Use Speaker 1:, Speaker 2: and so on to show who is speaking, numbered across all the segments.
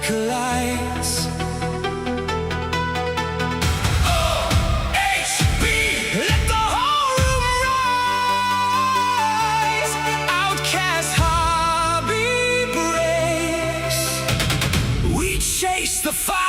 Speaker 1: breaker lights. OHB, let the whole room rise. Outcast hobby breaks. We chase the fire.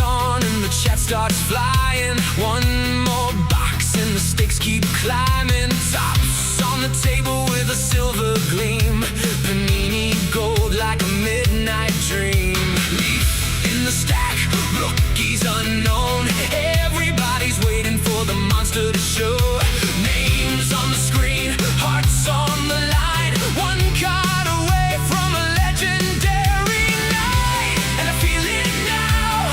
Speaker 1: On and the chat starts flying. One more box and the stakes keep climbing. Tops on the table with a silver gleam. Panini gold like a midnight dream. Leaf in the stack, rookies unknown. Everybody's waiting for the monster to show. Names on the screen, hearts on the line. One card away from a legendary night. And I feel it now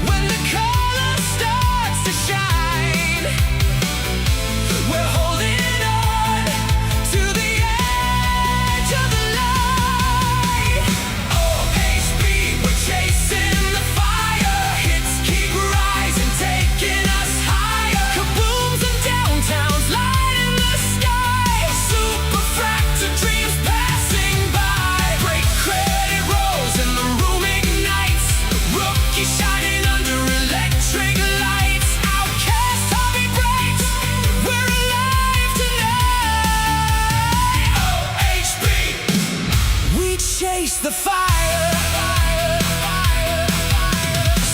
Speaker 1: when the color starts to shine. We're holding on to the edge of the light. OHB, we're chasing the fire. Hits keep rising, taking us higher. Kabooms and downtowns lighting the sky. Super fractal dreams passing by. Break credit rolls and the room ignites. Rookie shining under electric lights. Outcast hobby breaks. We're alive tonight. OHB, we chase the fire.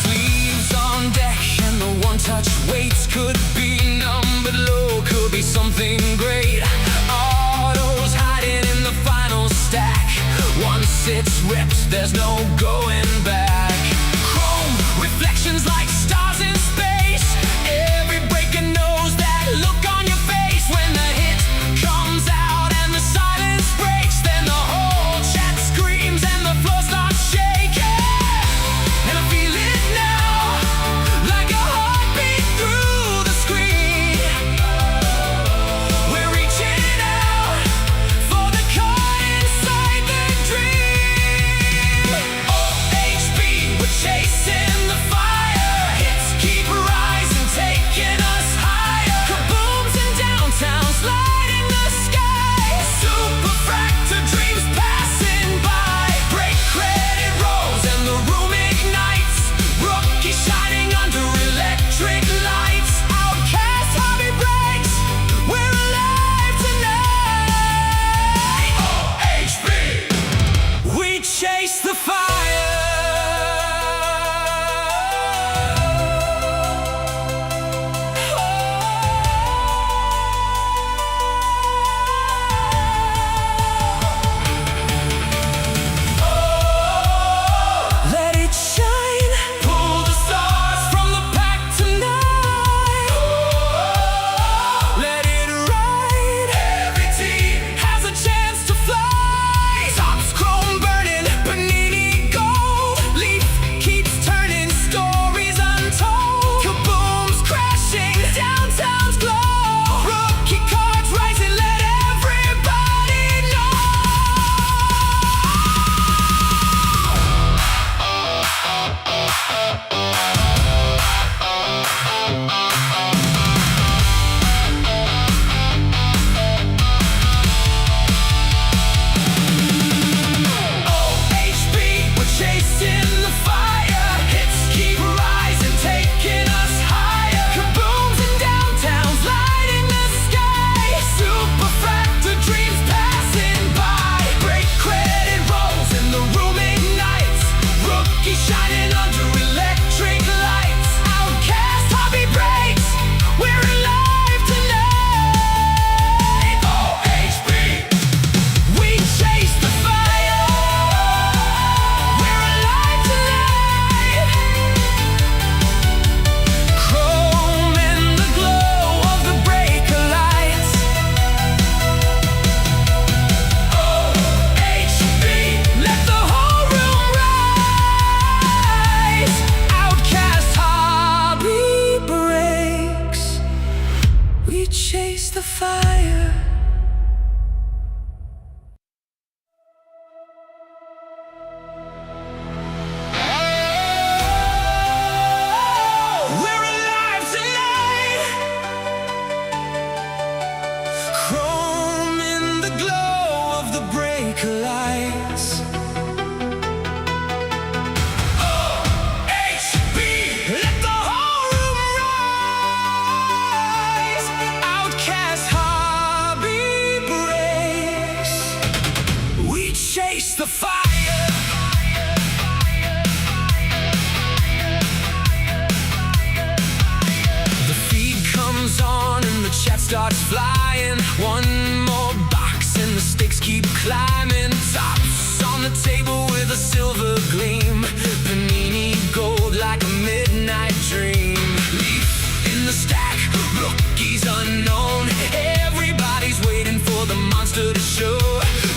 Speaker 1: Sleeves on deck and the one-touch weights. Could be numbered low, could be something great. Autos hiding in the final stack. Once it's ripped, there's no going back. Chrome reflections like stars in space. Every breaker knows that look on your face when the hit comes out and the silence breaks. Then the whole chat screams and the floor starts shaking. And I feel it now, like a heartbeat through the screen. We're reaching out for the card inside the dream. OHB, we're chasing the fire. Hits keep rising, taking us higher. Kabooms and downtowns lighting the sky. Super fractal dreams passing by. Break credit rolls and the room ignites. Rookie shining under electric lights. Outcast hobby breaks. We're alive tonight. OHB, we chase the fire. Let it shine. Pull the stars from the pack tonight. Let it ride. Every team has a chance to fly. Tops chrome burning, Panini gold. Leaf keeps turning, stories untold. Kabooms crashing, downtowns glow. Rookie cards rising, let everybody know. OHB, we're chasing the fire. Hits keep rising, taking us higher. Kabooms and downtowns lighting the sky. Super fractal dreams passing by. Break credit rolls and the room ignites. Rookie shining under electric lights. Outcast hobby breaks. We're alive tonight. OHB, we chase the fire. We're alive tonight. Chrome and the glow of the breaker lights. OHB, let the whole room rise. Outcast hobby breaks. We chase the fire. We're alive tonight. flying. One more box and the stakes keep climbing. Tops on the table with a silver gleam. Panini gold like a midnight dream. Leaf in the stack, rookies unknown. Everybody's waiting for the monster to show.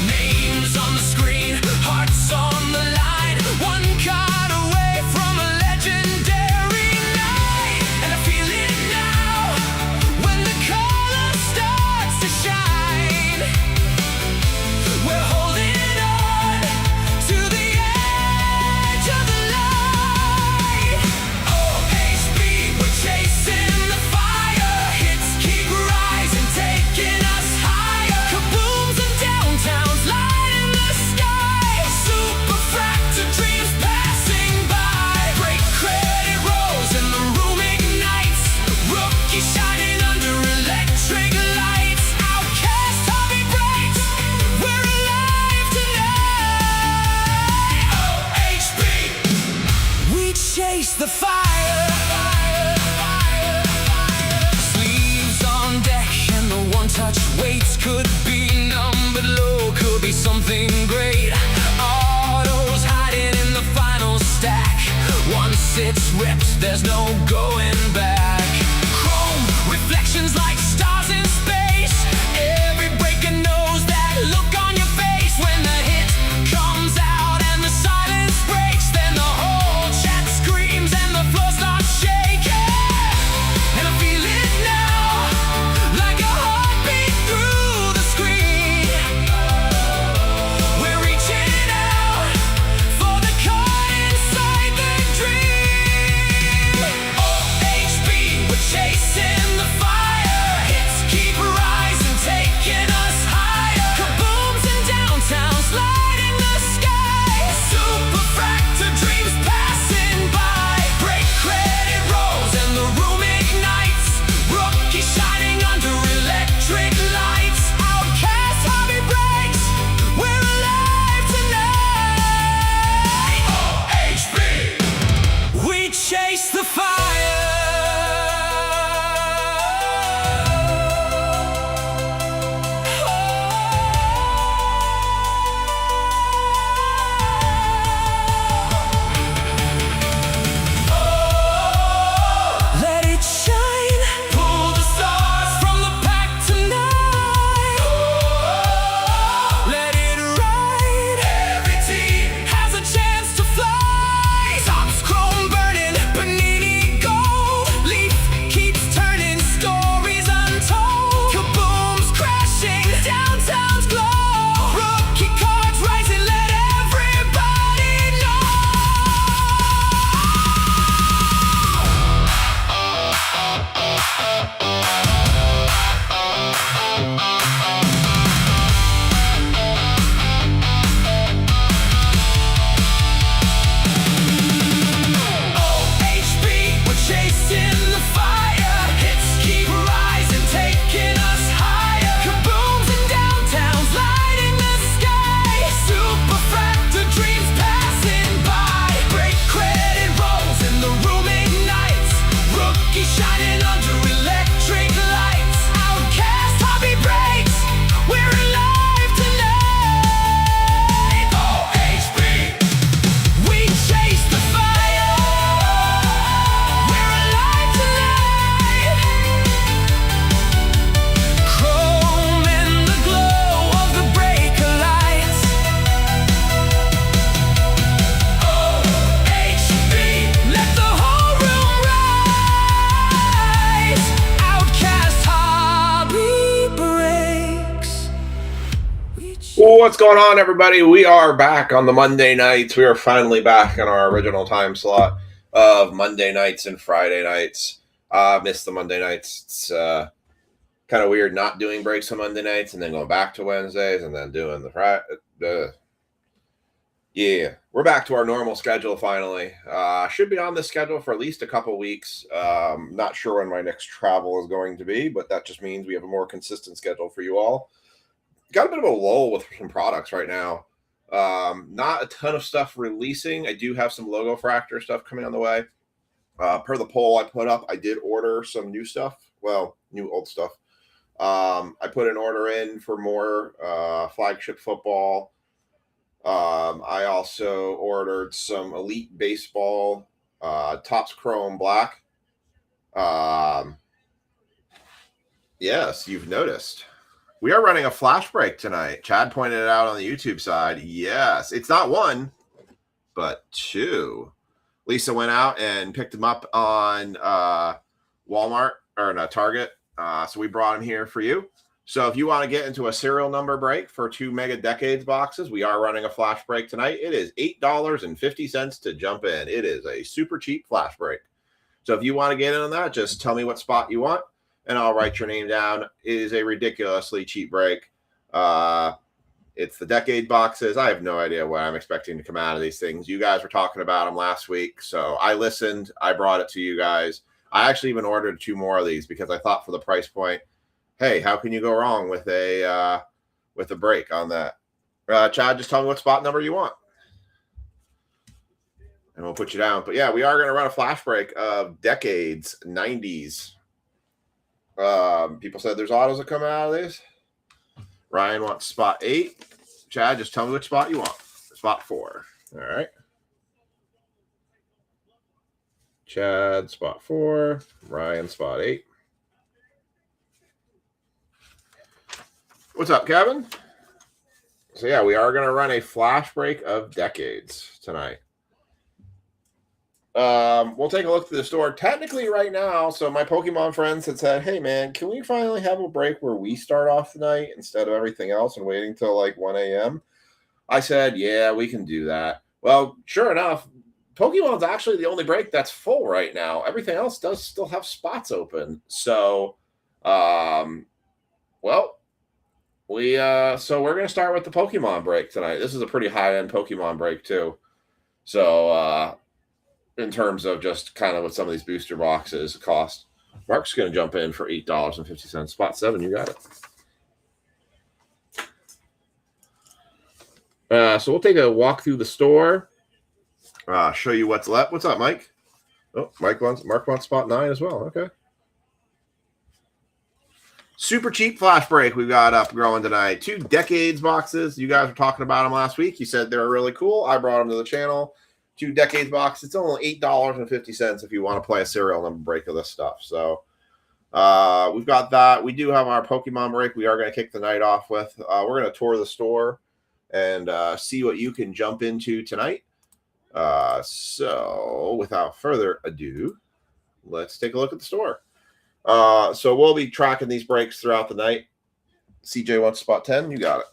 Speaker 1: Names on the screen, hearts on the line. One card away from a legendary night. And I feel it now, when the color starts to shine. We're holding on to the edge of the light. OHB, we're chasing the fire. Hits keep rising, taking us higher. Kabooms and downtowns, light in the sky. Super fractal dreams passing by. Break credit rolls and the room ignites. Rookie shining under electric lights. Outcast hobby breaks, we're alive tonight. OHB, we chase the fire. Sleeves on deck and the one-touch weights. Could be numbered low, could be something great. Autos hiding in the final stack. Once it's ripped, there's no going back. Chrome reflections like stars in space. Every breaker knows that look on your face. When the hit comes out and the silence breaks, then the whole chat screams and the floor starts shaking. And I feel it now, like a heartbeat through the screen. We're reaching out for the card inside the dream. OHB, we're chasing the fire. Hits keep rising, taking us higher. Kabooms and downtowns, light in the sky. Super fractal dreams passing by. Break credit rolls and the room ignites. Rookie shining under electric lights. Outcast hobby breaks, we're alive tonight. OHB, we chase the fire. Let it shine. Pull the stars from the pack tonight. Let it ride. Every team has a chance to fly. Tops chrome burning, Panini gold. Leaf keeps turning, stories untold. Kabooms crashing, downtowns glow. Rookie cards rising, let everybody know. OHB, we're chasing the fire. Hits keep rising, taking us higher. Kabooms and downtowns, light in the sky. Super fractal dreams passing by. Break credit rolls and the room ignites. Rookie shining under electric lights. Outcast hobby breaks, we're alive tonight. OHB, we chase the fire. We're alive tonight. Chrome in the glow of the breaker lights. OHB, let the whole room rise. Outcast hobby breaks.
Speaker 2: What's going on, everybody? We are back on the Monday nights. We are finally back on our original time slot of Monday nights and Friday nights. Missed the Monday nights. It's kind of weird not doing breaks on Monday nights and then going back to Wednesdays and then doing the Friday. Yeah, we're back to our normal schedule finally. Should be on this schedule for at least a couple weeks. Not sure when my next travel is going to be, but that just means we have a more consistent schedule for you all. Got a bit of a lull with some products right now. Not a ton of stuff releasing. I do have some Logo Fractor stuff coming on the way. Per the poll I put up, I did order some new stuff. Well, new old stuff. I put an order in for more flagship football. I also ordered some Elite Baseball Topps Chrome Black. Yes, you've noticed. We are running a flash break tonight. Chad pointed it out on the YouTube side. Yes, it's not one, but two. Lisa went out and picked them up on Walmart or no, Target. So we brought them here for you. So if you want to get into a serial number break for 2 Mega Decades boxes, we are running a flash break tonight. It is $8.50 to jump in. It is a super cheap flash break. So if you want to get in on that, just tell me what spot you want, and I'll write your name down. It is a ridiculously cheap break. It's the decade boxes. I have no idea what I'm expecting to come out of these things. You guys were talking about them last week, so I listened. I brought it to you guys. I actually even ordered 2 more of these because I thought for the price point, hey, how can you go wrong with a break on that? Chad, just tell me what spot number you want, and we'll put you down. But yeah, we are going to run a flash break of decades, 90s. People said there's autos that come out of these. Ryan wants spot 8. Chad, just tell me which spot you want. Spot 4. All right. Chad, spot 4. Ryan, spot 8. What's up, Kevin? So yeah, we are going to run a flash break of decades tonight. We'll take a look through the store. Technically right now, so my Pokemon friends had said, hey man, can we finally have a break where we start off the night instead of everything else and waiting till like 1 a.m.? I said, yeah, we can do that. Well, sure enough, Pokemon's actually the only break that's full right now. Everything else does still have spots open. So, so we're going to start with the Pokemon break tonight. This is a pretty high-end Pokemon break too. So, in terms of just kind of what some of these booster boxes cost. Mark's going to jump in for $8.50. Spot 7, you got it. So we'll take a walk through the store. Show you what's left. What's up, Mike? Oh, Mark wants spot 9 as well. Okay. Super cheap flash break we've got up growing tonight. 2 decades boxes. You guys were talking about them last week. You said they were really cool. I brought them to the channel. 2 decades box. It's only $8.50 if you want to play a serial number break of this stuff. So we've got that. We do have our Pokemon break we are going to kick the night off with. We're going to tour the store and see what you can jump into tonight. So without further ado, let's take a look at the store. So we'll be tracking these breaks throughout the night. CJ wants spot 10. You got it.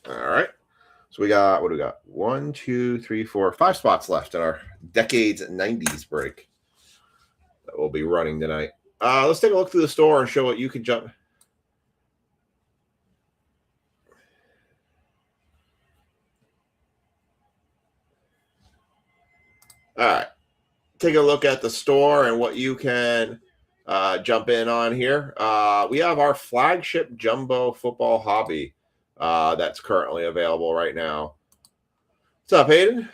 Speaker 2: All right. So we got, what do we got? 1, 2, 3, 4, 5 spots left in our decades 90s break that we'll be running tonight. Let's take a look through the store and show what you can jump. All right. Take a look at the store and what you can jump in on here. We have our flagship jumbo football hobby that's currently available right now. What's up, Hayden?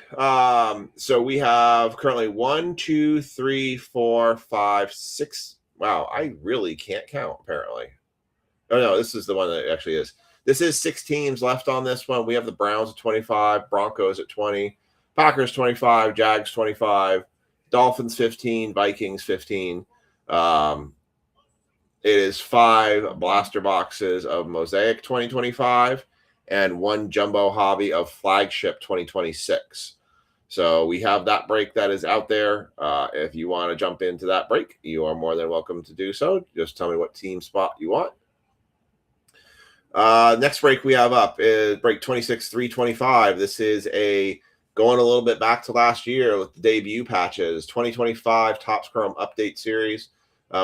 Speaker 2: So we have currently 1, 2, 3, 4, 5, 6. Wow, I really can't count, apparently. Oh, no, this is the one that actually is. This is 6 teams left on this one. We have the Browns at 25, Broncos at 20, Packers 25, Jags 25, Dolphins 15, Vikings 15. It is 5 blaster boxes of Mosaic 2025 and 1 jumbo hobby of Flagship 2026. So we have that break that is out there. If you want to jump into that break, you are more than welcome to do so. Just tell me what team spot you want. Next break we have up is break 26-325. This is going a little bit back to last year with the debut patches. 2025 Topps Chrome Update Series.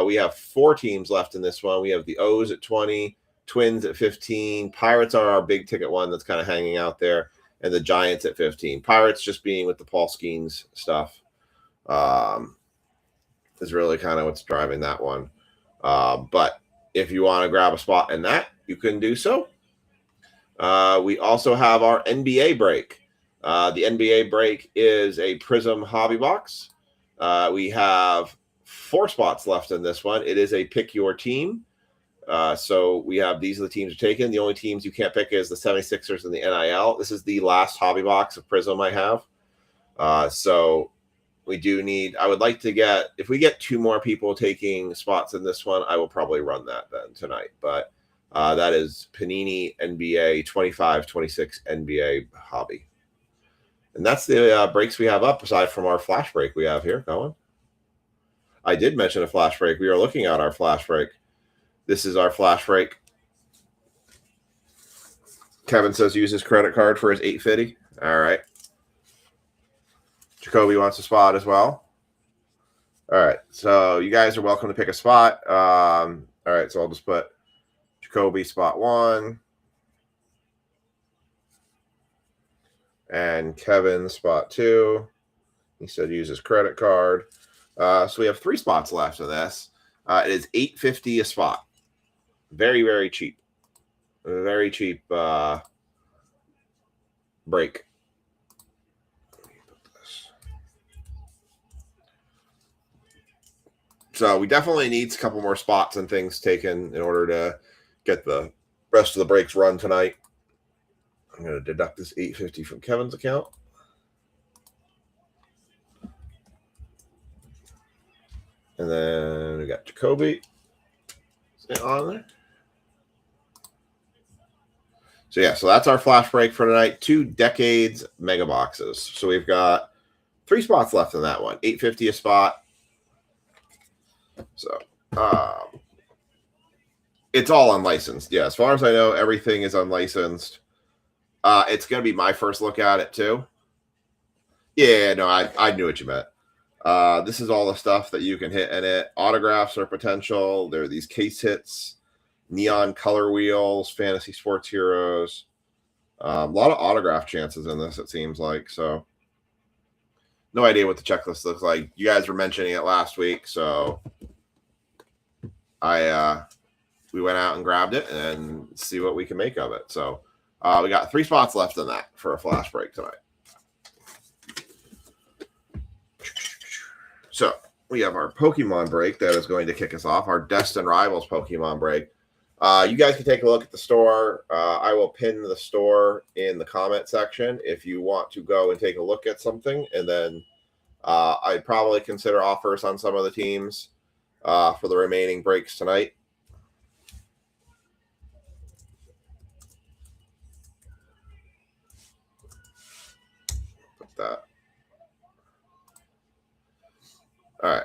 Speaker 2: We have 4 teams left in this one. We have the O's at 20, Twins at 15. Pirates are our big ticket one that's kind of hanging out there. And the Giants at 15. Pirates just being with the Paul Skeens stuff is really kind of what's driving that one. But if you want to grab a spot in that, you can do so. We also have our NBA break. The NBA break is a Prism hobby box. We have 4 spots left in this one. It is a pick your team. So we have these are the teams are taken. The only teams you can't pick is the 76ers and the NIL. This is the last hobby box of Prism I have. So we do need, I would like to get, if we get 2 more people taking spots in this one, I will probably run that then tonight. But that is Panini NBA 25-26 NBA hobby. And that's the breaks we have up aside from our flash break we have here going. I did mention a flash break. We are looking at our flash break. This is our flash break. Kevin says use his credit card for his 850. All right. Jacoby wants a spot as well. All right. So you guys are welcome to pick a spot. All right. So I'll just put Jacoby spot 1. And Kevin spot 2. He said use his credit card. So we have 3 spots left of this. It is $8.50 a spot. Very, very cheap. Very cheap break. So we definitely need a couple more spots and things taken in order to get the rest of the breaks run tonight. I'm going to deduct this $8.50 from Kevin's account. And then we got Jacoby on there. So yeah, so that's our flash break for tonight. 2 decades mega boxes. So we've got 3 spots left in that one. $8.50 a spot. So it's all unlicensed. Yeah, as far as I know, everything is unlicensed. It's going to be my first look at it too. Yeah, no, I knew what you meant. This is all the stuff that you can hit in it. Autographs are potential. There are these case hits, neon color wheels, fantasy sports heroes. A lot of autograph chances in this, it seems like. So no idea what the checklist looks like. You guys were mentioning it last week, so we went out and grabbed it and see what we can make of it. So we got 3 spots left in that for a flash break tonight. So we have our Pokemon break that is going to kick us off, our Destined Rivals Pokemon break. You guys can take a look at the store. I will pin the store in the comment section if you want to go and take a look at something. And then I'd probably consider offers on some of the teams for the remaining breaks tonight. Put that. All right.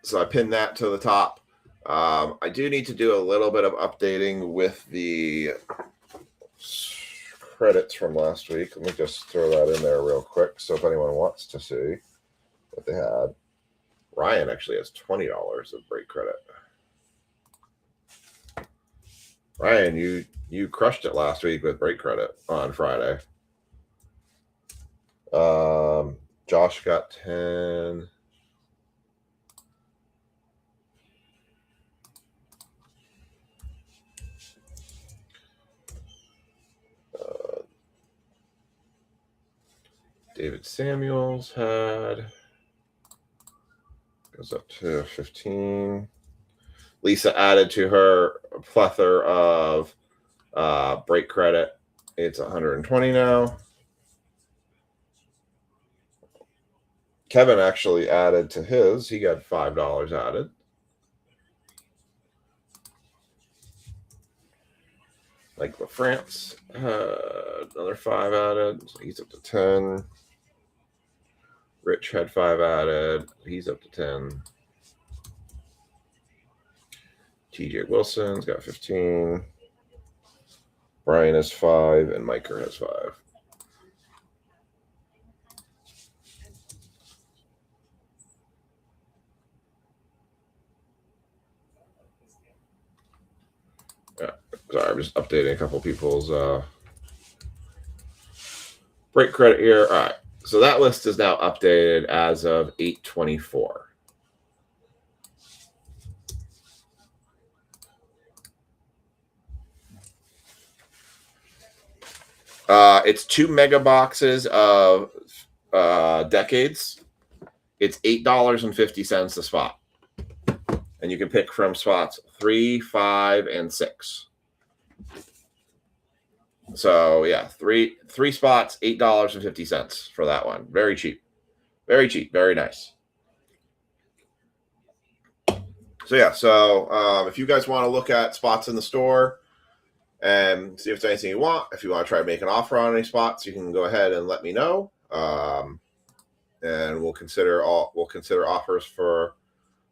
Speaker 2: So I pinned that to the top. I do need to do a little bit of updating with the credits from last week. Let me just throw that in there real quick. So if anyone wants to see what they had, Ryan actually has $20 of break credit. Ryan, you crushed it last week with break credit on Friday. Josh got 10. David Samuels goes up to 15. Lisa added to her plethora of break credit. It's 120 now. Kevin actually added to his. He got $5 added. Like LaFrance, another 5 added. So he's up to 10. Rich had 5 added. He's up to 10. TJ Wilson's got 15. Brian has 5, and Micah has 5. Sorry, I'm just updating a couple people's break credit here. All right. So that list is now updated as of 8/24. It's 2 mega boxes of decades. It's $8.50 a spot. And you can pick from spots 3, 5, and 6. So yeah, three spots, $8.50 for that one. Very cheap. Very cheap. Very nice. So yeah, if you guys want to look at spots in the store and see if there's anything you want, if you want to try to make an offer on any spots, you can go ahead and let me know. And we'll consider offers for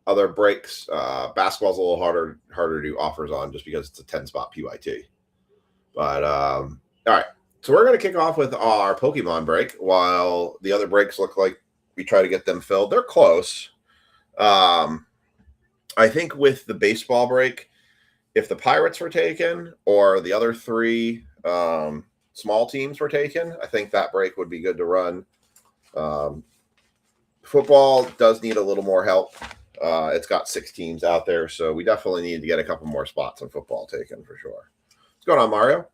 Speaker 2: other breaks. Basketball's a little harder to do offers on just because it's a 10-spot PYT. But all right, so we're going to kick off with our Pokemon break while the other breaks look like we try to get them filled. They're close. I think with the baseball break, if the Pirates were taken or the other 3 small teams were taken, I think that break would be good to run. Football does need a little more help. It's got 6 teams out there, so we definitely need to get a couple more spots on football taken for sure. What's going on, Mario?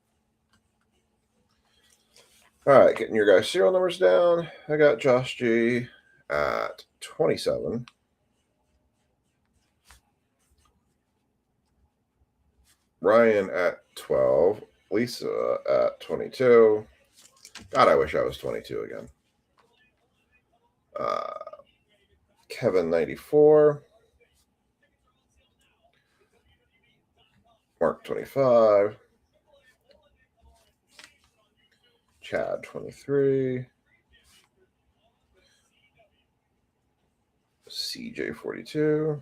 Speaker 2: All right, getting your guys' serial numbers down. I got Josh G at 27. Ryan at 12. Lisa at 22. God, I wish I was 22 again. Kevin 94. Mark 25. Chad 23. CJ 42.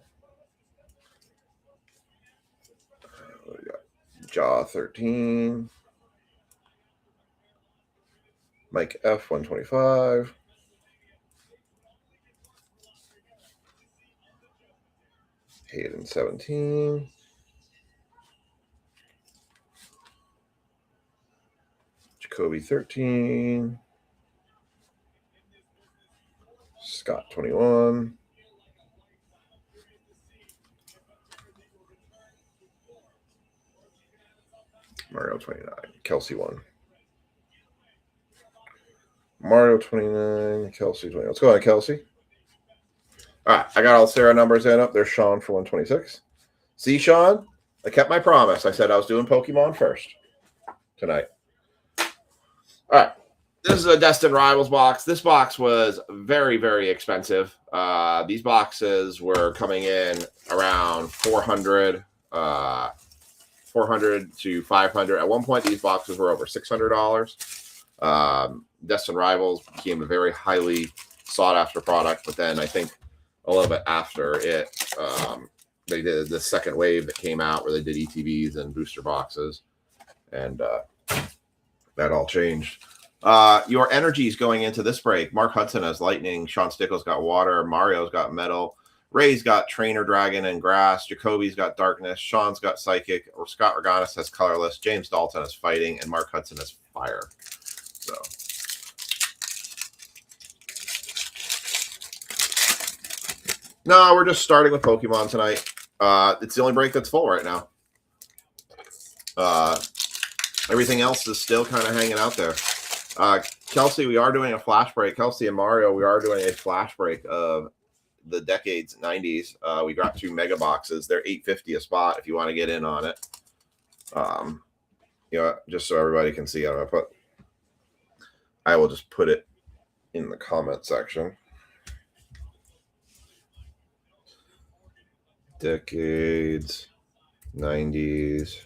Speaker 2: We got Jaw 13. Mike F 125. Hayden 17. Jacoby 13. Scott 21. Mario 29. Kelsey 1. Mario 29. Kelsey 20. Let's go on, Kelsey. All right, I got all Sarah numbers in up. There's Sean for 126. See, Sean? I kept my promise. I said I was doing Pokemon first tonight. All right. This is a Destined Rivals box. This box was very, very expensive. These boxes were coming in around 400 to 500. At one point, these boxes were over $600. Destined Rivals became a very highly sought-after product, but then I think a little bit after it, they did the second wave that came out where they did ETBs and booster boxes, and that all changed. Your energies going into this break. Mark Hudson has Lightning. Sean Stickles got Water. Mario's got Metal. Ray's got Trainer, Dragon, and Grass. Jacoby's got Darkness. Sean's got Psychic. Or Scott Reganis has Colorless. James Dalton has Fighting. And Mark Hudson has Fire. So no, we're just starting with Pokemon tonight. It's the only break that's full right now. Everything else is still kind of hanging out there. Kelsey, we are doing a flash break. Kelsey and Mario, we are doing a flash break of the decades 90s. We got 2 mega boxes. They're $8.50 a spot if you want to get in on it. Just so everybody can see. I will just put it in the comment section. Decades 90s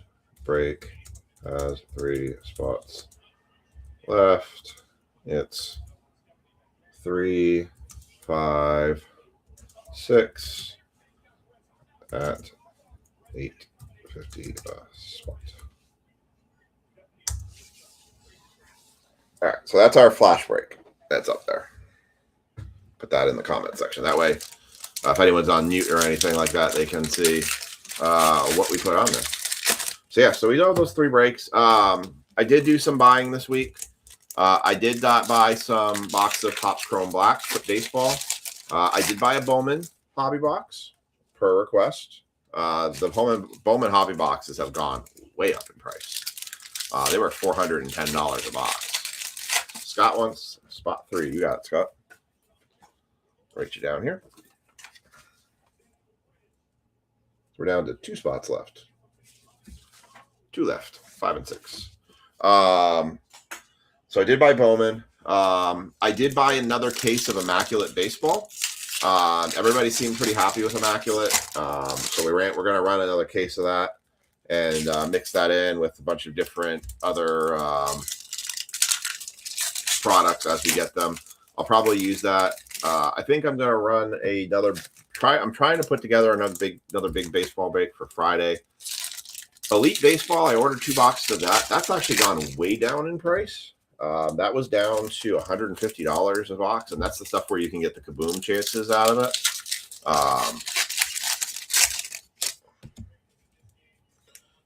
Speaker 2: break has 3 spots left. It's 3, 5, 6 at $8.50 a spot. All right, so that's our flash break. That's up there. Put that in the comment section. That way, if anyone's on mute or anything like that, they can see what we put on there. So yeah, so we know those 3 breaks. I did do some buying this week. I did not buy some box of Topps Chrome Black baseball. I did buy a Bowman hobby box per request. The Bowman hobby boxes have gone way up in price. They were $410 a box. Scott wants spot 3. You got it, Scott. Write you down here. We're down to 2 spots left. 2 left. 5 and 6. So I did buy Bowman. I did buy another case of Immaculate Baseball. Everybody seemed pretty happy with Immaculate. So we're going to run another case of that and mix that in with a bunch of different other products as we get them. I'll probably use that. I think I'm going to run another I'm trying to put together another big baseball break for Friday. Elite Baseball, I ordered 2 boxes of that. That's actually gone way down in price. That was down to $150 a box, and that's the stuff where you can get the kaboom chances out of it.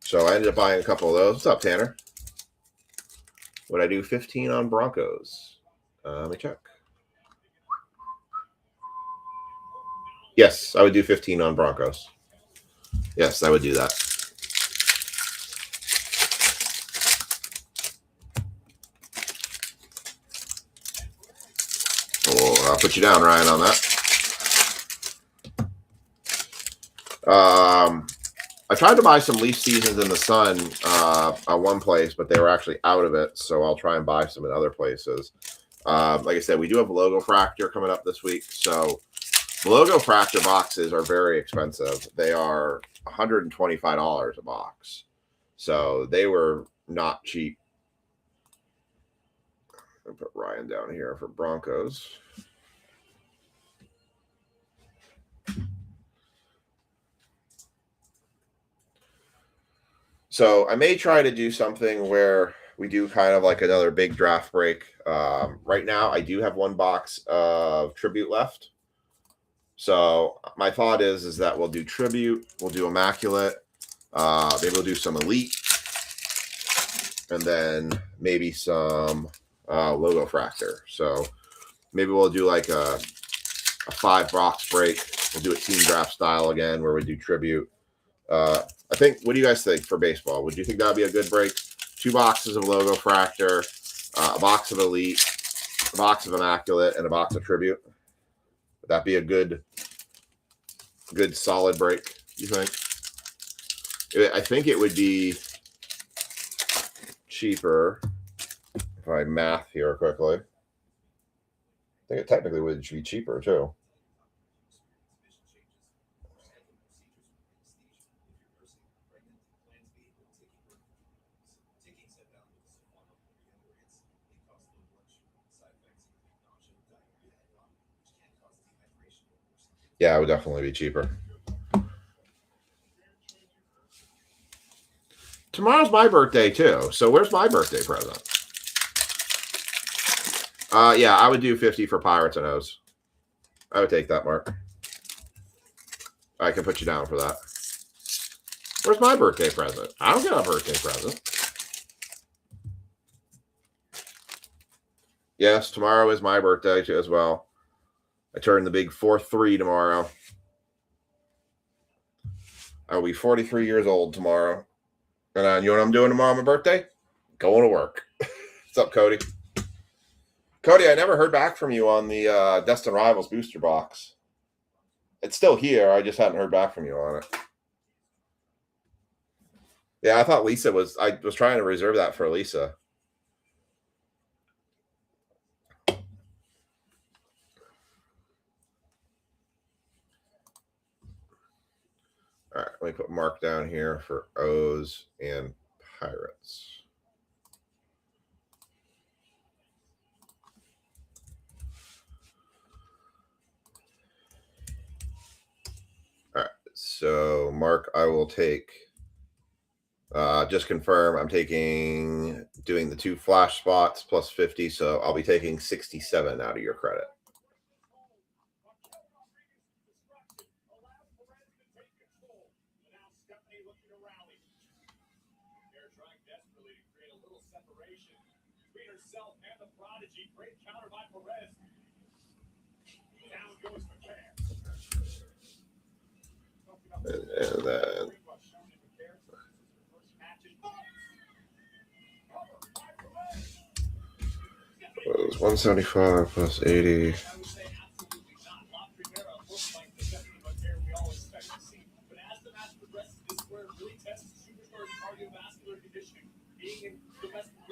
Speaker 2: So I ended up buying a couple of those. What's up, Tanner? Would I do 15 on Broncos? Let me check. Yes, I would do 15 on Broncos. Yes, I would do that. I'll put you down, Ryan, on that. I tried to buy some Leaf Seasons in the Sun at one place, but they were actually out of it, so I'll try and buy some in other places. Like I said, we do have a Logo Fractor coming up this week, so the Logo Fractor boxes are very expensive. They are $125 a box, so they were not cheap. I'll put Ryan down here for Broncos. So I may try to do something where we do kind of like another big draft break. Right now, I do have 1 box of Tribute left. So my thought is that we'll do Tribute, we'll do Immaculate, maybe we'll do some Elite, and then maybe some Logo Fractor. So maybe we'll do like a 5 box break. We'll do it team draft style again, where we do Tribute. I think, what do you guys think for baseball? Would you think that would be a good break? 2 boxes of Logo Fractor, a box of Elite, a box of Immaculate, and a box of Tribute. Would that be a good solid break, you think? I think it would be cheaper if I math here quickly. I think it technically would be cheaper too. Yeah, it would definitely be cheaper. Tomorrow's my birthday too. So where's my birthday present? Yeah, I would do 50 for Pirates and O's. I would take that, Mark. I can put you down for that. Where's my birthday present? I don't get a birthday present. Yes, tomorrow is my birthday too as well. I turn the big 4-3 tomorrow. I will be 43 years old tomorrow. And you know what I'm doing tomorrow on my birthday? Going to work. What's up, Cody? Cody, I never heard back from you on the Destin Rivals booster box. It's still here. I just hadn't heard back from you on it. Yeah, I thought Lisa was... I was trying to reserve that for Lisa. All right, let me put Mark down here for O's and Pirates. All right, so Mark, I will take, just confirm, I'm doing the 2 flash spots plus 50, so I'll be taking 67 out of your credit. And then 175 plus 80.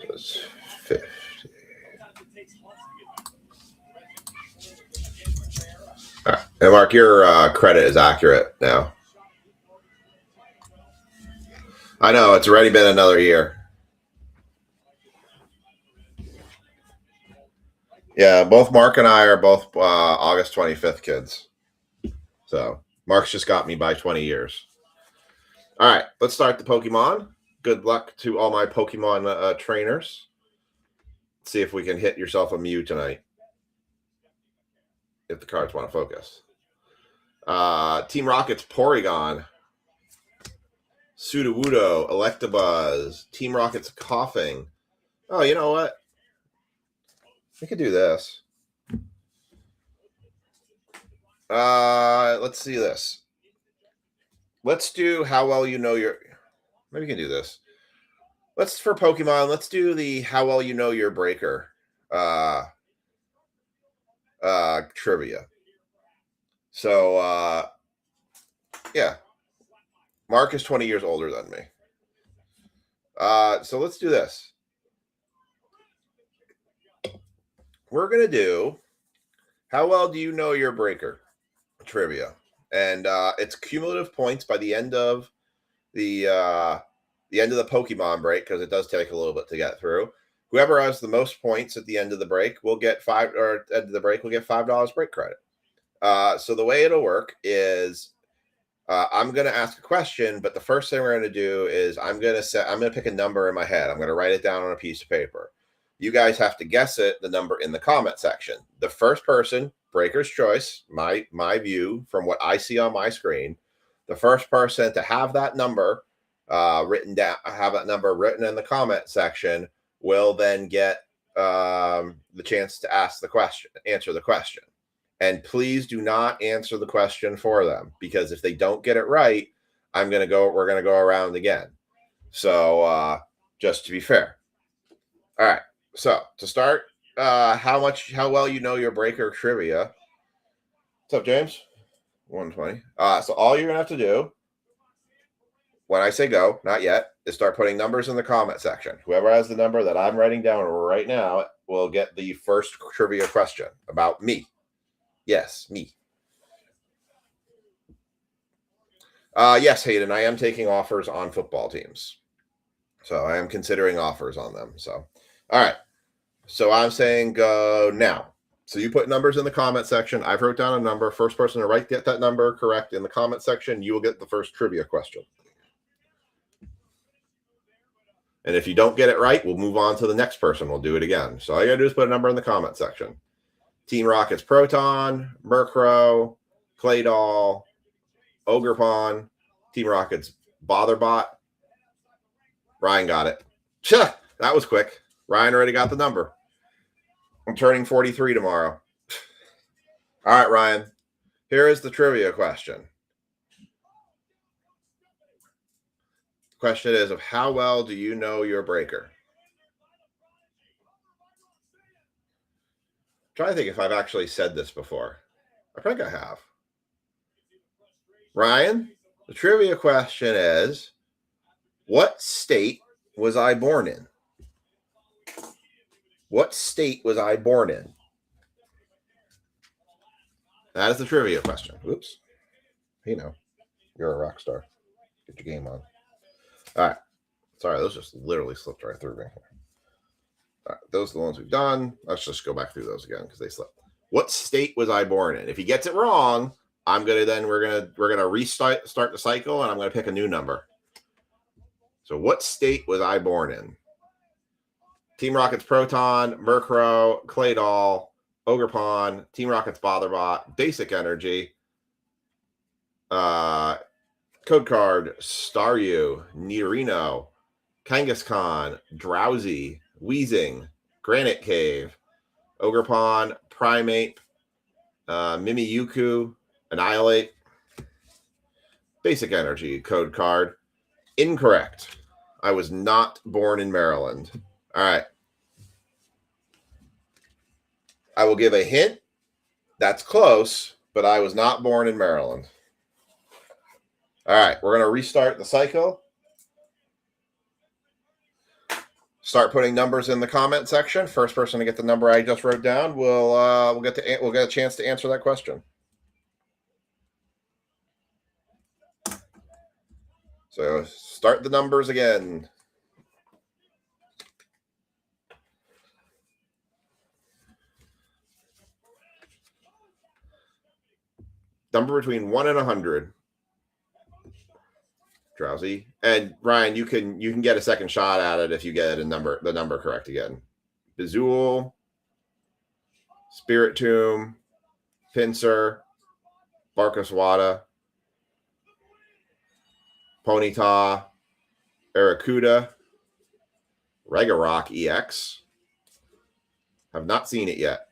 Speaker 2: Plus 50. All right. And Mark, your credit is accurate now. I know, it's already been another year. Yeah, both Mark and I are both August 25th kids. So Mark's just got me by 20 years. All right, let's start the Pokemon. Good luck to all my Pokemon trainers. Let's see if we can hit yourself a Mew tonight. If the cards want to focus. Team Rocket's Porygon. Sudowoodo, Electabuzz. Team Rocket's Coughing. Oh, you know what? We could do this. Let's see this. Let's do how well you know your... Maybe we can do this. For Pokemon, let's do the how well you know your breaker trivia. So, yeah. Mark is 20 years older than me. So let's do this. We're going to do how well do you know your breaker trivia. And it's cumulative points by the end of the Pokemon break, because it does take a little bit to get through. Whoever has the most points at the end of the break will get $5 break credit. So the way it'll work is I'm going to ask a question, but the first thing we're going to do is I'm going to pick a number in my head. I'm going to write it down on a piece of paper. You guys have to guess the number in the comment section. The first person, breaker's choice, my view from what I see on my screen, the first person to have that number written down, have that number written in the comment section, will then get the chance to answer the question. And please do not answer the question for them, because if they don't get it right, we're going to go around again. So just to be fair. All right. So to start, how well you know your breaker trivia. What's up, James? 120. So all you're going to have to do when I say go, not yet, is start putting numbers in the comment section. Whoever has the number that I'm writing down right now will get the first trivia question about me. Yes, me. Yes, Hayden, I am taking offers on football teams. So I am considering offers on them. So, all right. So I'm saying go now. So you put numbers in the comment section. I've wrote down a number. First person to get that number correct in the comment section, you will get the first trivia question. And if you don't get it right, we'll move on to the next person. We'll do it again. So all you got to do is put a number in the comment section. Team Rocket's Proton, Murkrow, Claydol, Ogerpon. Team Rocket's Botherbot. Ryan got it. That was quick. Ryan already got the number. I'm turning 43 tomorrow. All right, Ryan. Here is the trivia question. The question is of how well do you know your breaker? I'm trying to think if I've actually said this before. I think I have. Ryan, the trivia question is, what state was I born in? What state was I born in? That is the trivia question. Oops. You're a rock star. Get your game on. All right. Sorry, those just literally slipped right through me. All right, those are the ones we've done. Let's just go back through those again because they slipped. What state was I born in? If he gets it wrong, we're gonna restart the cycle, and I'm gonna pick a new number. So what state was I born in? Team Rocket's Proton, Murkrow, Claydol, Ogerpon, Team Rocket's Botherbot, Basic Energy, Code Card, Staryu, Nidorino, Kangaskhan, Drowsy, Weezing, Granite Cave, Ogerpon, Primeape, Mimikyu, Annihilate, Basic Energy, Code Card. Incorrect. I was not born in Maryland. All right. I will give a hint. That's close, but I was not born in Maryland. All right, we're going to restart the cycle. Start putting numbers in the comment section. First person to get the number I just wrote down will get a chance to answer that question. So start the numbers again. Number between 1 and 100. Drowsy. And Ryan, you can get a second shot at it if you get the number correct again. Bezool, Spiritomb, Pinsir, Barkaswada, Ponyta, Aracuda, Regarock EX. Have not seen it yet.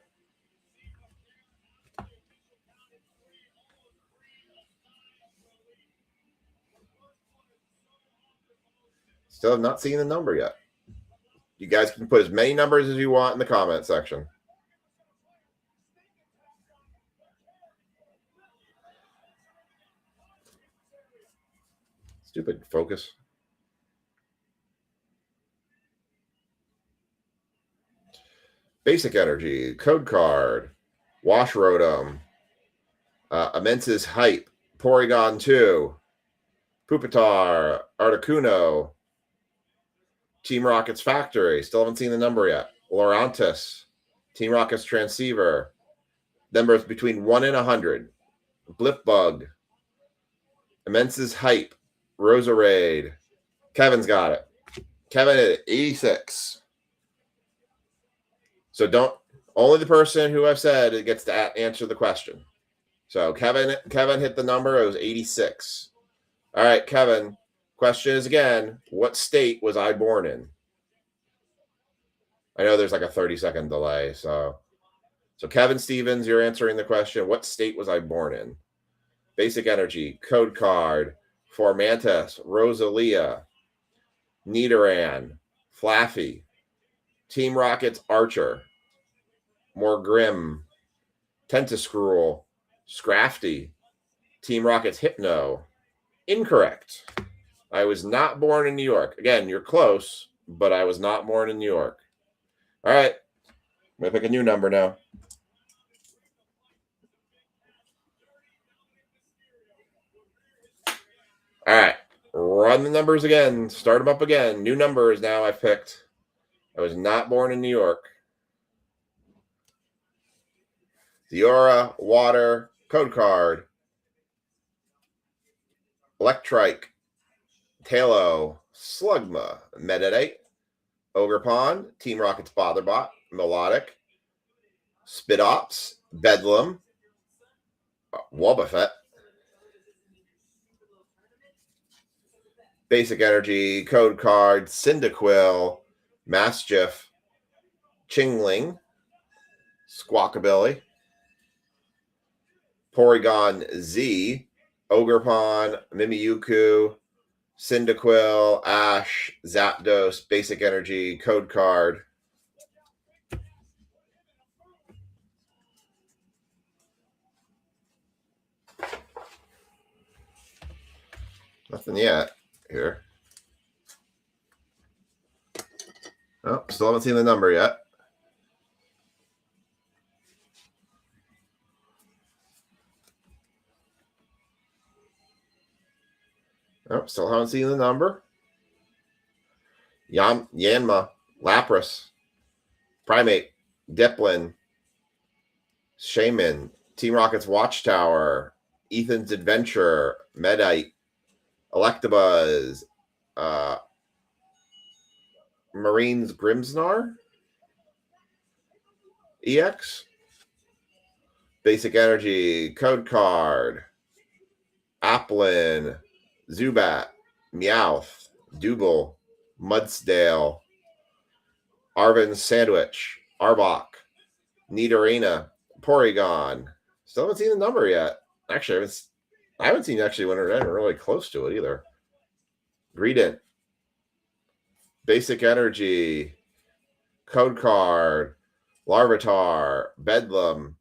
Speaker 2: Still have not seen the number yet. You guys can put as many numbers as you want in the comment section. Stupid focus. Basic Energy, Code Card, Wash Rotom, Immense's Hype, Porygon 2, Pupitar, Articuno, Team Rocket's Factory. Still haven't seen the number yet. Lurantis, Team Rocket's Transceiver. Numbers between 1 and 100. Blipbug, Immense's Hype, Roserade. Kevin's got it. Kevin at 86. So only the person who I've said it gets to answer the question. So Kevin hit the number. It was 86. All right, Kevin. Question is again, what state was I born in? I know there's like a 30-second delay. So Kevin Stevens, you're answering the question. What state was I born in? Basic Energy, Code Card, Formantis, Rosalia, Nidoran, Flaffy, Team Rocket's Archer, Morgrim, Tentascrool, Scrafty, Team Rocket's Hypno. Incorrect. I was not born in New York. Again, you're close, but I was not born in New York. All right. I'm going to pick a new number now. All right. Run the numbers again. Start them up again. New numbers now I've picked. I was not born in New York. Diora, Water, Code Card, Electrike, Talo, Slugma, Meditite, Ogerpon, Team Rocket's Botherbot, Melodic, Spidops, Bedlam, Wobbuffet, Basic Energy, Code Card, Cyndaquil, Mastiff, Chingling, Squawkabilly, Porygon Z, Ogerpon, Mimikyu, Cyndaquil, Ash, Zapdos, Basic Energy, Code Card. Nothing yet here. Oh, still haven't seen the number yet. Oh, still haven't seen the number. Yanma, Lapras, Primate, Diplin, Shaman, Team Rocket's Watchtower, Ethan's Adventure, Medite, Electabuzz, Marine's Grimmsnar, EX, Basic Energy, Code Card, Applin, Zubat, Meowth, Dougal, Mudsdale, Arvin's Sandwich, Arbok, Nidorina, Porygon. Still haven't seen the number yet. Actually, I haven't seen actually when we're really close to it either. Greedent, Basic Energy, Code Card, Larvitar, Bedlam,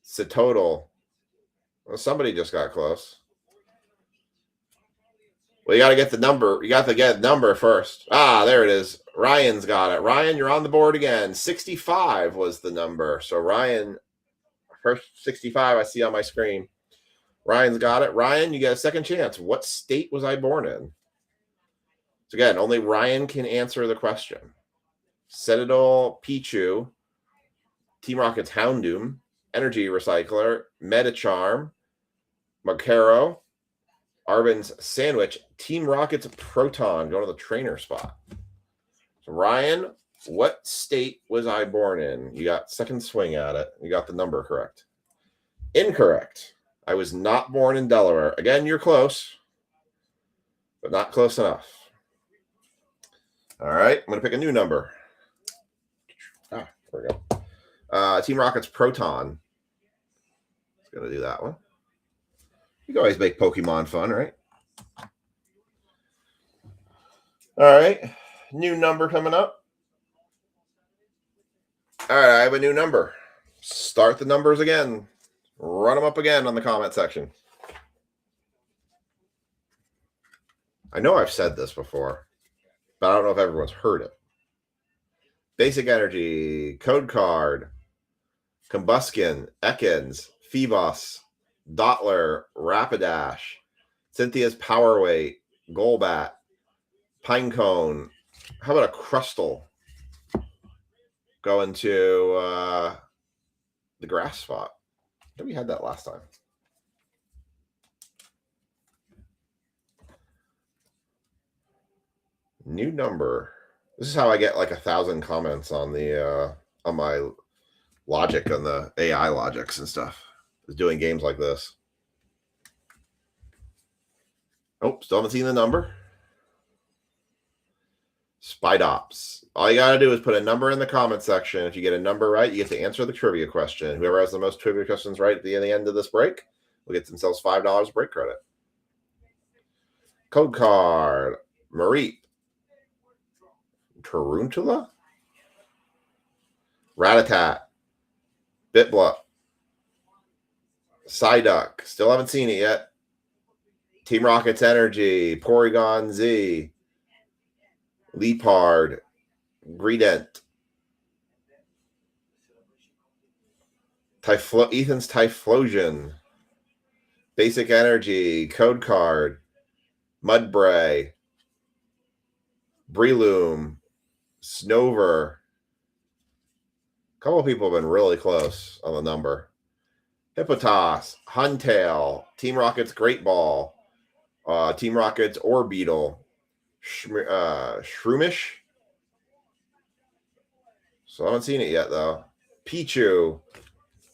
Speaker 2: Citotal. Well, somebody just got close. Well, you got to get the number. You got to get number first. Ah, there it is. Ryan's got it. Ryan, you're on the board again. 65 was the number. So Ryan, first 65 I see on my screen. Ryan's got it. Ryan, you get a second chance. What state was I born in? So again, only Ryan can answer the question. Citadel, Pichu, Team Rocket's Houndoom, Energy Recycler, Metacharm, Macaro, Arben's Sandwich, Team Rocket's Proton, going to the trainer spot. So Ryan, what state was I born in? You got second swing at it. You got the number correct. Incorrect. I was not born in Delaware. Again, you're close, but not close enough. All right, I'm going to pick a new number. Ah, there we go. Team Rocket's Proton. It's going to do that one. You can always make Pokemon fun, right? All right, new number coming up. All right, I have a new number. Start the numbers again. Run them up again on the comment section. I know I've said this before, but I don't know if everyone's heard it. Basic Energy, Code Card, Combuskin, Ekans, Phoebos, Dottler, Rapidash, Cynthia's Power Weight, Golbat, Pinecone. How about a Crustle? Going to the grass spot. I think we had that last time. New number. This is how I get like 1,000 comments on the on my logic on the AI logics and stuff. Is doing games like this. Oh, still haven't seen the number. Spidops. All you got to do is put a number in the comment section. If you get a number right, you get to answer the trivia question. Whoever has the most trivia questions right at the end of this break will get themselves $5 break credit. Code card. Mareep. Tarantula. Ratatat. Bitblup. Psyduck. Still haven't seen it yet. Team Rocket's Energy. Porygon Z. Leopard, Greedent, Ethan's Typhlosion, Basic Energy, Code Card, Mudbray, Breloom, Snover. A couple of people have been really close on the number. Hippotas, Huntail, Team Rocket's Great Ball, Team Rocket's Orbeetle, Shroomish. So I haven't seen it yet, though. Pichu.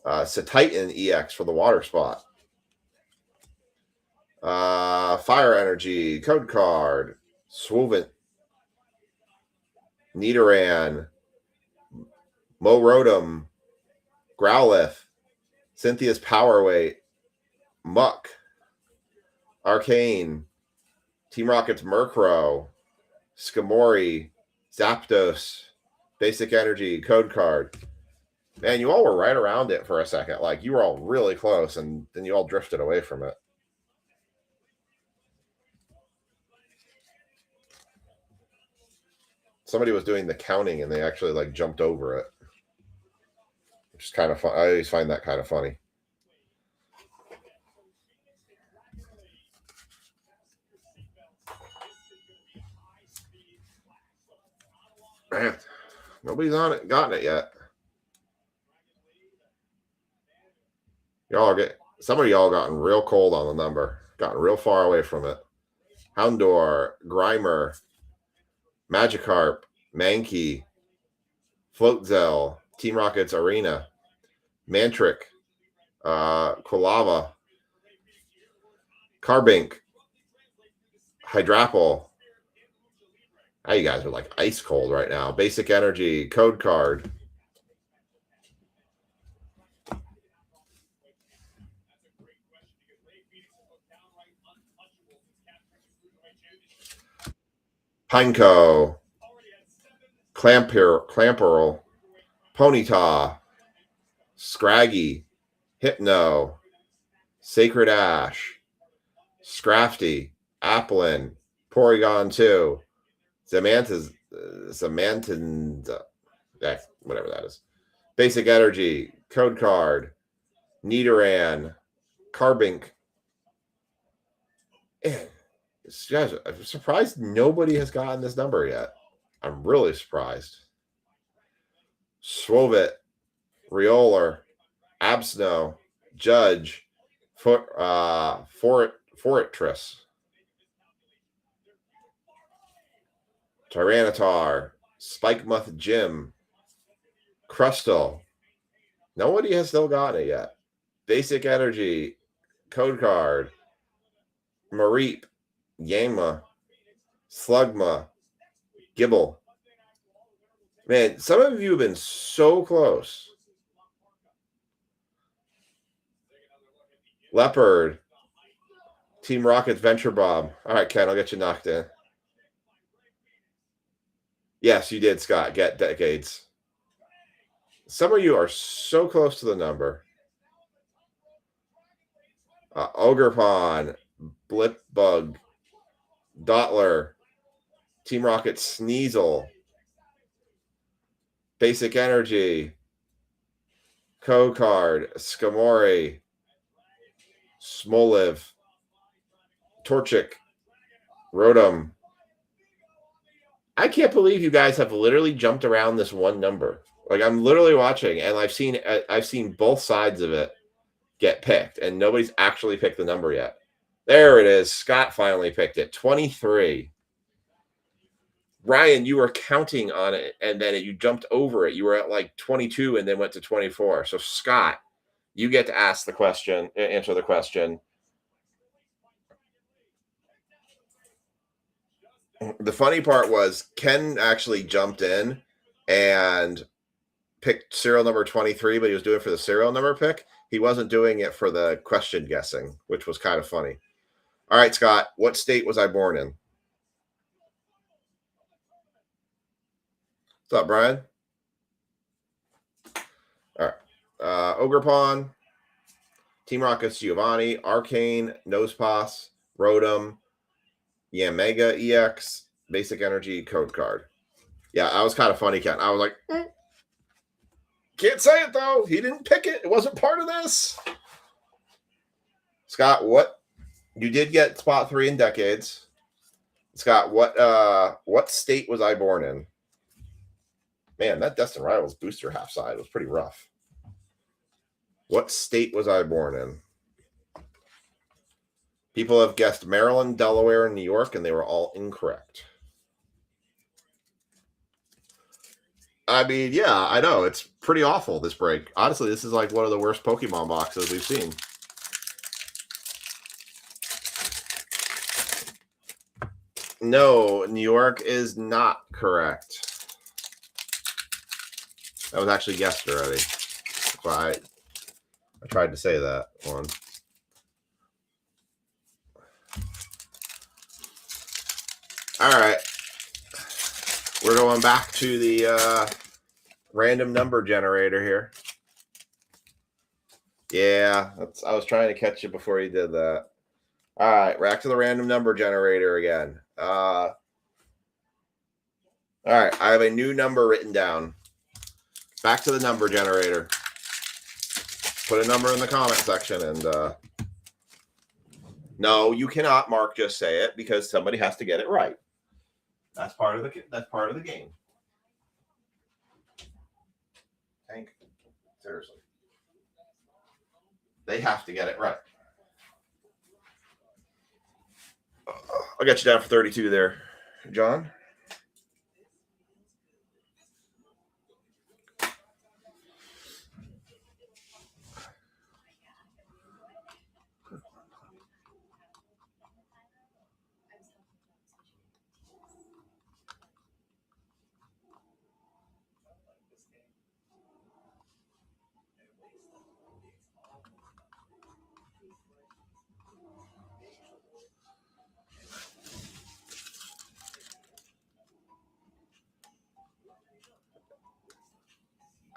Speaker 2: Titan EX for the water spot. Fire Energy. Code Card. Swoovent. Nidoran. Morotom. Growlithe. Cynthia's Power Weight. Muck. Arcane. Team Rocket's Murkrow, Skamori, Zapdos, Basic Energy, Code Card. Man, you all were right around it for a second. Like, you were all really close, and then you all drifted away from it. Somebody was doing the counting, and they actually, like, jumped over it. Which is kind of fun. I always find that kind of funny. Man, nobody's on it, gotten it yet. Some of y'all gotten real cold on the number, gotten real far away from it. Houndour, Grimer, Magikarp, Mankey, Floatzel, Team Rocket's Arena, Mantric, Quilava, Carbink, Hydrapple. Now you guys are like ice cold right now. Basic Energy, Code Card. Pineco, Clamperl, Ponyta, Scraggy, Hypno, Sacred Ash, Scrafty, Applin, Porygon 2, Zamantin's, whatever that is. Basic Energy, Code Card, Nidoran, Carbink. Man, guys, I'm surprised nobody has gotten this number yet. I'm really surprised. Swovit, Rioler, Absno, Judge, Fortress, Tyranitar, Spikemuth Gym, Crustle. Nobody has still gotten it yet. Basic Energy, Code Card, Mareep, Yama, Slugma, Gibble. Man, some of you have been so close. Leopard, Team Rocket's Venture Bomb. All right, Ken, I'll get you knocked in. Yes, you did, Scott. Get Decades. Some of you are so close to the number. Ogerpon, Blipbug, Dottler, Team Rocket Sneasel, Basic Energy, Code Card, Skamori, Smoliv, Torchic, Rotom. I can't believe you guys have literally jumped around this one number. Like, I'm literally watching, and I've seen both sides of it get picked, and nobody's actually picked the number yet. There it is. Scott finally picked it. 23. Ryan, you were counting on it, and then you jumped over it. You were at like 22 and then went to 24. So, Scott, you get to ask the question, answer the question. The funny part was Ken actually jumped in and picked serial number 23, but he was doing it for the serial number pick. He wasn't doing it for the question guessing, which was kind of funny. All right, Scott, what state was I born in? What's up, Brian? All right. Ogerpon, Team Rocket's Giovanni, Arcane, Nosepass, Rotom, Mega EX, Basic Energy, Code Card. Yeah, I was kind of funny, Ken. I was like, can't say it, though. He didn't pick it. It wasn't part of this. Scott, what? You did get spot 3 in Decades. Scott, what state was I born in? Man, that Destin Rivals booster half side was pretty rough. What state was I born in? People have guessed Maryland, Delaware, and New York, and they were all incorrect. I mean, yeah, I know. It's pretty awful, this break. Honestly, this is like one of the worst Pokemon boxes we've seen. No, New York is not correct. That was actually guessed already. That's why I tried to say that one. All right. We're going back to the random number generator here. Yeah, I was trying to catch you before you did that. All right, back to the random number generator again. All right, I have a new number written down. Back to the number generator. Put a number in the comment section, and no, you cannot, Mark, just say it because somebody has to get it right. That's part of the game. Tank, seriously, they have to get it right. I'll get you down for 32 there, John.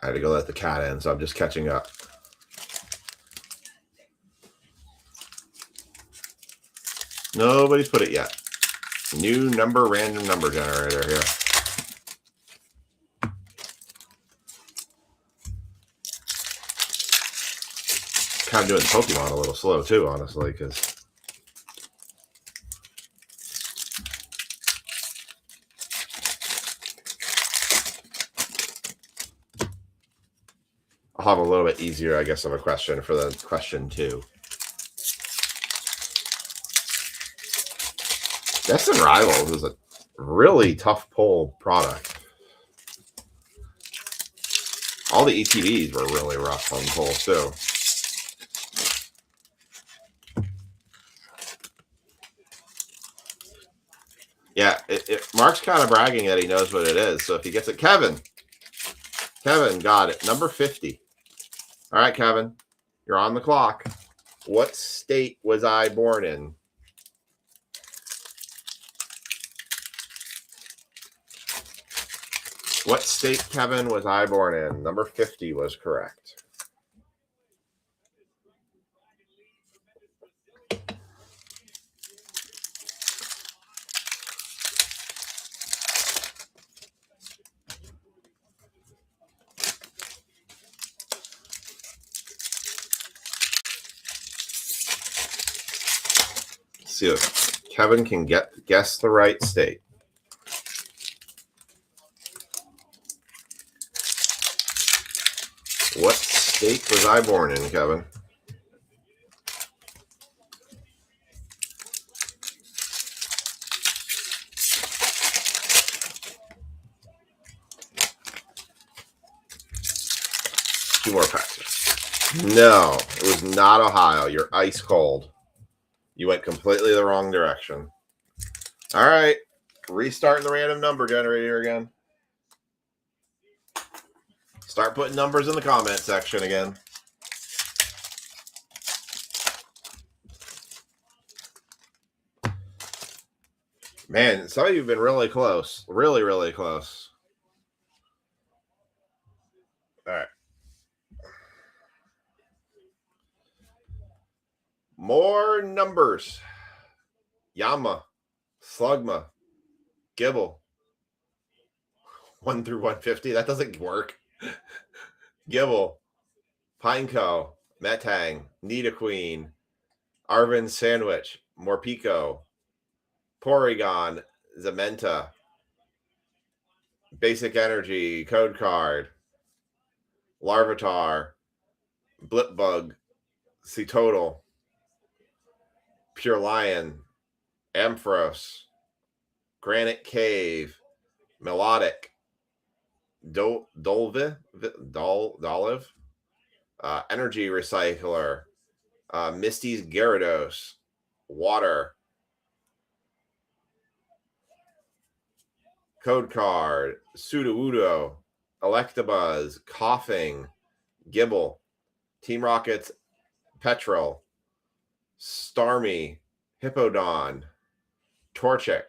Speaker 2: I had to go let the cat in, so I'm just catching up. Nobody's put it yet. New number, random number generator here. Kind of doing Pokemon a little slow too, honestly, because I'll have a little bit easier, I guess, of a question for the question 2. Destin Rivals is a really tough pull product. All the ETBs were really rough on pulls too. Yeah, Mark's kind of bragging that he knows what it is. So if he gets it, Kevin got it. Number 50. All right, Kevin, you're on the clock. What state was I born in? What state, Kevin, was I born in? Number 50 was correct. See if Kevin can guess the right state. What state was I born in, Kevin? Two more packs. No, it was not Ohio. You're ice cold. You went completely the wrong direction. All right. Restarting the random number generator again. Start putting numbers in the comment section again. Man, some of you have been really close. Really, really close. All right. More numbers. Yama, Slugma, Gibble. 1 through 150. That doesn't work. Gibble, Pineco, Metang, Nidoqueen, Arvin Sandwich, Morpeko, Porygon, Zamenta, Basic Energy, Code Card, Larvitar, Blipbug, Cetotal, Pure Lion, Ampharos, Granite Cave, Melodic, Dolive, Energy Recycler, Misty's Gyarados, Water, Code Card, Sudowoodo, Electabuzz, Coughing, Gibble, Team Rocket's Petrol, Starmie, Hippowdon, Torchic,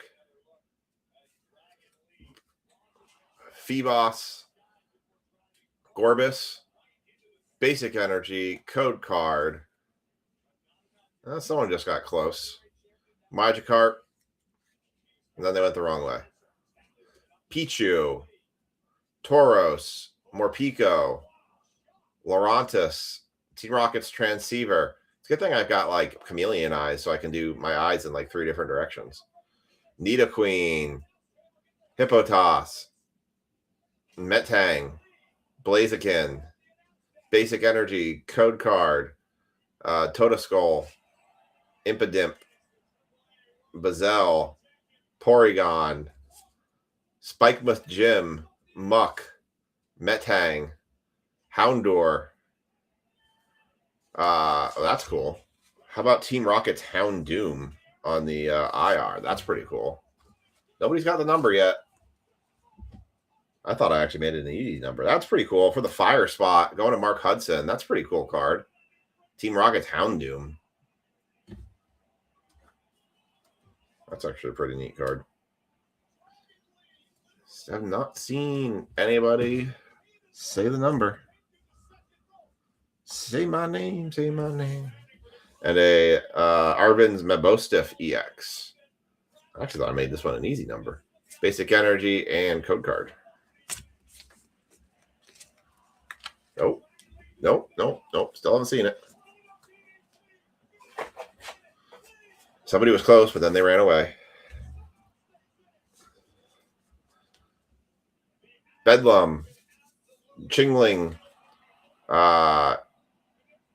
Speaker 2: Phoebos, Gorbis, Basic Energy, Code Card. Someone just got close. Magikarp. And then they went the wrong way. Pichu, Tauros, Morpeko, Lurantis, Team Rocket's Transceiver. It's a good thing I've got like chameleon eyes so I can do my eyes in like 3 different directions. Nidoqueen, Hippotas, Metang, Blaziken, Basic Energy, Code Card, Totoskull, Impidimp, Bazel, Porygon, Spikemuth Gym, Muck, Metang, Houndour. That's cool. How about Team Rocket's Houndoom on the IR? That's pretty cool. Nobody's got the number yet. I thought I actually made it an easy number. That's pretty cool. For the fire spot, going to Mark Hudson. That's a pretty cool card. Team Rocket's Houndoom. That's actually a pretty neat card. I've not seen anybody Say the number. Say my name. Say my name. And a Arvin's Mebostif EX. I actually thought I made this one an easy number. Basic Energy and Code Card. Nope. Nope. Still haven't seen it. Somebody was close, but then they ran away. Bedlam. Chingling.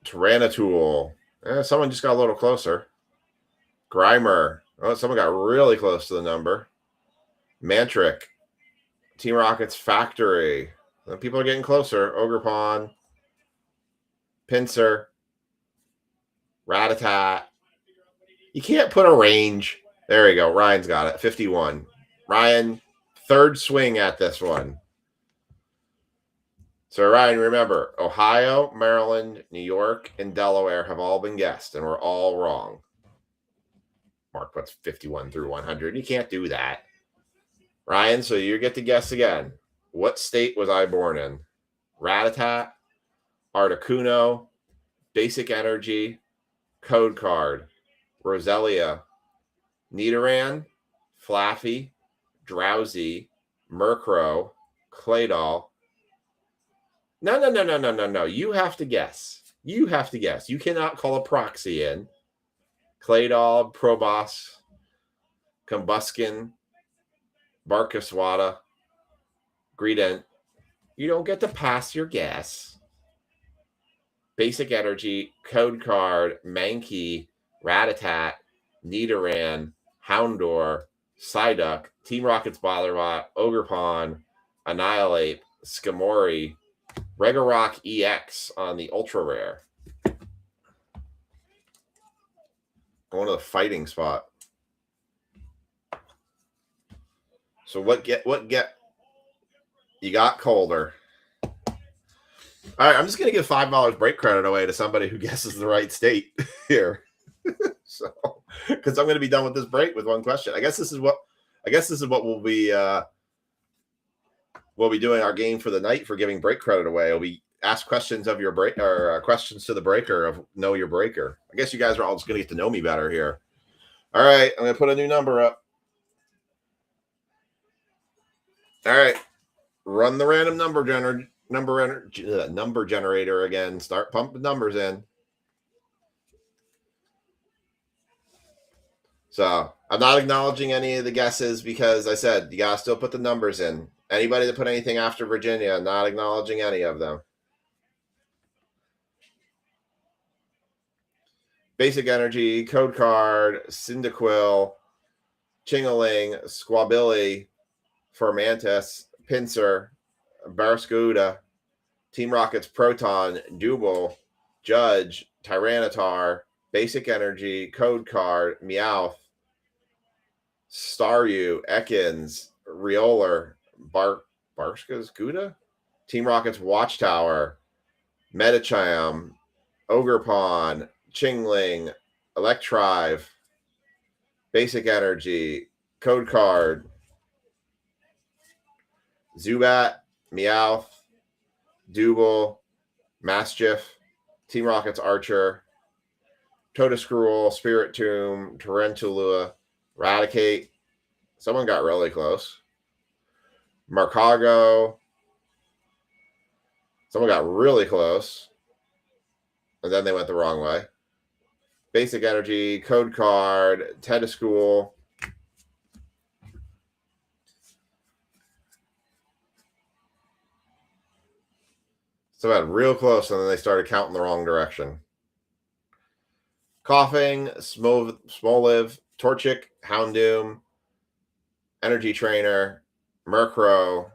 Speaker 2: Tyranitul. Someone just got a little closer. Grimer. Oh, someone got really close to the number. Mantric. Team Rocket's Factory. People are getting closer. Ogerpon. Pinsir. Ratatat. You can't put a range. There we go. Ryan's got it. 51. Ryan, third swing at this one. So, Ryan, remember, Ohio, Maryland, New York, and Delaware have all been guessed, and we're all wrong. Mark puts 51 through 100. You can't do that. Ryan, so you get to guess again. What state was I born in? Ratatat, Articuno, Basic Energy, Code Card, Roselia, Nidoran, Flaffy, Drowsy, Murkrow, Claydol. No. You have to guess. You cannot call a proxy in. Claydol, Probos, Combuskin, Barkaswada, Greedent. You don't get to pass your guess. Basic Energy, Code Card, Mankey, Ratatat, Nidoran, Houndour, Psyduck, Team Rocket's Botherbot, Ogerpon, Annihilate, Skamori, Regirock EX on the Ultra Rare. Going to the fighting spot. So what get you got colder. All right, I'm just going to give $5 break credit away to somebody who guesses the right state here. So, because I'm going to be done with this break with one question. I guess this is what we'll be doing our game for the night for giving break credit away. We'll be ask questions of your break or questions to the breaker of Know Your Breaker. I guess you guys are all just going to get to know me better here. All right, I'm going to put a new number up. All right, run the random number generator again. Start pumping numbers in. So I'm not acknowledging any of the guesses because I said you gotta still put the numbers in. Anybody that put anything after Virginia, not acknowledging any of them. Basic Energy, Code Card, Cyndaquil, Chingaling, Squabilly, Fermantis, Pinsir, Barraskewda, Team Rocket's Proton, Double, Judge, Tyranitar, Basic Energy, Code Card, Meowth, Staryu, Ekans, Rioler, Barska's Gouda, Team Rocket's Watchtower, Metacham, Ogerpon, Chingling, Electrive, Basic Energy, Code Card, Zubat, Meowth, Double, Mastiff, Team Rocket's Archer, Totoscruel, Spiritomb, Tarantula, Raticate. Someone got really close. Marcago. Someone got really close. And then they went the wrong way. Basic Energy, Code Card, Tedeschool. So got real close, and then they started counting the wrong direction. Coughing, Smoliv, Torchic, Houndoom, Energy Trainer, Murkrow,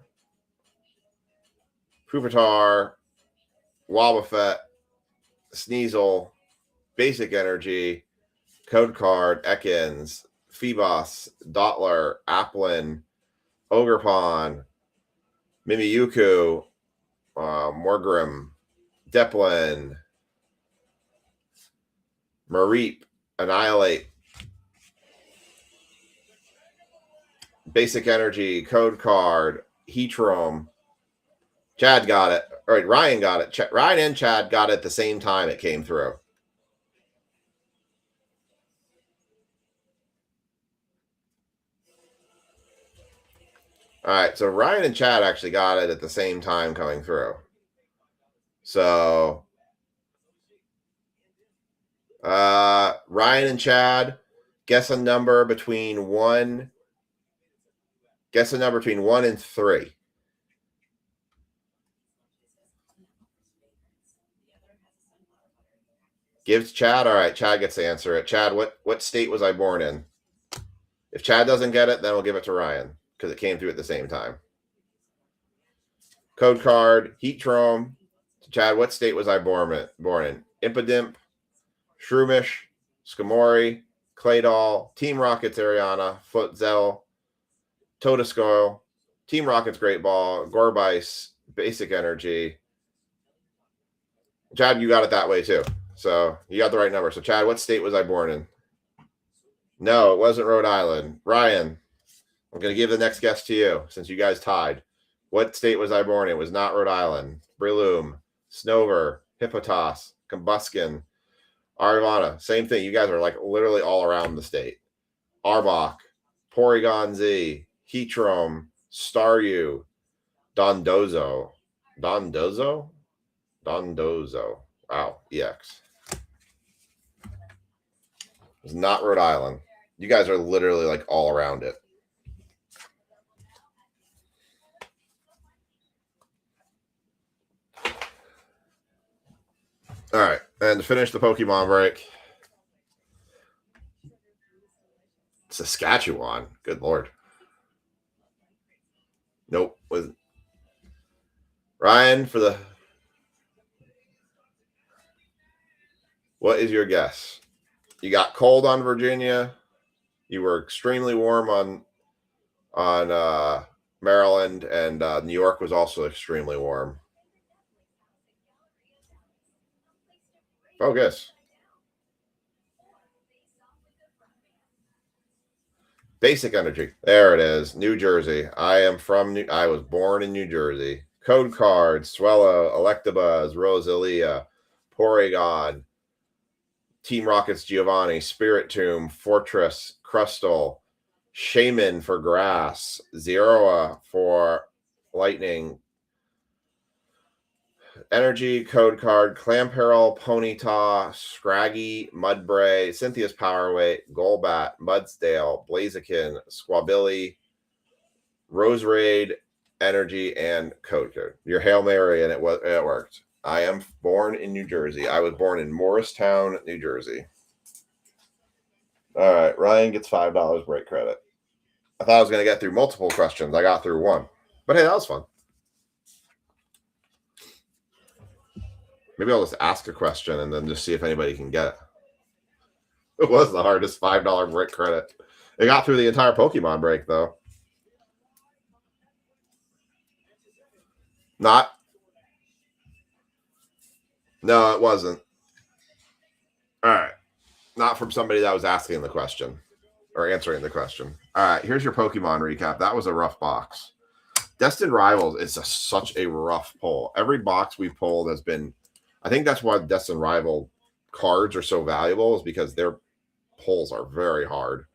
Speaker 2: Pupitar, Wobbuffet, Sneasel, Basic Energy, Code Card, Ekans, Phoebos, Dottler, Applin, Ogerpon, Mimikyu, Morgrim, Deplin, Mareep, Annihilate, Basic Energy, Code Card, Heatrom, Chad got it. All right, Ryan got it. Ryan and Chad got it at the same time it came through. All right, so Ryan and Chad actually got it at the same time coming through. So Ryan and Chad, guess a number between 1 and 3. Gives Chad. All right, Chad gets to answer it. Chad, what state was I born in? If Chad doesn't get it, then we'll give it to Ryan because it came through at the same time. Code card, Heatrom. Chad, what state was I born in? Impidimp, Shroomish, Skamori, Claydol, Team Rockets, Ariana, Futzel, Todescoil, Team Rockets, Great Ball, Gorbice, Basic Energy. Chad, you got it that way too. So you got the right number. So Chad, what state was I born in? No, it wasn't Rhode Island. Ryan, I'm going to give the next guess to you since you guys tied. What state was I born in? It was not Rhode Island. Breloom, Snover, Hippotas, Combuskin, Arivana. Same thing. You guys are like literally all around the state. Arbok, Porygon Z, Heatrom, Staryu, Dondozo. Wow, EX. It's not Rhode Island. You guys are literally like all around it. All right, and to finish the Pokemon break, Saskatchewan. Good Lord. Nope. With Ryan for the. What is your guess? You got cold on Virginia. You were extremely warm on Maryland, and New York was also extremely warm. Focus. Basic Energy. There it is. New Jersey. I was born in New Jersey. Code card, Swellow, Electabuzz, Rosalia, Porygon, Team Rockets, Giovanni, Spiritomb, Fortress, Crustle, Shaman for Grass, Zeroa for Lightning, Energy, Code card, Clamperl, Ponyta, Scraggy, Mudbray, Cynthia's Powerweight, Golbat, Mudsdale, Blaziken, Squabilly, Roserade, Energy, and Code card. Your Hail Mary, and it worked. I am born in New Jersey. I was born in Morristown, New Jersey. All right, Ryan gets $5 break credit. I thought I was going to get through multiple questions. I got through one. But hey, that was fun. Maybe I'll just ask a question and then just see if anybody can get it. It was the hardest $5 break credit. It got through the entire Pokemon break, though. Not. No, it wasn't. All right. Not from somebody that was asking the question or answering the question. All right. Here's your Pokemon recap. That was a rough box. Destined Rivals is such a rough pull. Every box we've pulled has been. I think that's why Destined Rival cards are so valuable, is because their pulls are very hard.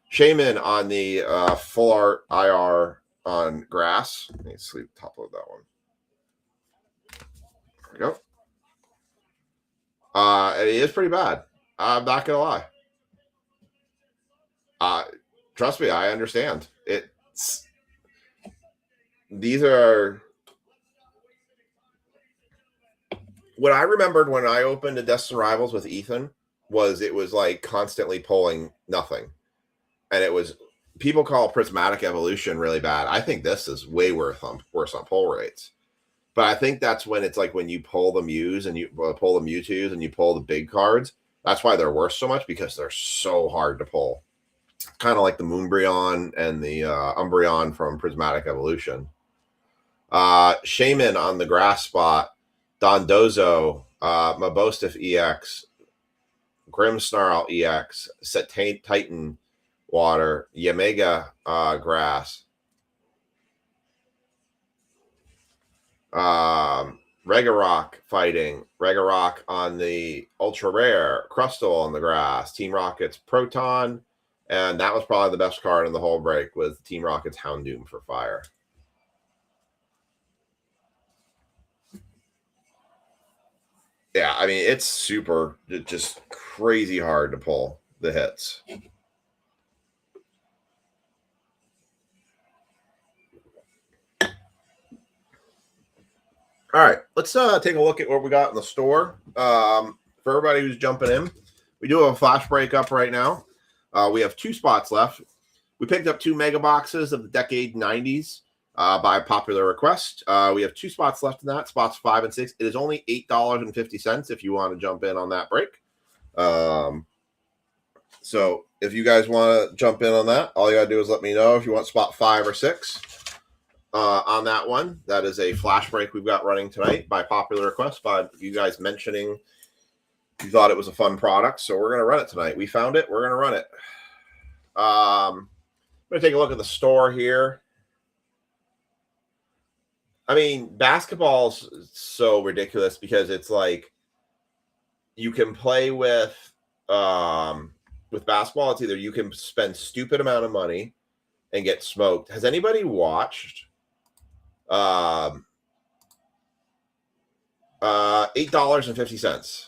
Speaker 2: Shaman on the full art IR on grass. Let me sleep top load that one. There we go. It is pretty bad. I'm not gonna lie. Trust me, I understand. These are what I remembered when I opened a Destined Rivals with Ethan was it was like constantly pulling nothing. And it was, people call Prismatic Evolution really bad. I think this is way worse on pull rates. But I think that's when it's like when you pull the Mews and you pull the Mewtwo's and you pull the big cards. That's why they're worth so much, because they're so hard to pull. Kind of like the Moonbreon and the Umbreon from Prismatic Evolution. Shaman on the grass spot. Dondozo, Mabostif EX, Grimmsnarl EX, Titan Water, Yamega Grass. Regarok fighting. Regarok on the Ultra Rare. Crustal on the grass. Team Rocket's Proton. And that was probably the best card in the whole break with Team Rocket's Houndoom for fire. Yeah, I mean, it's just crazy hard to pull the hits. All right, let's take a look at what we got in the store. For everybody who's jumping in, we do have a flash break up right now. We have 2 spots left. We picked up 2 mega boxes of the Decade 90s by popular request. We have 2 spots left in that, spots 5 and 6. It is only $8.50 if you want to jump in on that break. So if you guys want to jump in on that, all you got to do is let me know if you want spot 5 or 6. On that one, that is a flash break we've got running tonight by popular request by you guys mentioning you thought it was a fun product, so we're going to run it tonight. We found it. We're going to run it. I'm going to take a look at the store here. I mean, basketball's so ridiculous because it's like you can play with basketball. It's either you can spend stupid amount of money and get smoked. Has anybody watched $8.50?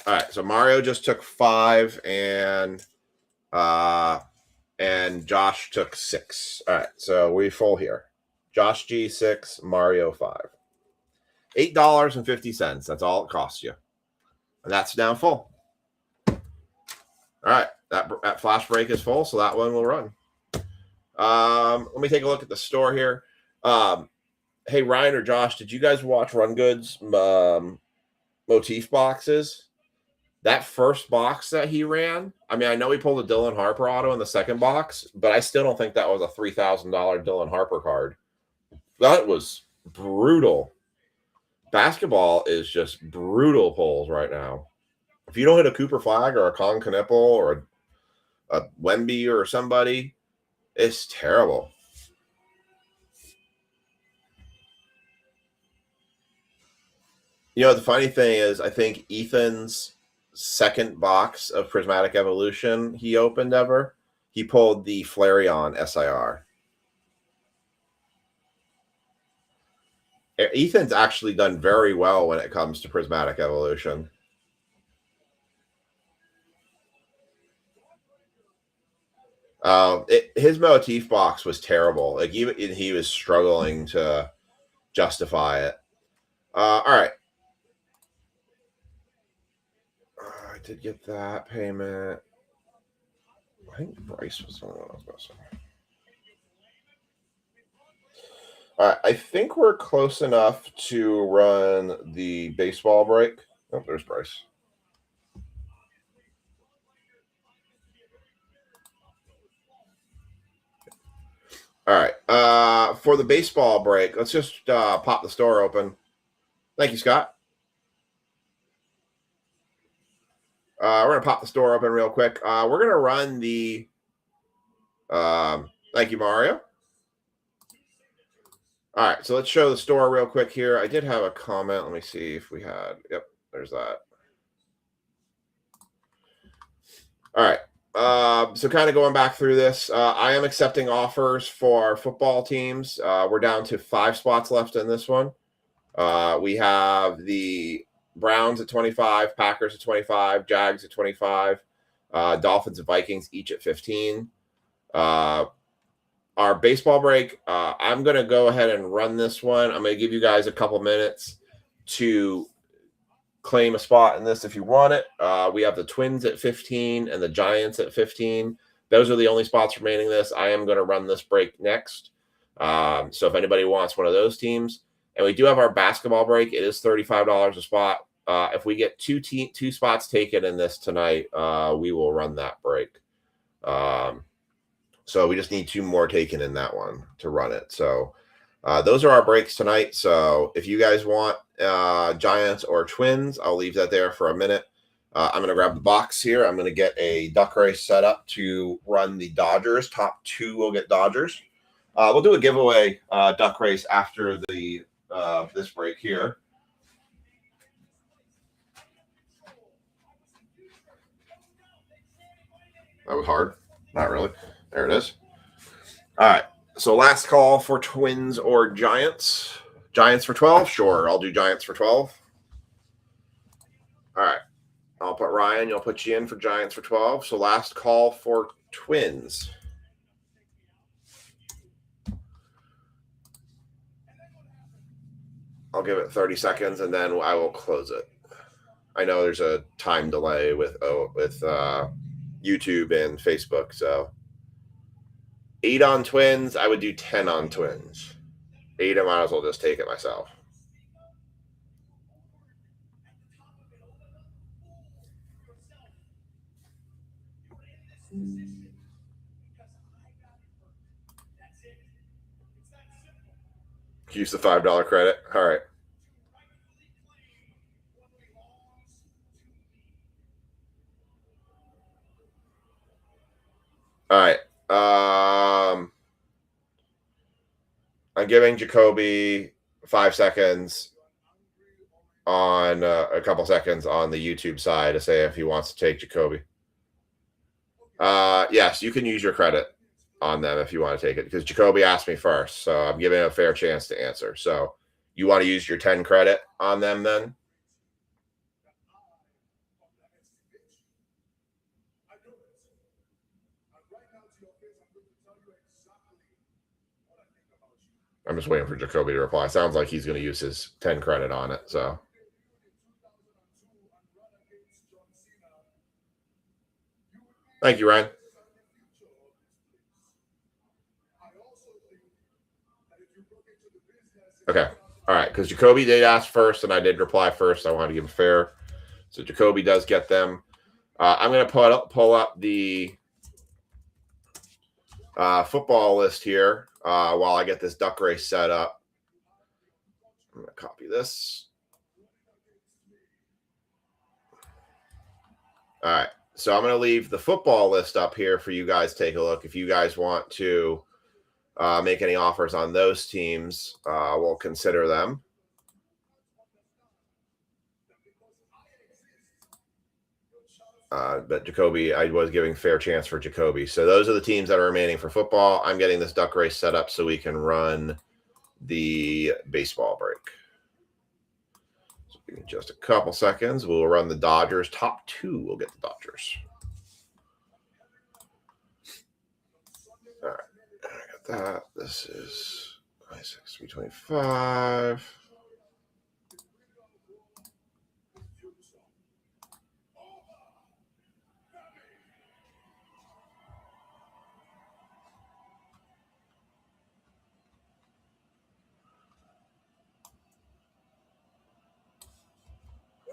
Speaker 2: All right, so Mario just took 5 and Josh took 6. All right, so we're full here. Josh G 6, Mario 5. $8.50. That's all it costs you. And that's now full. All right, that flash break is full, so that one will run. Let me take a look at the store here. Hey, Ryan or Josh, did you guys watch Run Good's motif boxes? That first box that he ran, I mean, I know he pulled a Dylan Harper auto in the second box, but I still don't think that was a $3,000 Dylan Harper card. That was brutal. Basketball is just brutal pulls right now. If you don't hit a Cooper Flag or a Con Knipple or a Wemby or somebody, it's terrible. You know, the funny thing is, I think Ethan's second box of Prismatic Evolution he opened ever, he pulled the Flareon SIR. Ethan's actually done very well when it comes to Prismatic Evolution. His motif box was terrible. Like he was struggling to justify it. All right. I did get that payment. I think Bryce was the one I was missing. All right, I think we're close enough to run the baseball break. Oh, there's Bryce. All right, for the baseball break, let's just pop the store open. Thank you, Scott. We're going to pop the store open real quick. We're going to run the thank you, Mario. All right, so let's show the store real quick here. I did have a comment. Let me see if we had. Yep, there's that. All right. So kind of going back through this, I am accepting offers for football teams. We're down to 5 spots left in this one. We have the Browns at 25, Packers at 25, Jags at 25, Dolphins and Vikings each at 15. Our baseball break, I'm going to go ahead and run this one. I'm going to give you guys a couple minutes to claim a spot in this if you want it. We have the Twins at 15 and the Giants at 15. Those are the only spots remaining this. I am going to run this break next. So if anybody wants one of those teams. And we do have our basketball break. It is $35 a spot. If we get two spots taken in this tonight, we will run that break. So we just need 2 more taken in that one to run it. So those are our breaks tonight. So if you guys want Giants or Twins, I'll leave that there for a minute. I'm going to grab the box here. I'm going to get a duck race set up to run the Dodgers. Top 2 will get Dodgers. We'll do a giveaway duck race after the this break here. That was hard. Not really. There it is. All right. So last call for Twins or Giants. Giants for 12? Sure. I'll do Giants for 12. All right. I'll put Ryan. You'll put you in for Giants for 12. So last call for Twins. I'll give it 30 seconds and then I will close it. I know there's a time delay with YouTube and Facebook. So 8 on Twins. I would do 10 on Twins. 8, I might as well just take it myself. Use the $5 credit. All right. All right. I'm giving Jacoby 5 seconds on a couple seconds on the YouTube side to say if he wants to take Jacoby. Yes, you can use your credit on them if you want to take it because Jacoby asked me first, so I'm giving a fair chance to answer. So you want to use your 10 credit on them then? I'm just waiting for Jacoby to reply. Sounds like he's going to use his 10 credit on it. So thank you, Ryan. Okay. All right. Because Jacoby did ask first and I did reply first. I wanted to give him fair. So Jacoby does get them. I'm going to pull up the football list here while I get this duck race set up. I'm going to copy this. All right. So I'm going to leave the football list up here for you guys to take a look. If you guys want to make any offers on those teams, we'll consider them. But Jacoby, I was giving fair chance for Jacoby. So those are the teams that are remaining for football. I'm getting this duck race set up so we can run the baseball break. So in just a couple seconds, we'll run the Dodgers. Top 2 will get the Dodgers. All right. I got that. This is 325.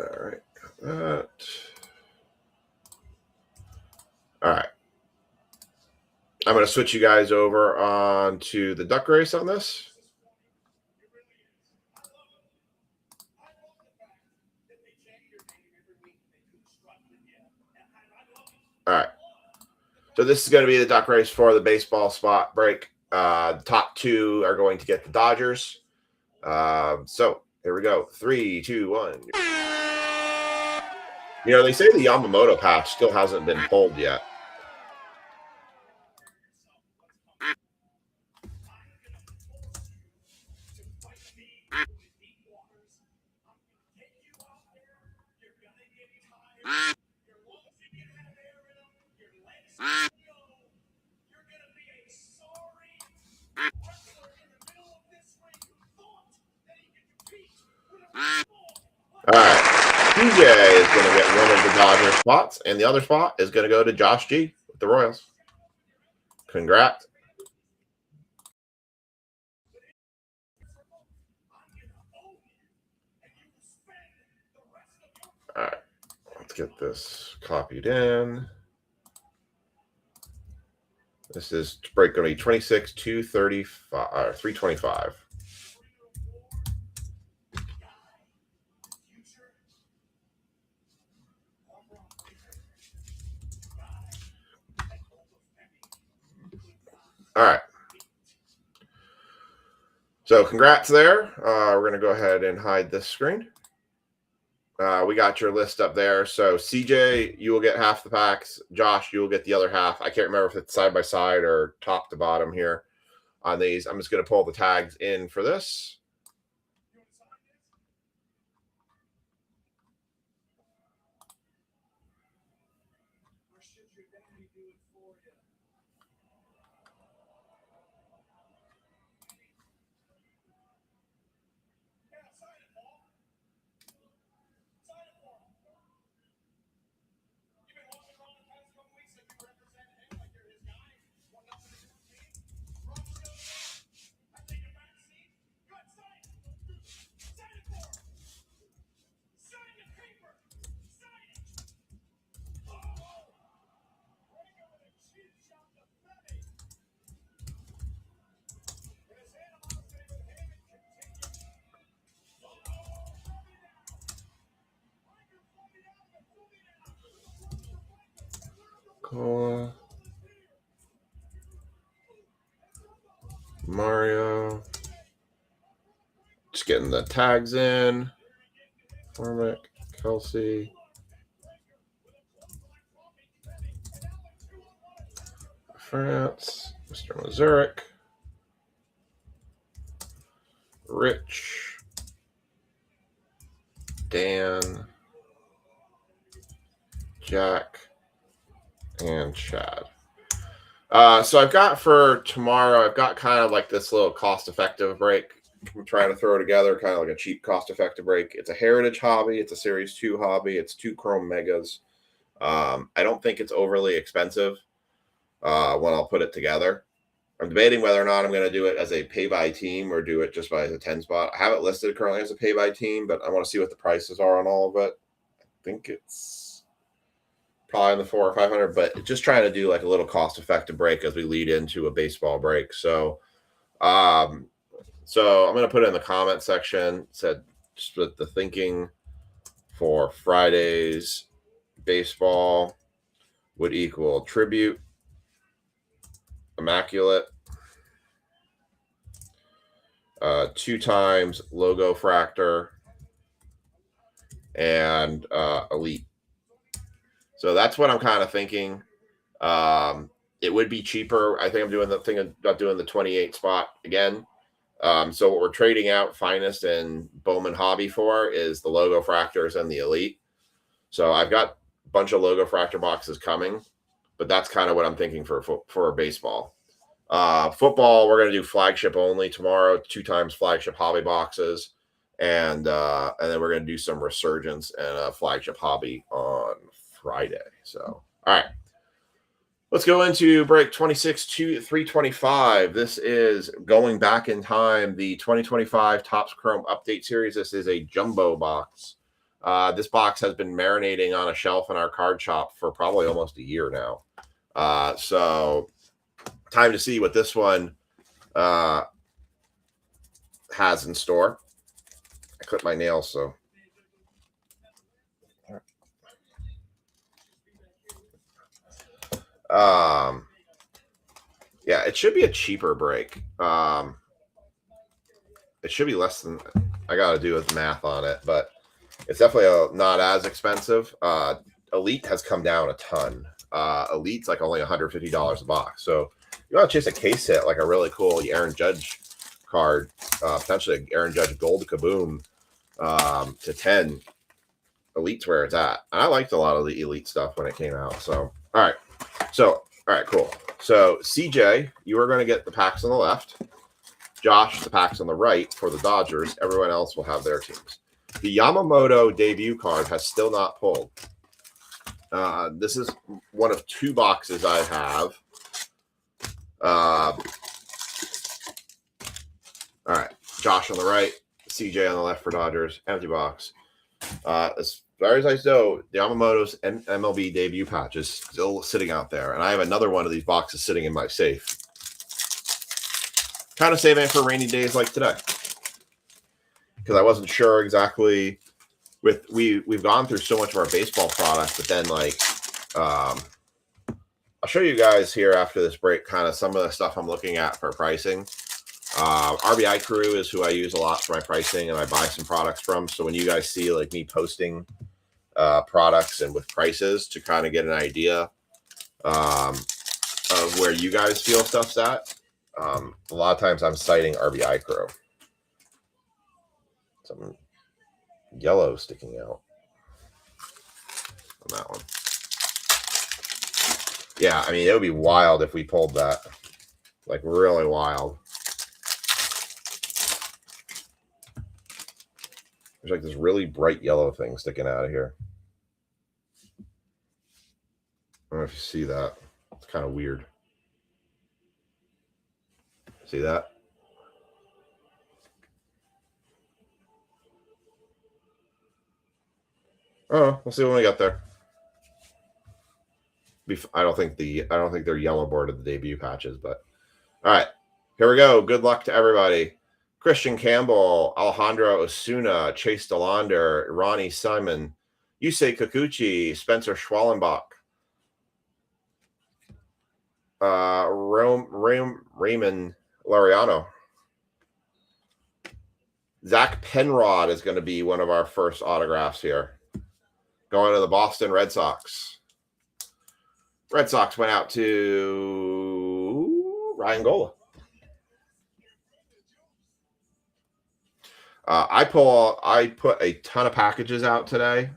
Speaker 2: All right, got that. All right. I'm going to switch you guys over on to the duck race on this. All right. So this is going to be the duck race for the baseball spot break. The top 2 are going to get the Dodgers. So here we go. 3, 2, 1. You know, they say the Yamamoto patch still hasn't been pulled yet. All right. TJ is going to get one of the Dodger spots, and the other spot is going to go to Josh G with the Royals. Congrats. All right. Let's get this copied in. This is break going to be 26, 235, 325. All right. So congrats there. We're going to go ahead and hide this screen. We got your list up there. So CJ, you will get half the packs. Josh, you will get the other half. I can't remember if it's side by side or top to bottom here on these. I'm just going to pull the tags in for this. Cola. Mario. Just getting the tags in. Formic, Kelsey. France, Mr. Mazurek. Rich. Dan. Jack. And Chad. So I've got for tomorrow, I've got kind of like this little cost-effective break. I'm trying to throw together kind of like a cheap cost-effective break. It's a Heritage hobby. It's a Series 2 hobby. It's 2 Chrome Megas. I don't think it's overly expensive when I'll put it together. I'm debating whether or not I'm going to do it as a pay-by-team or do it just by the 10 spot. I have it listed currently as a pay-by-team, but I want to see what the prices are on all of it. I think it's probably in the $400 or $500, but just trying to do like a little cost-effective break as we lead into a baseball break. So, I'm going to put it in the comment section. Said just with the thinking for Friday's baseball would equal Tribute, Immaculate, 2 times Logo Fractor, and Elite. So that's what I'm kind of thinking. It would be cheaper. I think I'm doing the thing about doing the 28 spot again. So what we're trading out Finest and Bowman Hobby for is the Logo Fractors and the Elite. So I've got a bunch of Logo Fractor boxes coming, but that's kind of what I'm thinking for baseball. Football, we're going to do flagship only tomorrow, 2 times flagship hobby boxes. And then we're going to do some Resurgence and a flagship hobby on Friday. So, all right. Let's go into break 26 to 325. This is going back in time, the 2025 Topps Chrome Update Series. This is a jumbo box. This box has been marinating on a shelf in our card shop for probably almost a year now. So time to see what this one has in store. I clipped my nails, so. Yeah, it should be a cheaper break. It should be less than, I got to do the math on it, but it's definitely not as expensive. Elite has come down a ton. Elite's like only $150 a box. So you want to chase a case hit, like a really cool Aaron Judge card, potentially Aaron Judge Gold Kaboom to 10. Elite's where it's at. And I liked a lot of the Elite stuff when it came out. So, all right. So, all right, cool. So, CJ, you are going to get the packs on the left. Josh, the packs on the right for the Dodgers. Everyone else will have their teams. The Yamamoto debut card has still not pulled. This is one of 2 boxes I have. All right. Josh on the right, CJ on the left for Dodgers. Empty box. As far as I know, the Yamamoto's MLB debut patch is still sitting out there. And I have another one of these boxes sitting in my safe. Kind of saving it for rainy days like today. Because I wasn't sure exactly we've gone through so much of our baseball product, but then like I'll show you guys here after this break kind of some of the stuff I'm looking at for pricing. RBI Crew is who I use a lot for my pricing, and I buy some products from. So when you guys see like me posting products and with prices to kind of get an idea of where you guys feel stuff's at, a lot of times I'm citing RBI Crew. Something yellow sticking out on that one. Yeah, I mean, it would be wild if we pulled that. Like, really wild. There's like this really bright yellow thing sticking out of here. I don't know if you see that. It's kind of weird. See that? Oh, we'll see when we get there. I don't think they're yellow boarded the debut patches, but all right, here we go. Good luck to everybody. Christian Campbell, Alejandro Osuna, Chase DeLaunder, Ronnie Simon, Yusei Kikuchi, Spencer Schwallenbach, Raymond Laureano. Zach Penrod is going to be one of our first autographs here. Going to the Boston Red Sox. Red Sox went out to Ryan Gola. I put a ton of packages out today.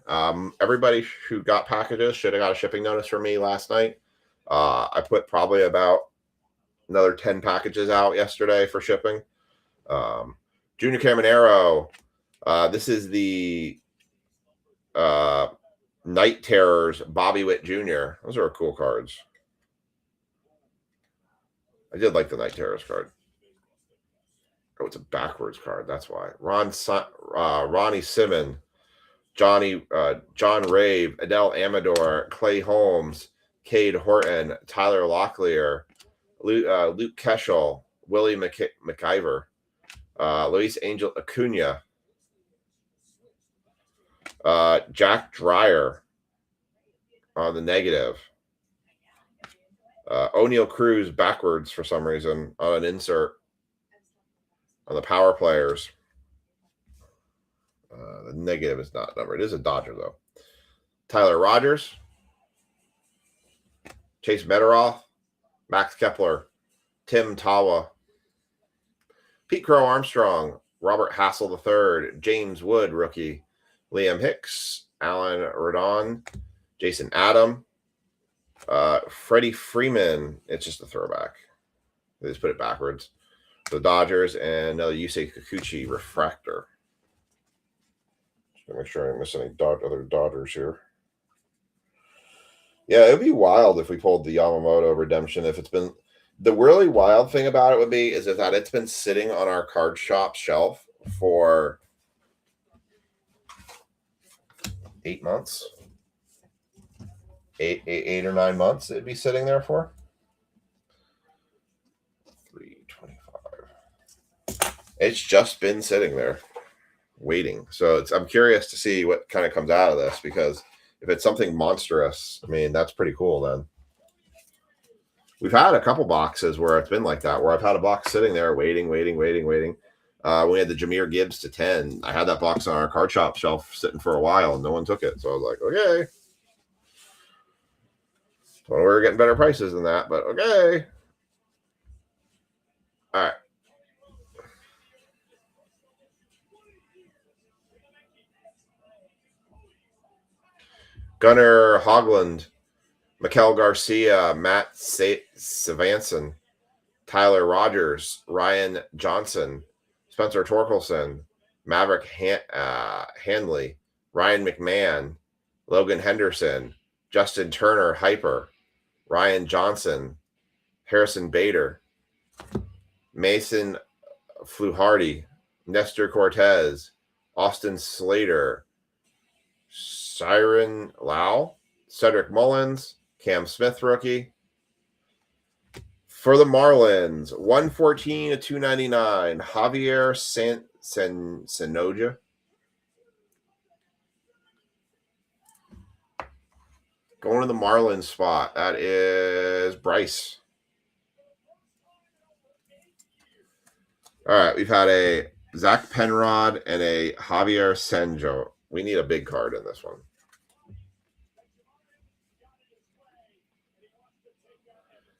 Speaker 2: Everybody who got packages should have got a shipping notice from me last night. I put probably about another 10 packages out yesterday for shipping. Junior Caminero. This is the Night Terrors, Bobby Witt Jr. Those are cool cards. I did like the Night Terrors card. Oh, it's a backwards card. That's why. Ronnie Simon, John Rave, Adele Amador, Clay Holmes, Cade Horton, Tyler Locklear, Luke Keschel, Willie McIver, Luis Angel Acuna, Jack Dreyer on the negative. O'Neal Cruz backwards for some reason on an insert on the power players. The negative is not numbered. It is a Dodger, though. Tyler Rogers, Chase Meteroth, Max Kepler, Tim Tawa, Pete Crow Armstrong, Robert Hassel III, James Wood, rookie, Liam Hicks, Alan Rodon, Jason Adam, Freddie Freeman. It's just a throwback. They just put it backwards. The Dodgers, and another Yusei Kikuchi refractor. Just to make sure I don't miss any other Dodgers here. Yeah, it would be wild if we pulled the Yamamoto redemption. If it's been the really wild thing about it would be is that it's been sitting on our card shop shelf for 8 months, eight or 9 months. It'd be sitting there for. It's just been sitting there waiting. So I'm curious to see what kind of comes out of this, because if it's something monstrous, I mean, that's pretty cool then. We've had a couple boxes where it's been like that, where I've had a box sitting there waiting. We had the Jahmyr Gibbs to 10. I had that box on our card shop shelf sitting for a while and no one took it. So I was like, okay. Well, we were getting better prices than that, but okay. All right. Gunnar Hogland, Maikel Garcia, Matt Savanson, Tyler Rogers, Ryan Johnson, Spencer Torkelson, Maverick Hanley, Ryan McMahon, Logan Henderson, Justin Turner, Hyper, Ryan Johnson, Harrison Bader, Mason Fluharty, Nestor Cortez, Austin Slater, Siren Lau, Cedric Mullins, Cam Smith rookie. For the Marlins, 114 to 299, Javier Sanoja. Going to the Marlins spot, that is Bryce. All right, we've had a Zach Penrod and a Javier Senjo. We need a big card in this one.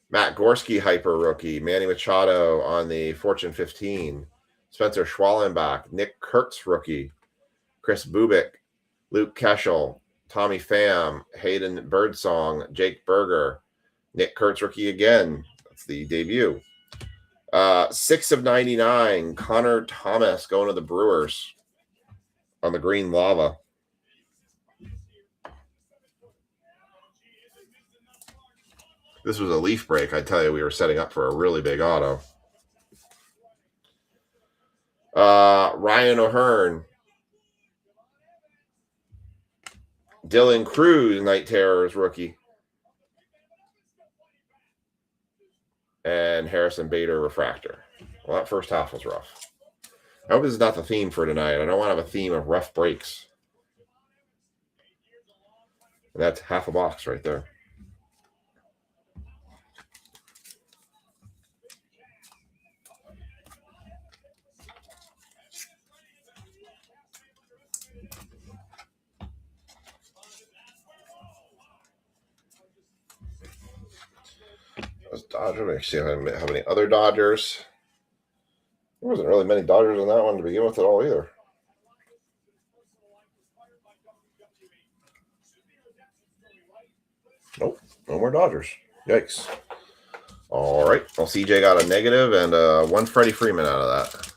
Speaker 2: Matt Gorski hyper rookie. Manny Machado on the Fortune 15. Spencer Schwallenbach. Nick Kurtz rookie. Chris Bubik. Luke Keschel. Tommy Pham. Hayden Birdsong. Jake Berger. Nick Kurtz rookie again. That's the debut. 6 of 99. Connor Thomas going to the Brewers on the green lava. This was a leaf break. I tell you, we were setting up for a really big auto. Ryan O'Hearn. Dylan Cruz, Night Terrors rookie. And Harrison Bader refractor. Well, that first half was rough. I hope this is not the theme for tonight. I don't want to have a theme of rough breaks. And that's half a box right there. Dodger. Let me see how many other Dodgers. There wasn't really many Dodgers in that one to begin with at all either. Nope, no more Dodgers. Yikes. All right. Well, CJ got a negative and one Freddie Freeman out of that.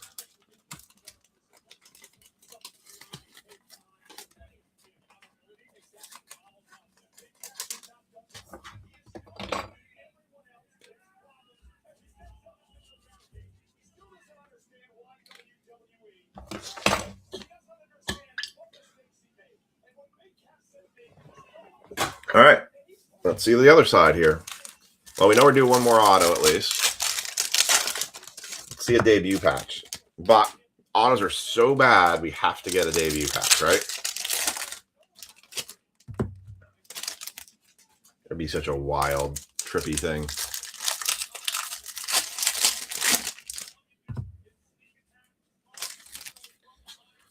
Speaker 2: All right, let's see the other side here. Well, we know we're doing one more auto at least. Let's see a debut patch. But autos are so bad, we have to get a debut patch, right? It'd be such a wild, trippy thing.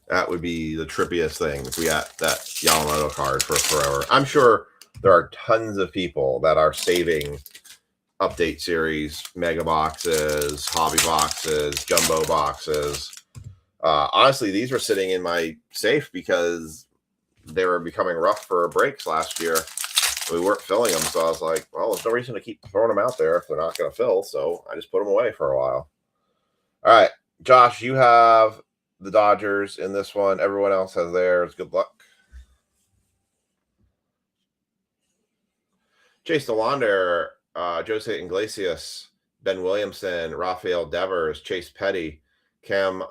Speaker 2: That would be the trippiest thing if we had that Yamamoto card for forever. I'm sure there are tons of people that are saving update series, mega boxes, hobby boxes, jumbo boxes. Honestly, these were sitting in my safe because they were becoming rough for breaks last year. We weren't filling them, so I was like, well, there's no reason to keep throwing them out there if they're not going to fill, so I just put them away for a while. All right, Josh, you have the Dodgers in this one. Everyone else has theirs. Good luck. Chase DeLaunder, Jose Iglesias, Ben Williamson, Rafael Devers, Chase Petty, Camilo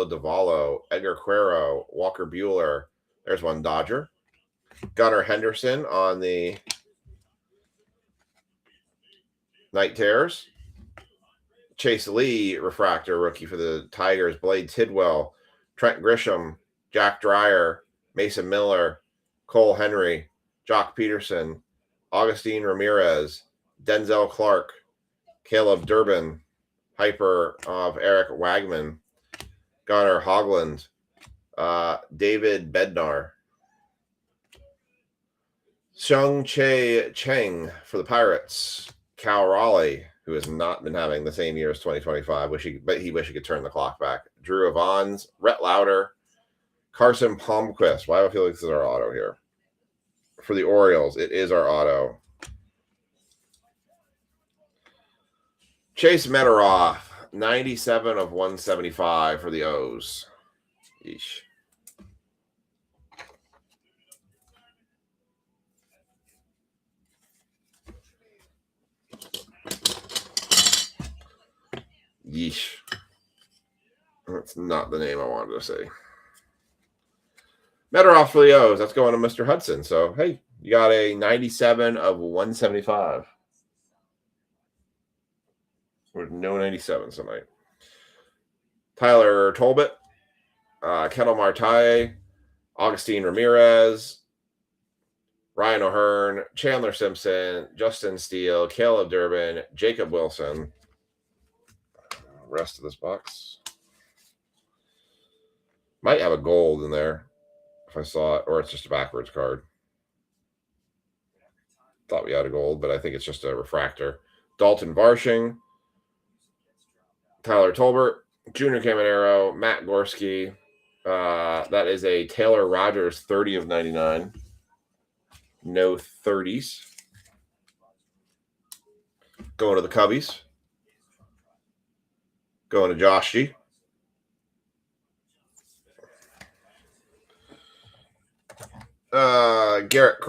Speaker 2: Davallo, Edgar Quero, Walker Buehler. There's one Dodger. Gunnar Henderson on the Night Terrors. Chase Lee, refractor rookie for the Tigers. Blade Tidwell, Trent Grisham, Jack Dreyer, Mason Miller, Cole Henry, Jock Peterson, Augustine Ramirez, Denzel Clark, Caleb Durbin, hyper of Eric Wagman, Gunnar Hoagland, David Bednar, Seung-Chae Cheng for the Pirates, Cal Raleigh, who has not been having the same year as 2025. But he wish he could turn the clock back. Drew Evans, Rhett Lauder, Carson Palmquist. Why do I feel like this is our auto here? For the Orioles, it is our auto. Chase Mederoff, 97 of 175 for the O's. Yeesh. Yeesh. That's not the name I wanted to say. Mederoff for the O's. That's going to Mr. Hudson. So, hey, you got a 97 of 175. With no 97s tonight. Tyler Tolbert, Kettle Marte, Augustine Ramirez, Ryan O'Hearn, Chandler Simpson, Justin Steele, Caleb Durbin, Jacob Wilson. Rest of this box. Might have a gold in there if I saw it, or it's just a backwards card. Thought we had a gold, but I think it's just a refractor. Dalton Varshing, Tyler Tolbert, Junior Caminero, Matt Gorski. That is a Taylor Rogers 30 of 99. No 30s. Going to the Cubbies. Going to Josh G. Garrett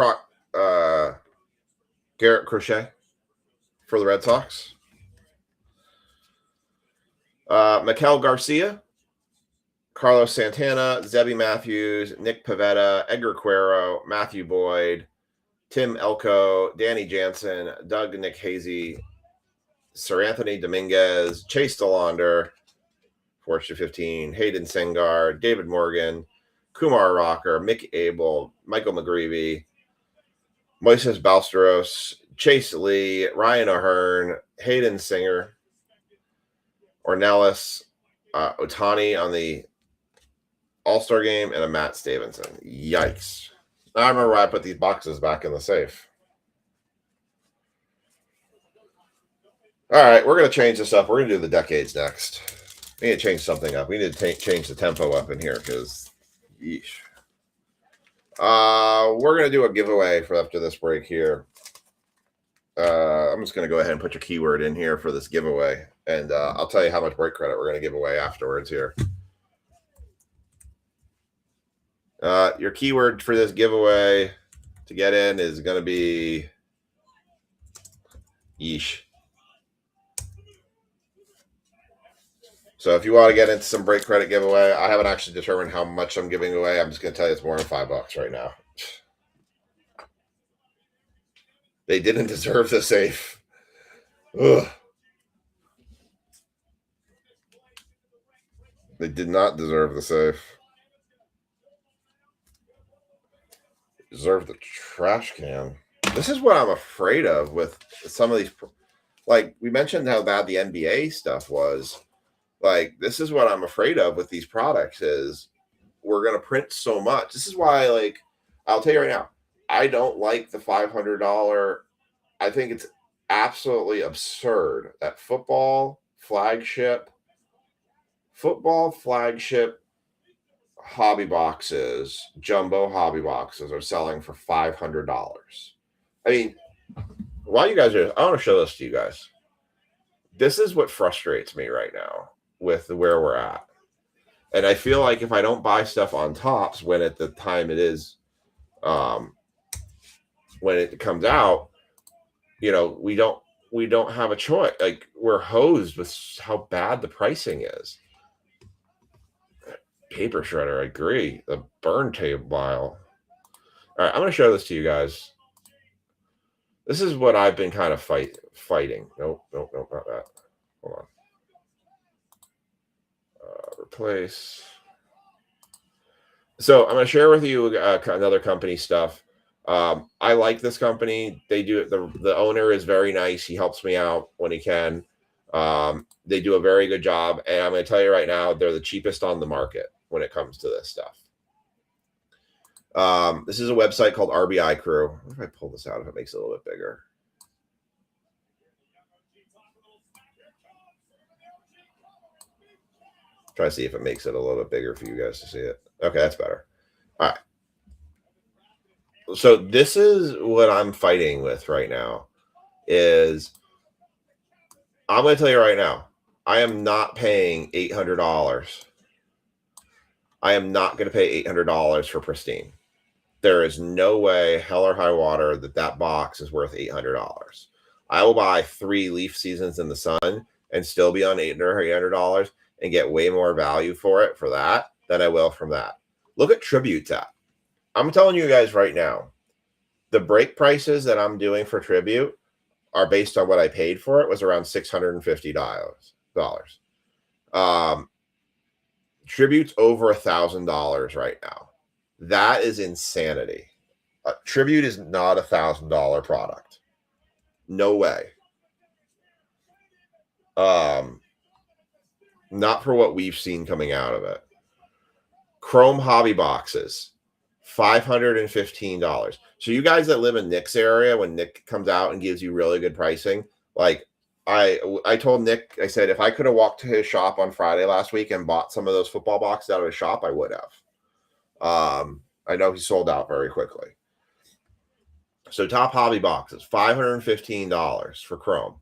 Speaker 2: Crochet for the Red Sox. Maikel Garcia, Carlos Santana, Zebby Matthews, Nick Pivetta, Edgar Cuero, Matthew Boyd, Tim Elko, Danny Jansen, Doug Nick Hazy, Sir Anthony Dominguez, Chase DeLaunder, 4/15, Hayden Sengar, David Morgan, Kumar Rocker, Mick Abel, Michael McGreevy, Moises Balsteros, Chase Lee, Ryan O'Hearn, Hayden Singer, Ornelas, Otani on the All-Star game, and a Matt Stavenson. Yikes. I remember when I put these boxes back in the safe. All right, we're going to change this up. We're going to do the decades next. We need to change something up. We need to change the tempo up in here because, yeesh. We're going to do a giveaway for after this break here. I'm just going to go ahead and put your keyword in here for this giveaway, and I'll tell you how much break credit we're going to give away afterwards here. Your keyword for this giveaway to get in is going to be yeesh. So if you want to get into some break credit giveaway, I haven't actually determined how much I'm giving away. I'm just going to tell you it's more than $5 right now. They didn't deserve the safe. Ugh. They did not deserve the safe. They deserve the trash can. This is what I'm afraid of with some of these. Like, we mentioned how bad the NBA stuff was. Like, this is what I'm afraid of with these products is we're going to print so much. This is why, like, I'll tell you right now, I don't like the $500. I think it's absolutely absurd that football flagship hobby boxes, jumbo hobby boxes are selling for $500. I mean, while you guys are, I want to show this to you guys. This is what frustrates me right now with where we're at. And I feel like if I don't buy stuff on Topps when at the time it is, when it comes out, you know, we don't have a choice. Like, we're hosed with how bad the pricing is. Paper shredder, I agree. The burn table. All right, I'm going to show this to you guys. This is what I've been kind of fighting. Nope, not that. Hold on. Replace. So I'm going to share with you another company stuff. I like this company. They do the owner is very nice. He helps me out when he can. They do a very good job, and I'm going to tell you right now, they're the cheapest on the market when it comes to this stuff. This is a website called RBI Crew. What if I pull this out if it makes it a little bit bigger? Try to see if it makes it a little bit bigger for you guys to see it. Okay, that's better. All right. So this is what I'm fighting with right now is I'm going to tell you right now, I am not paying $800. I am not going to pay $800 for Pristine. There is no way, hell or high water, that box is worth $800. I will buy 3 Leaf seasons in the sun and still be on $800 and get way more value for it for that than I will from that. Look at Tribute's at. I'm telling you guys right now, the break prices that I'm doing for Tribute are based on what I paid for it was around $650. Tribute's over $1,000 right now. That is insanity. Tribute is not $1,000 product. No way. Not for what we've seen coming out of it. Chrome hobby boxes, $515. So you guys that live in Nick's area, when Nick comes out and gives you really good pricing, like I told Nick, I said, if I could have walked to his shop on Friday last week and bought some of those football boxes out of his shop, I would have. I know he sold out very quickly. So top hobby boxes, $515 for Chrome.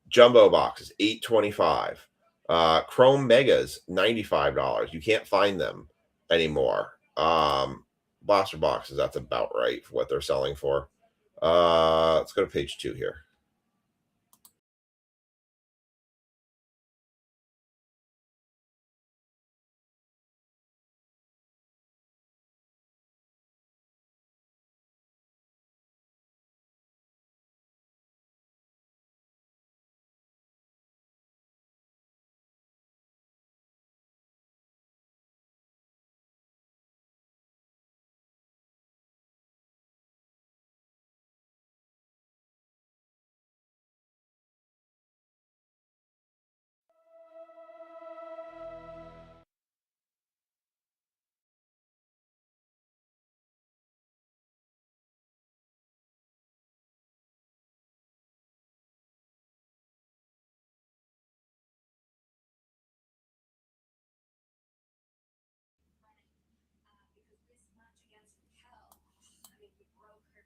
Speaker 2: Jumbo boxes, $825. Chrome Megas, $95. You can't find them anymore. Blaster boxes, that's about right for what they're selling for. Let's go to page 2 here.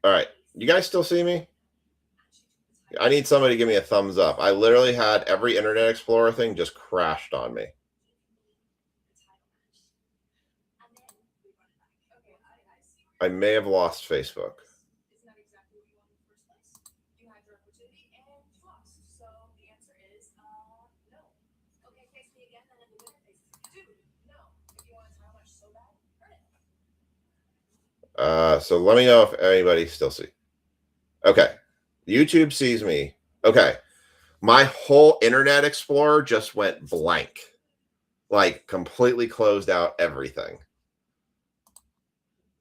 Speaker 2: All right. You guys still see me? I need somebody to give me a thumbs up. I literally had every Internet Explorer thing just crashed on me. I may have lost Facebook. So let me know if anybody still see. Okay. YouTube sees me. Okay. My whole Internet Explorer just went blank. Like completely closed out everything.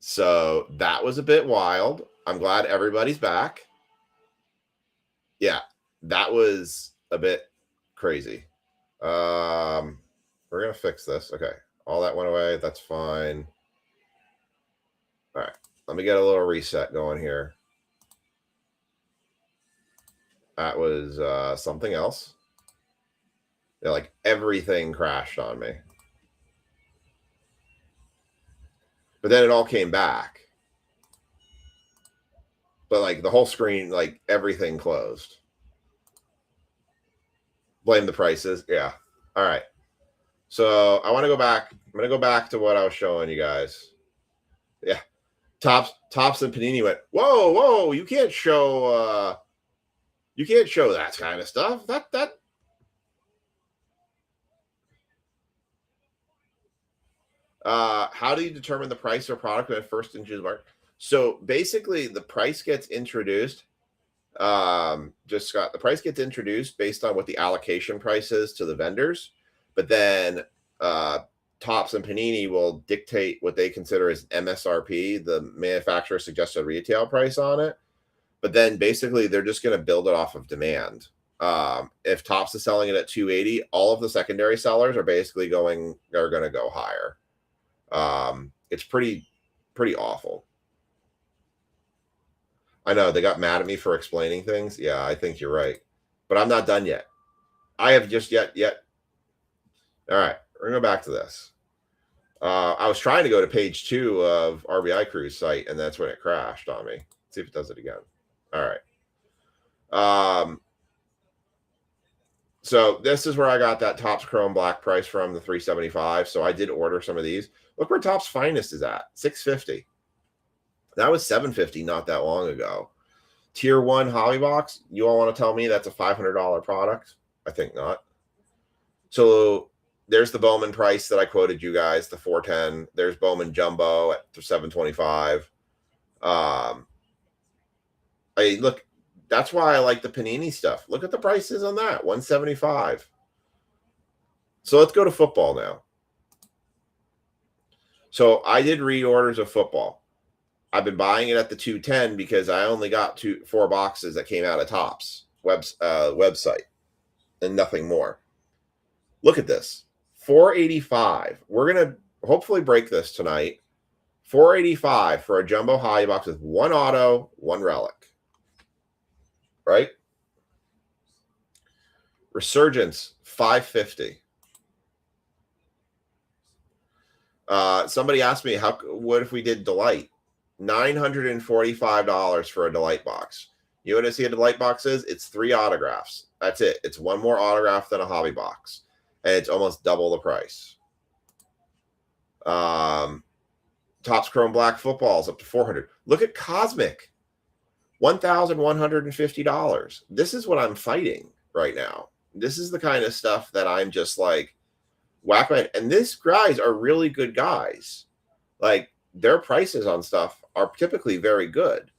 Speaker 2: So that was a bit wild. I'm glad everybody's back. Yeah, that was a bit crazy. We're going to fix this. Okay. All that went away. That's fine. All right. Let me get a little reset going here. That was something else. Yeah, like everything crashed on me. But then it all came back. But like the whole screen, like everything closed. Blame the prices. Yeah. All right. So I want to go back. I'm going to go back to what I was showing you guys. Yeah. Tops and Panini went, whoa, you can't show that kind of stuff. How do you determine the price of a product when it first enters the market? So basically the price gets introduced. The price gets introduced based on what the allocation price is to the vendors, but then Topps and Panini will dictate what they consider as MSRP, the manufacturer suggested retail price on it. But then basically they're just going to build it off of demand. If Topps is selling it at 280, all of the secondary sellers are basically going to go higher. It's pretty awful. I know they got mad at me for explaining things. Yeah, I think you're right, but I'm not done yet. I have just yet. All right, we're gonna go back to this. I was trying to go to page 2 of RBI Crew's site, and that's when it crashed on me. Let's see if it does it again. All right. So this is where I got that Topps Chrome Black price from, the $375. So I did order some of these. Look where Topps Finest is at, $650. That was $750 not that long ago. Tier 1 hobby box, you all want to tell me that's a $500 product? I think not. So there's the Bowman price that I quoted you guys, the 410. There's Bowman Jumbo at $725. Look, that's why I like the Panini stuff. Look at the prices on that, $175. So let's go to football now. So I did reorders of football. I've been buying it at the 210 because I only got 4 boxes that came out of Topps website and nothing more. Look at this, $485. We're gonna hopefully break this tonight. $485 for a jumbo hobby box with one auto, one relic. Right? Resurgence, $550. Somebody asked me, what if we did Delight? $945 for a Delight box. You want to see a Delight box is? It's 3 autographs. That's it. It's one more autograph than a hobby box. And it's almost double the price. Topps Chrome Black footballs up to $400. Look at Cosmic. $1,150. This is what I'm fighting right now. This is the kind of stuff that I'm just like, whack my, and these guys are really good guys. Like, their prices on stuff are typically very good.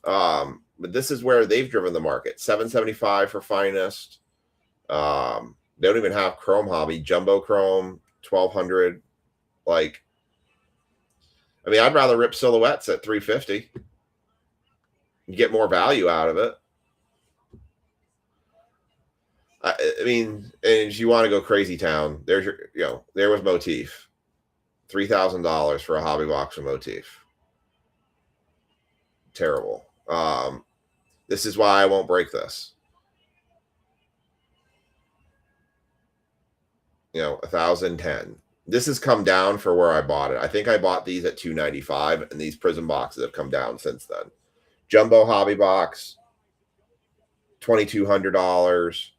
Speaker 2: But this is where they've driven the market. $775 for Finest. They don't even have Chrome Hobby. Jumbo Chrome, $1,200. Like, I mean, I'd rather rip silhouettes at $350. You get more value out of it. I mean, and if you want to go crazy town, there's your, there was Motif. $3,000 for a hobby box of Motif. Terrible. This is why I won't break this. $1,010. This has come down for where I bought it. I think I bought these at $295, and these Prism boxes have come down since then. Jumbo hobby box, $2,200.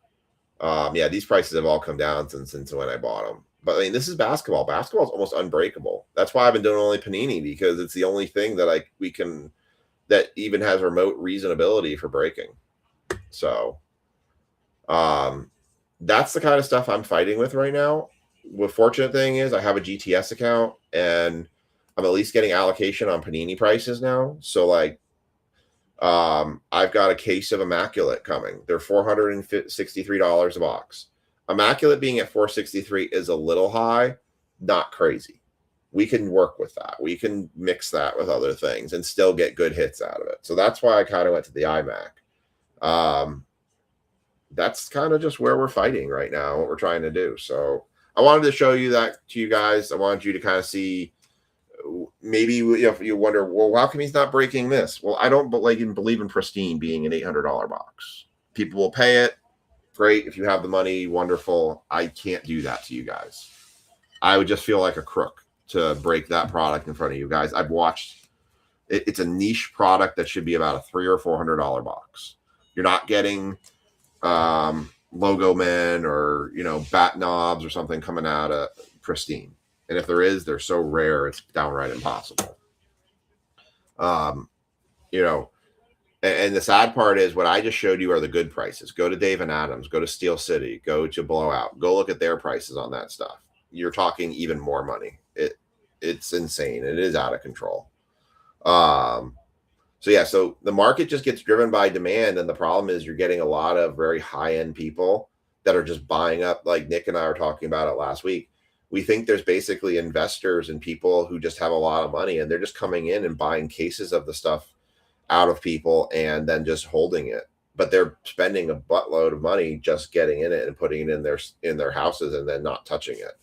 Speaker 2: Yeah, these prices have all come down since when I bought them. But I mean, this is basketball. Basketball is almost unbreakable. That's why I've been doing only Panini, because it's the only thing that that even has remote reasonability for breaking. So, that's the kind of stuff I'm fighting with right now. The fortunate thing is I have a GTS account, and I'm at least getting allocation on Panini prices now. So like, I've got a case of Immaculate coming. They're $463 a box. Immaculate being at $463 is a little high, not crazy. We can work with that. We can mix that with other things and still get good hits out of it. So that's why I kind of went to the iMac. That's kind of just where we're fighting right now, what we're trying to do. So I wanted to show you that to you guys. I wanted you to kind of see. Maybe you wonder, well, how come he's not breaking this? Well, I don't believe in Pristine being an $800 box. People will pay it. Great. If you have the money, wonderful. I can't do that to you guys. I would just feel like a crook to break that product in front of you guys. I've watched it. It's a niche product that should be about a $300 or $400 box. You're not getting Logo Men or, Bat Knobs or something coming out of Pristine. And if there is, they're so rare, it's downright impossible. And the sad part is what I just showed you are the good prices. Go to Dave and Adams, go to Steel City, go to Blowout, go look at their prices on that stuff. You're talking even more money. It's insane. It is out of control. So the market just gets driven by demand. And the problem is you're getting a lot of very high-end people that are just buying up, like Nick and I were talking about it last week. We think there's basically investors and people who just have a lot of money, and they're just coming in and buying cases of the stuff out of people and then just holding it. But they're spending a buttload of money just getting in it and putting it in their houses and then not touching it.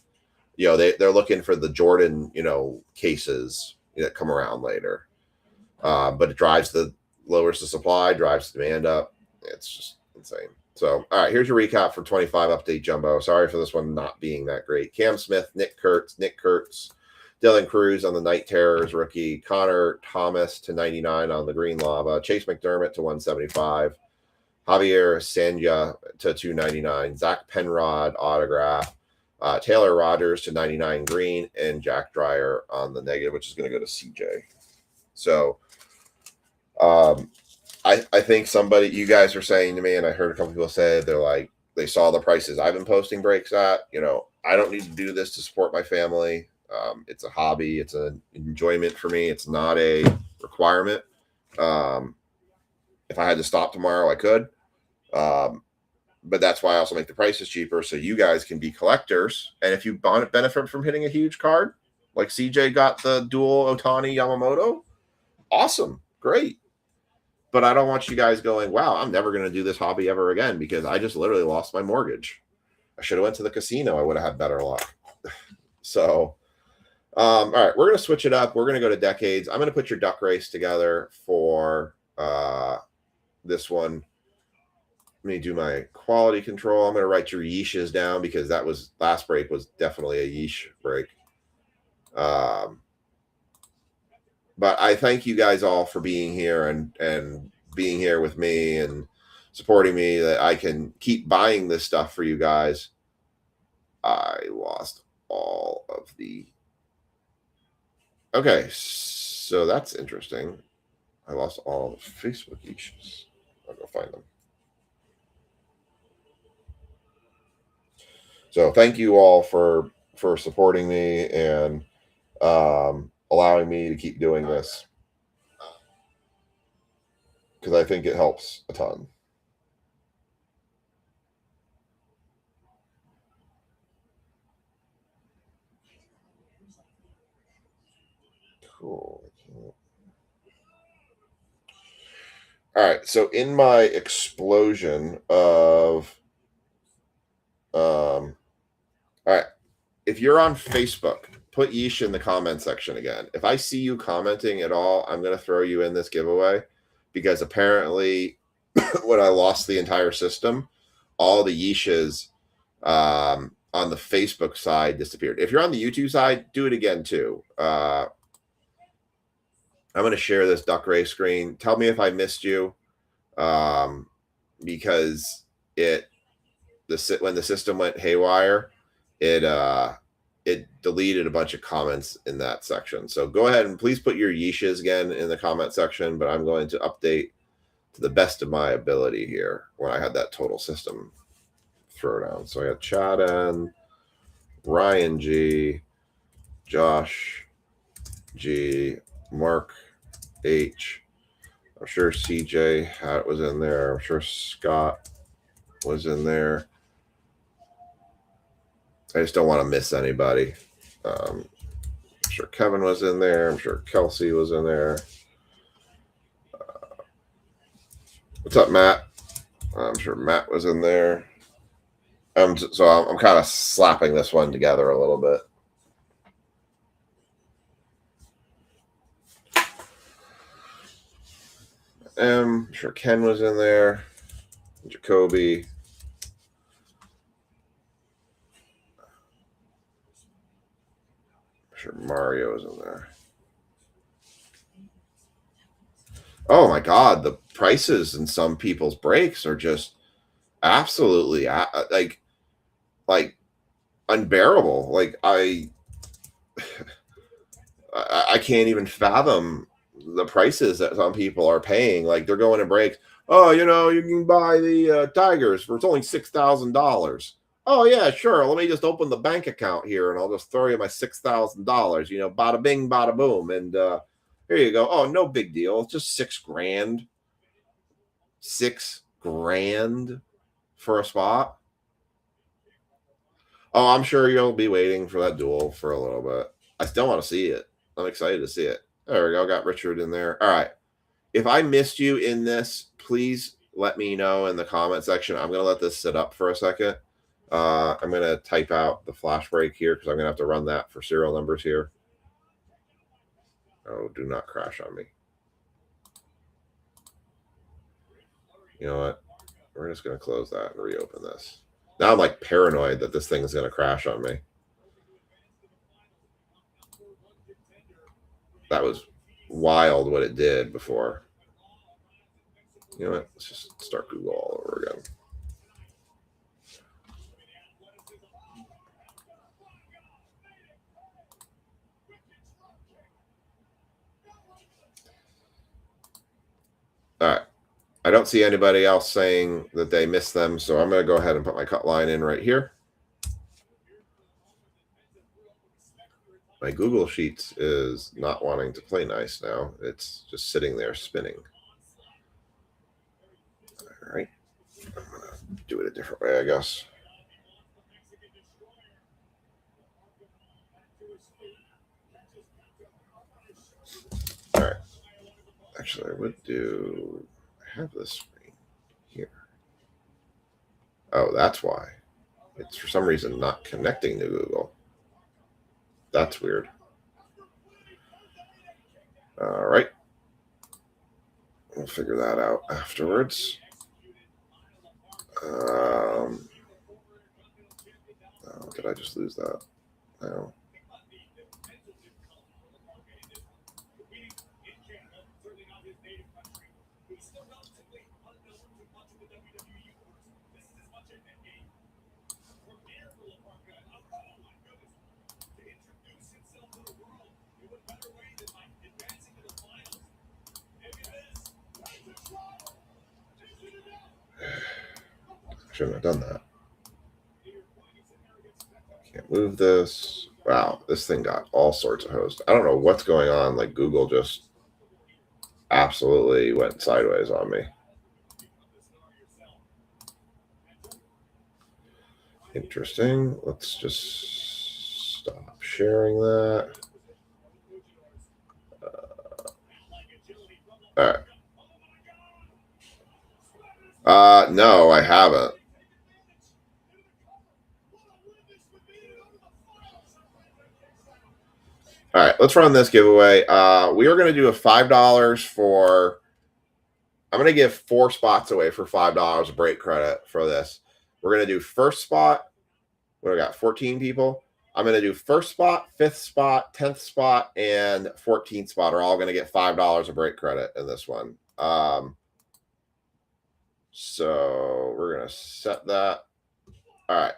Speaker 2: They're looking for the Jordan, cases that come around later. But it lowers the supply, drives the demand up. It's just insane. So, all right, here's your recap for 25 update jumbo. Sorry for this one not being that great. Cam Smith, Nick Kurtz, Dylan Cruz on the Night Terrors rookie, Connor Thomas to 99 on the Green Lava, Chase McDermott to 175, Javier Sanja to 299, Zach Penrod autograph, Taylor Rogers to 99 green, and Jack Dreyer on the negative, which is going to go to CJ. So, I think you guys are saying to me, and I heard a couple people say, they're like, they saw the prices I've been posting breaks at. I don't need to do this to support my family. It's a hobby. It's an enjoyment for me. It's not a requirement. If I had to stop tomorrow, I could. But that's why I also make the prices cheaper, so you guys can be collectors. And if you benefit from hitting a huge card, like CJ got the dual Ohtani Yamamoto, awesome, great. But I don't want you guys going, wow, I'm never going to do this hobby ever again because I just literally lost my mortgage. I should have went to the casino. I would have had better luck. So All right, we're gonna switch it up. We're gonna go to decades. I'm gonna put your duck race together for this one. Let me do my quality control. I'm gonna write your yeeshes down because that was last break was definitely a yeesh break. But I thank you guys all for being here and being here with me and supporting me that I can keep buying this stuff for you guys. I lost all of the. Okay, so that's interesting. I lost all the Facebook issues. I'll go find them. So thank you all for supporting me and allowing me to keep doing this because I think it helps a ton. Cool. All right. So in my explosion of, all right. If you're on Facebook, put Yeesh in the comment section again. If I see you commenting at all, I'm going to throw you in this giveaway because apparently when I lost the entire system, all the Yeeshes on the Facebook side disappeared. If you're on the YouTube side, do it again too. I'm going to share this duck race screen. Tell me if I missed you, because when the system went haywire, it deleted a bunch of comments in that section. So go ahead and please put your yeeshes again in the comment section. But I'm going to update to the best of my ability here when I had that total system throwdown. So I got Chad N, Ryan G, Josh G, Mark H. I'm sure CJ Hat was in there. I'm sure Scott was in there. I just don't want to miss anybody. I'm sure Kevin was in there. I'm sure Kelsey was in there. What's up, Matt? I'm sure Matt was in there. So I'm kind of slapping this one together a little bit. I'm sure Ken was in there. Jacoby. I'm sure Mario was in there. Oh my God, the prices in some people's breaks are just absolutely like unbearable. Like I can't even fathom the prices that some people are paying. Like they're going to breaks. Oh, you can buy the Tigers for it's only $6,000. Oh yeah, sure. Let me just open the bank account here and I'll just throw you my $6,000. Bada bing, bada boom, and here you go. Oh, no big deal. It's just $6,000. $6,000 for a spot. Oh, I'm sure you'll be waiting for that duel for a little bit. I still want to see it. I'm excited to see it. There we go. Got Richard in there. All right. If I missed you in this, please let me know in the comment section. I'm going to let this sit up for a second. I'm going to type out the flash break here because I'm going to have to run that for serial numbers here. Oh, do not crash on me. You know what? We're just going to close that and reopen this. Now I'm like paranoid that this thing is going to crash on me. That was wild what it did before. You know what? Let's just start Google all over again. All right. I don't see anybody else saying that they missed them, so I'm going to go ahead and put my cut line in right here. My Google Sheets is not wanting to play nice now. It's just sitting there spinning. All right. I'm going to do it a different way, I guess. All right. Actually, I would I have this screen here. Oh, that's why. It's for some reason not connecting to Google. That's weird. All right. We'll figure that out afterwards. Oh, did I just lose that? No. Shouldn't have done that. Can't move this. Wow, this thing got all sorts of hosts. I don't know what's going on. Like Google just absolutely went sideways on me. Interesting. Let's just stop sharing that. All right. No, I haven't. All right, let's run this giveaway. We are going to do a $5 for. I'm going to give 4 spots away for $5 of break credit for this. We're going to do first spot. What do we got? 14 people. I'm going to do first spot, 5th spot, 10th spot, and 14th spot are all going to get $5 of break credit in this one. So we're going to set that. All right.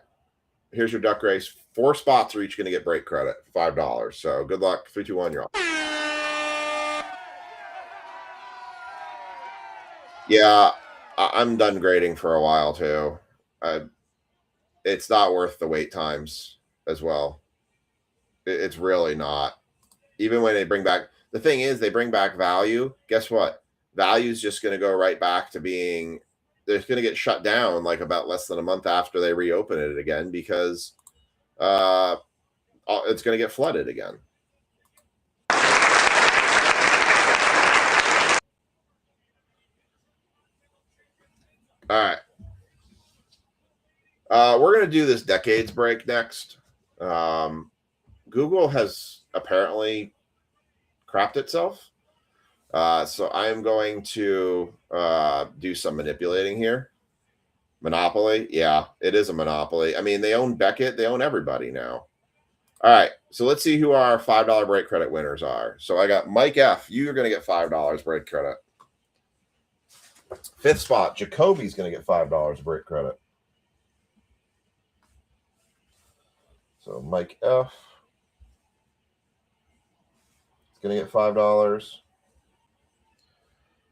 Speaker 2: Here's your duck race. 4 spots are each going to get break credit, $5. So good luck. 3, 2, 1, you're off. Yeah, I'm done grading for a while too. It's not worth the wait times as well. It's really not. Even when they bring back, the thing is, they bring back value. Guess what? Value is just going to go right back to being, they're going to get shut down like about less than a month after they reopen it again because it's going to get flooded again. All right. We're going to do this decades break next. Google has apparently crapped itself. So I'm going to do some manipulating here. Monopoly. Yeah, it is a monopoly. I mean, they own Beckett. They own everybody now. All right. So let's see who our $5 break credit winners are. So I got Mike F. You're going to get $5 break credit. 5th spot, Jacoby's going to get $5 break credit. So Mike F. is going to get $5.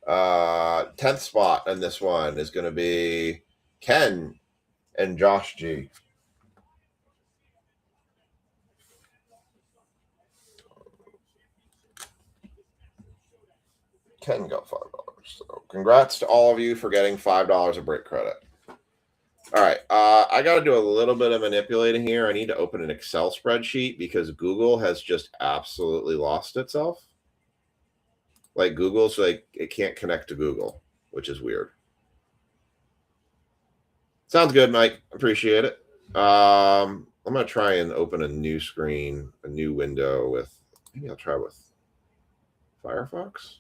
Speaker 2: 10th spot in this one is going to be Ken and Josh G. Ken got $5. So congrats to all of you for getting $5 of break credit. All right. I got to do a little bit of manipulating here. I need to open an Excel spreadsheet because Google has just absolutely lost itself. Like Google's like, it can't connect to Google, which is weird. Sounds good, Mike. Appreciate it. I'm going to try and open a new screen, a new window with, maybe I'll try with Firefox.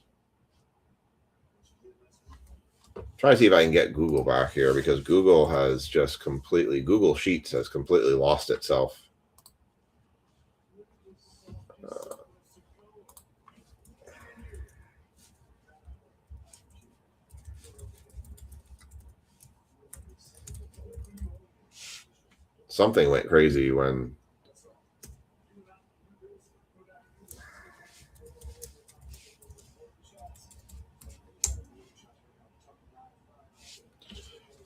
Speaker 2: Try to see if I can get Google back here because Google has just completely, Google Sheets has completely lost itself. Something went crazy when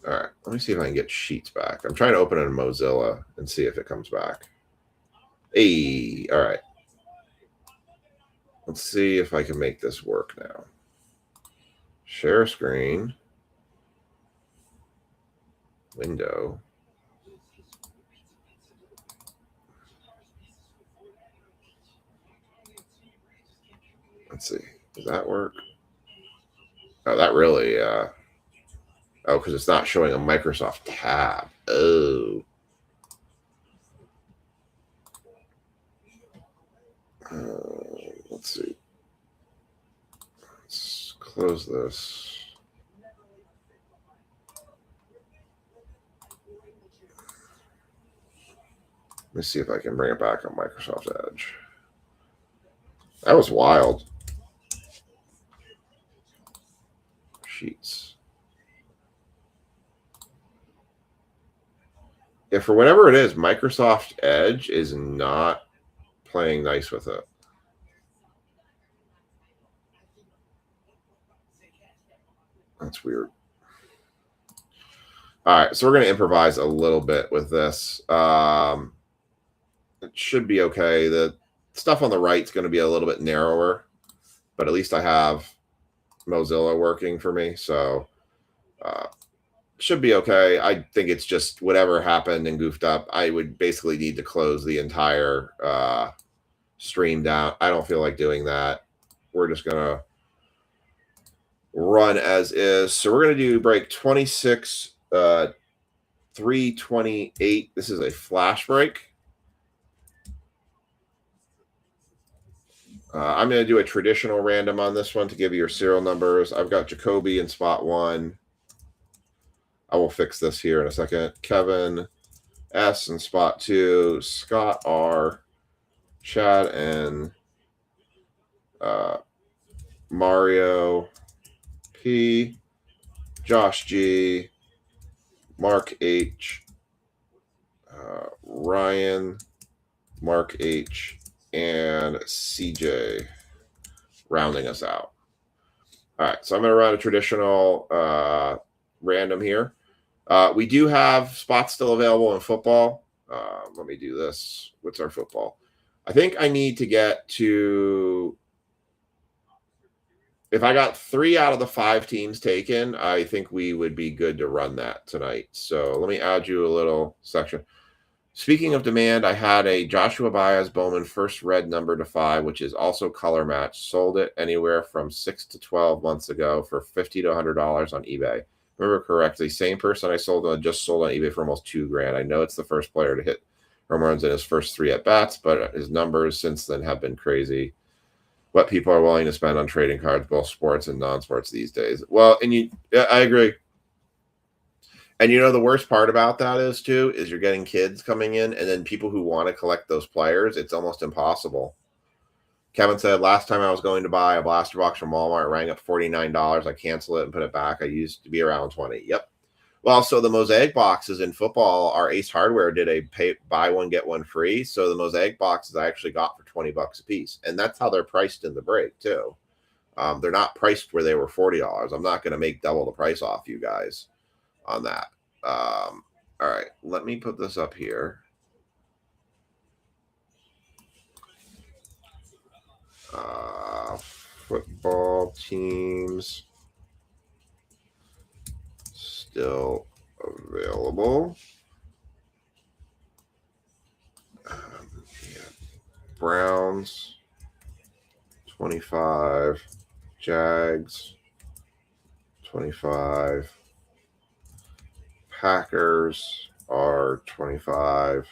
Speaker 2: all right, let me see if I can get Sheets back. I'm trying to open it in Mozilla and see if it comes back. Hey, all right. Let's see if I can make this work now. Share screen. Window. Let's see. Does that work? Oh, that really, oh, because it's not showing a Microsoft tab. Oh. Let's see. close this. Let me see if I can bring it back on Microsoft Edge. That was wild. Sheets. Yeah, for whatever it is, Microsoft Edge is not playing nice with it. That's weird. All right, so we're going to improvise a little bit with this. It should be okay. The stuff on the right is going to be a little bit narrower, but at least I have Mozilla working for me, so should be okay. I think it's just whatever happened and goofed up. I would basically need to close the entire stream down. I don't feel like doing that. We're just going to run as is. So we're going to do break 26, 328. This is a flash break. I'm going to do a traditional random on this one to give you your serial numbers. I've got Jacoby in spot 1. I will fix this here in a second. Kevin S in spot 2. Scott R. Chad and Mario P. Josh G. Mark H. Ryan. Mark H. And CJ rounding us out. All right, so I'm going to run a traditional random here. We do have spots still available in football. Let me do this. What's our football? I think I need to get to, if I got 3 out of the 5 teams taken, I think we would be good to run that tonight. So let me add you a little section. Speaking of demand, I had a Joshua Baez Bowman first red number to 5, which is also color match. Sold it anywhere from 6 to 12 months ago for $50 to $100 on eBay. Remember correctly, same person I sold just sold on eBay for almost $2,000. I know it's the first player to hit home runs in his first 3 at bats, but his numbers since then have been crazy. What people are willing to spend on trading cards, both sports and non-sports these days. Well, and I agree. And the worst part about that is you're getting kids coming in and then people who want to collect those players. It's almost impossible. Kevin said, last time I was going to buy a blaster box from Walmart, it rang up $49. I canceled it and put it back. I used to be around 20. Yep. Well, so the Mosaic boxes in football, our Ace Hardware did a buy one, get one free. So the Mosaic boxes I actually got for $20 a piece. And that's how they're priced in the break too. They're not priced where they were $40. I'm not going to make double the price off you guys on that. All right, let me put this up here. Football teams still available. Yeah. Browns 25, Jags 25, Packers are 25,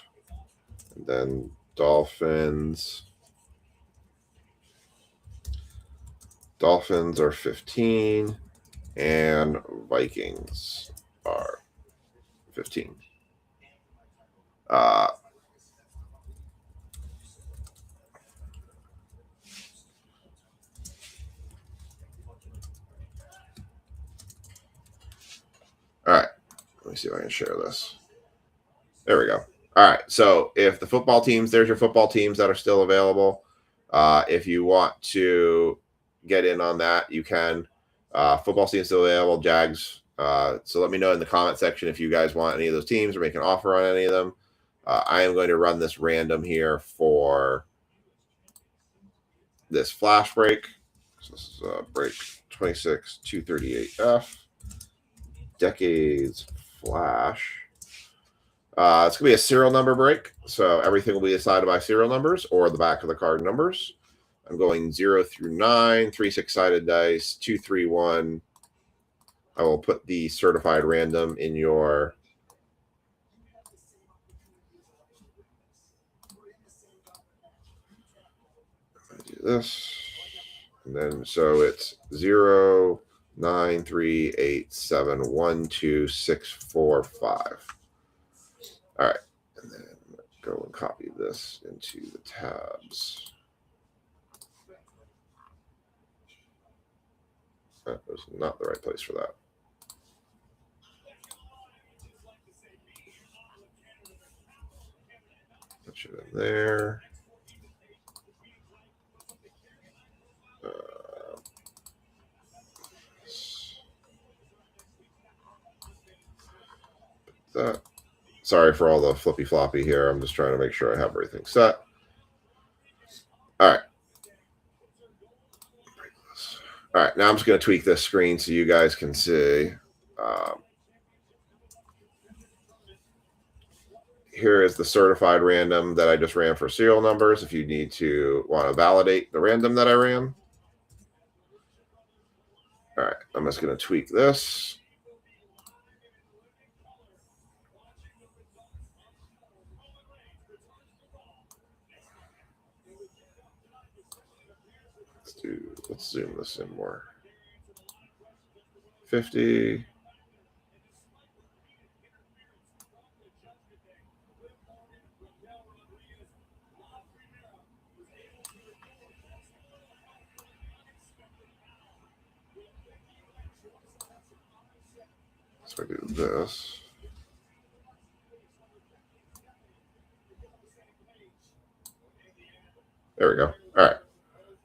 Speaker 2: and then Dolphins are 15, and Vikings are 15. All right, let me see if I can share this. There we go. All right, so if the football teams, there's your football teams that are still available. If you want to get in on that, you can. Football teams still available, Jags. So let me know in the comment section if you guys want any of those teams or make an offer on any of them. I am going to run this random here for this flash break. So this is break 26 238F. Decades flash. It's going to be a serial number break. So everything will be decided by serial numbers or the back of the card numbers. I'm going 0 through 9, 3 6-sided dice, 2 3 1. I will put the certified random in your do this. And then so it's 0, 9, 3, 8, 7, 1, 2, 6, 4, 5. All right. And then go and copy this into the tabs. That was not the right place for that. That should have been there. That. Sorry for all the flippy floppy here. I'm just trying to make sure I have everything set. All right. All right, now I'm just going to tweak this screen so you guys can see. Here is the certified random that I just ran for serial numbers if you need to want to validate the random that I ran. All right, I'm just going to tweak this. Let's zoom this in more. 50. So I do this. There we go. All right.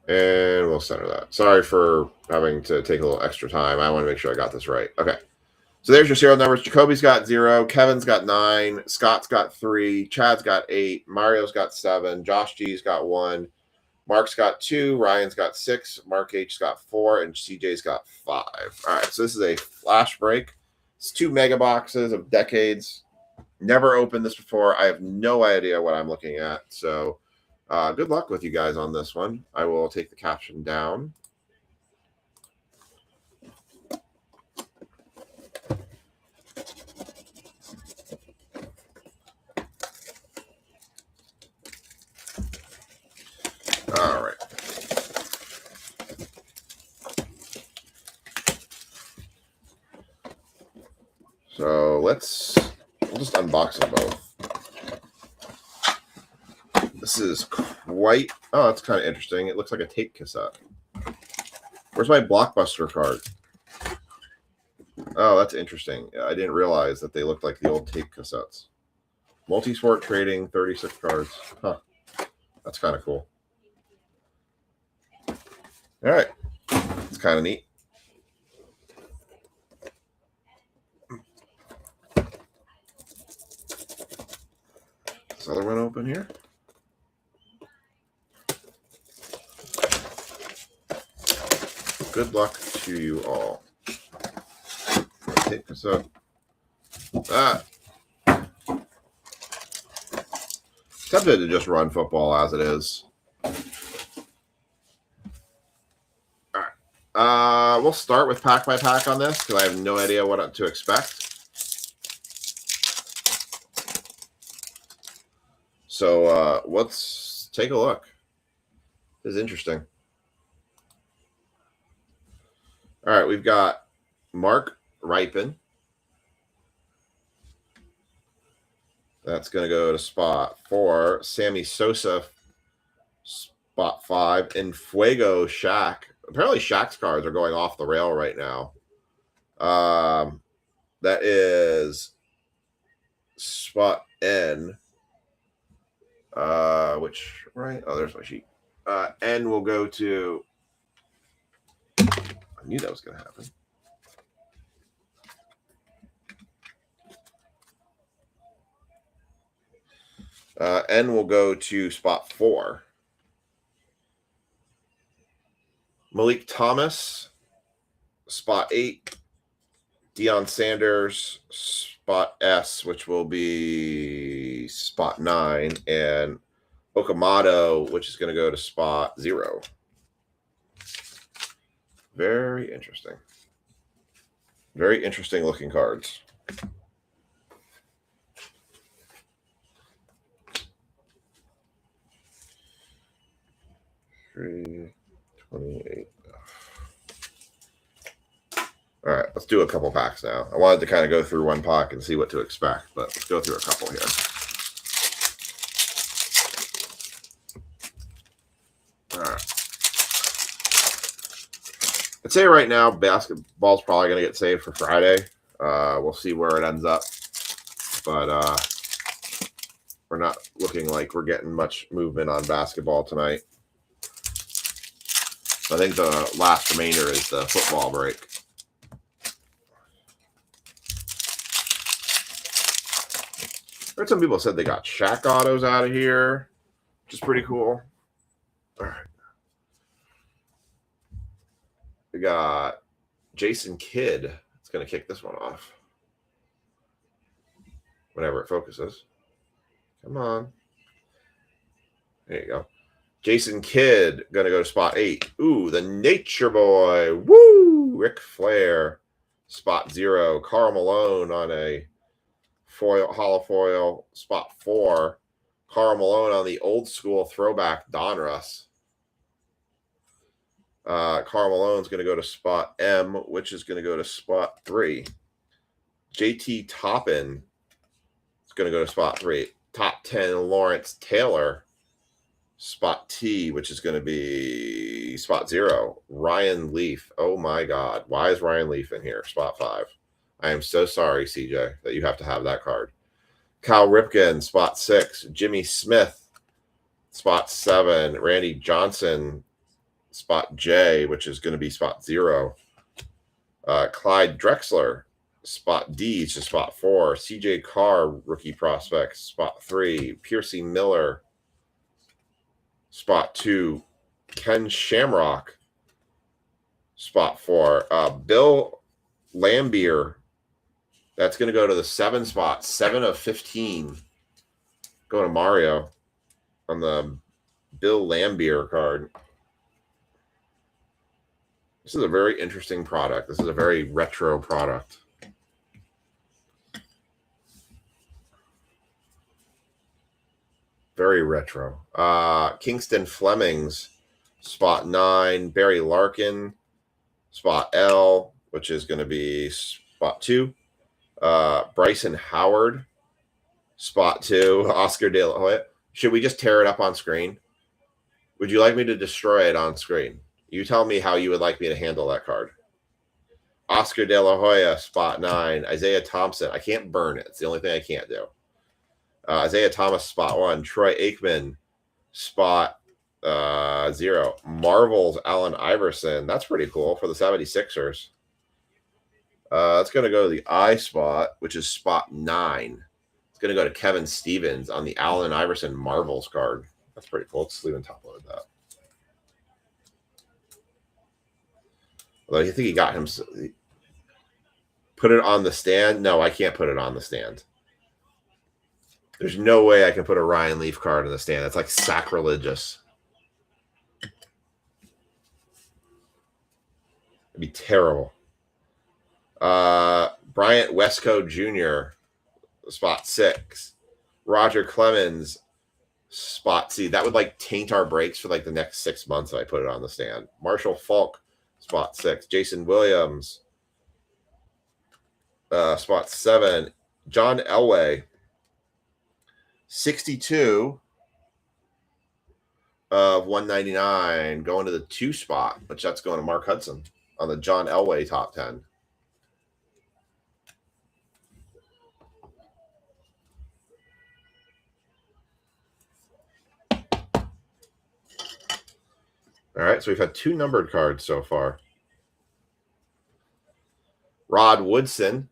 Speaker 2: And we'll center that. Sorry for having to take a little extra time. I want to make sure I got this right. Okay. So there's your serial numbers. Jacoby's got 0. Kevin's got 9. Scott's got 3. Chad's got 8. Mario's got 7. Josh G's got 1. Mark's got 2. Ryan's got 6. Mark H's got 4. And CJ's got 5. All right. So this is a flash break. It's 2 mega boxes of decades. Never opened this before. I have no idea what I'm looking at. So good luck with you guys on this one. I will take the caption down. All right. So we'll just unbox them both. This is quite, oh, that's kind of interesting. It looks like a tape cassette. Where's my Blockbuster card? Oh, that's interesting. I didn't realize that they looked like the old tape cassettes. Multisport Trading, 36 cards. Huh. That's kind of cool. All right. It's kind of neat. This other one open here. Good luck to you all. Tape cassette. Tempted to just run football as it is. All right. We'll start with pack by pack on this because I have no idea what to expect. So let's take a look. This is interesting. All right, we've got Mark Ripon. That's going to go to spot 4. Sammy Sosa, spot 5. And Fuego Shaq. Apparently Shaq's cards are going off the rail right now. That is spot N. Which, right? Oh, there's my sheet. N will go to... I knew that was going to happen. N will go to spot 4. Malik Thomas, spot 8. Deion Sanders, spot S, which will be spot 9. And Okamoto, which is going to go to spot 0. Very interesting. Very interesting looking cards. $3.28. All right, let's do a couple packs now. I wanted to kind of go through one pack and see what to expect, but let's go through a couple here. All right. I'd say right now, basketball's probably going to get saved for Friday. We'll see where it ends up. But we're not looking like we're getting much movement on basketball tonight. I think the last remainder is the football break. I heard some people said they got Shaq autos out of here, which is pretty cool. All right. We got Jason Kidd. It's going to kick this one off. Whenever it focuses. Come on. There you go. Jason Kidd going to go to spot 8. Ooh, the Nature Boy. Woo! Ric Flair. Spot 0. Karl Malone on a foil, hollow foil. Spot 4. Karl Malone on the old school throwback Donruss. Karl Malone's going to go to spot M, which is going to go to spot 3. JT Toppin is going to go to spot 3. Top 10, Lawrence Taylor. Spot T, which is going to be spot 0. Ryan Leaf. Oh, my God. Why is Ryan Leaf in here? Spot 5. I am so sorry, CJ, that you have to have that card. Cal Ripken, spot 6. Jimmy Smith, spot 7. Randy Johnson, spot J, which is going to be spot 0. Clyde Drexler, spot D to spot 4. CJ Carr, rookie prospect, spot 3. Piercy Miller, spot 2. Ken Shamrock, spot 4. Bill Lambier, that's going to go to the 7 spot. 7 of 15. Going to Mario on the Bill Lambier card. This is a very interesting product. This is a very retro product. Very retro. Kingston Flemings, spot 9. Barry Larkin, spot L, which is going to be spot 2. Bryson Howard, spot 2. Oscar De La Hoya. Should we just tear it up on screen? Would you like me to destroy it on screen? You tell me how you would like me to handle that card. Oscar De La Hoya, spot 9. Isaiah Thompson. I can't burn it. It's the only thing I can't do. Isaiah Thomas, spot 1. Troy Aikman, spot 0. Marvel's Allen Iverson. That's pretty cool for the 76ers. It's going to go to the I spot, which is spot 9. It's going to go to Kevin Stevens on the Allen Iverson Marvels card. That's pretty cool. Let's leave and top load that. Although I think he got him. Put it on the stand? No, I can't put it on the stand. There's no way I can put a Ryan Leaf card in the stand. That's like sacrilegious. It'd be terrible. Bryant Westco Jr., spot 6. Roger Clemens, spot C. That would like taint our breaks for like the next 6 months if I put it on the stand. Marshall Falk, spot 6. Jason Williams, spot 7. John Elway, 62 of 199, going to the 2 spot, which that's going to Mark Hudson on the John Elway top 10. All right, so we've had 2 numbered cards so far. Rod Woodson,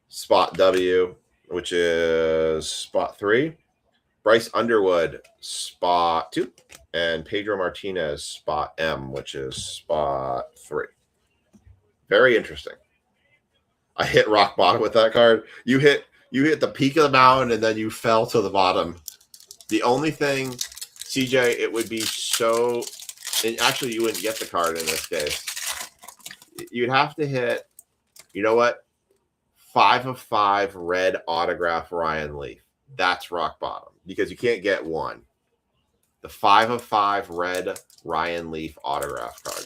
Speaker 2: spot W, which is spot 3. Bryce Underwood, spot 2. And Pedro Martinez, spot M, which is spot 3. Very interesting. I hit rock bottom with that card. You hit the peak of the mountain and then you fell to the bottom. The only thing, CJ, it would be so, and actually you wouldn't get the card in this case. You'd have to hit, you know what? 5 of 5 red autograph Ryan Leaf. That's rock bottom because you can't get 1. The 5 of 5 red Ryan Leaf autograph card.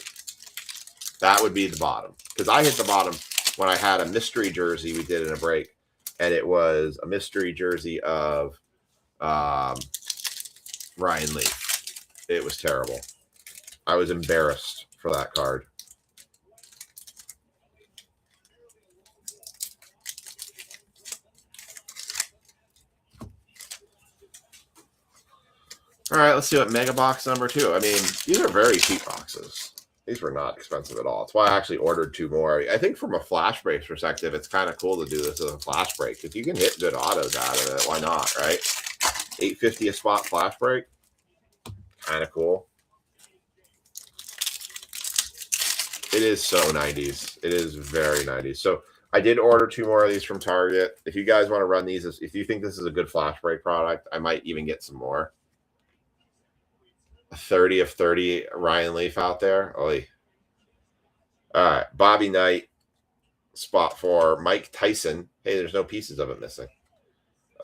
Speaker 2: That would be the bottom. Because I hit the bottom when I had a mystery jersey we did in a break. And it was a mystery jersey of Ryan Leaf. It was terrible. I was embarrassed for that card. All right, let's see what mega box number 2. I mean, these are very cheap boxes. These were not expensive at all. That's why I actually ordered 2 more. I think from a flash break perspective, it's kind of cool to do this as a flash break. If you can hit good autos out of it, why not, right? $8.50 a spot flash break. Kind of cool. It is so 90s. It is very 90s. So I did order 2 more of these from Target. If you guys want to run these, if you think this is a good flash break product, I might even get some more. 30 of 30 Ryan Leaf out there. Oy. All right. Bobby Knight, spot 4. Mike Tyson. Hey, there's no pieces of it missing.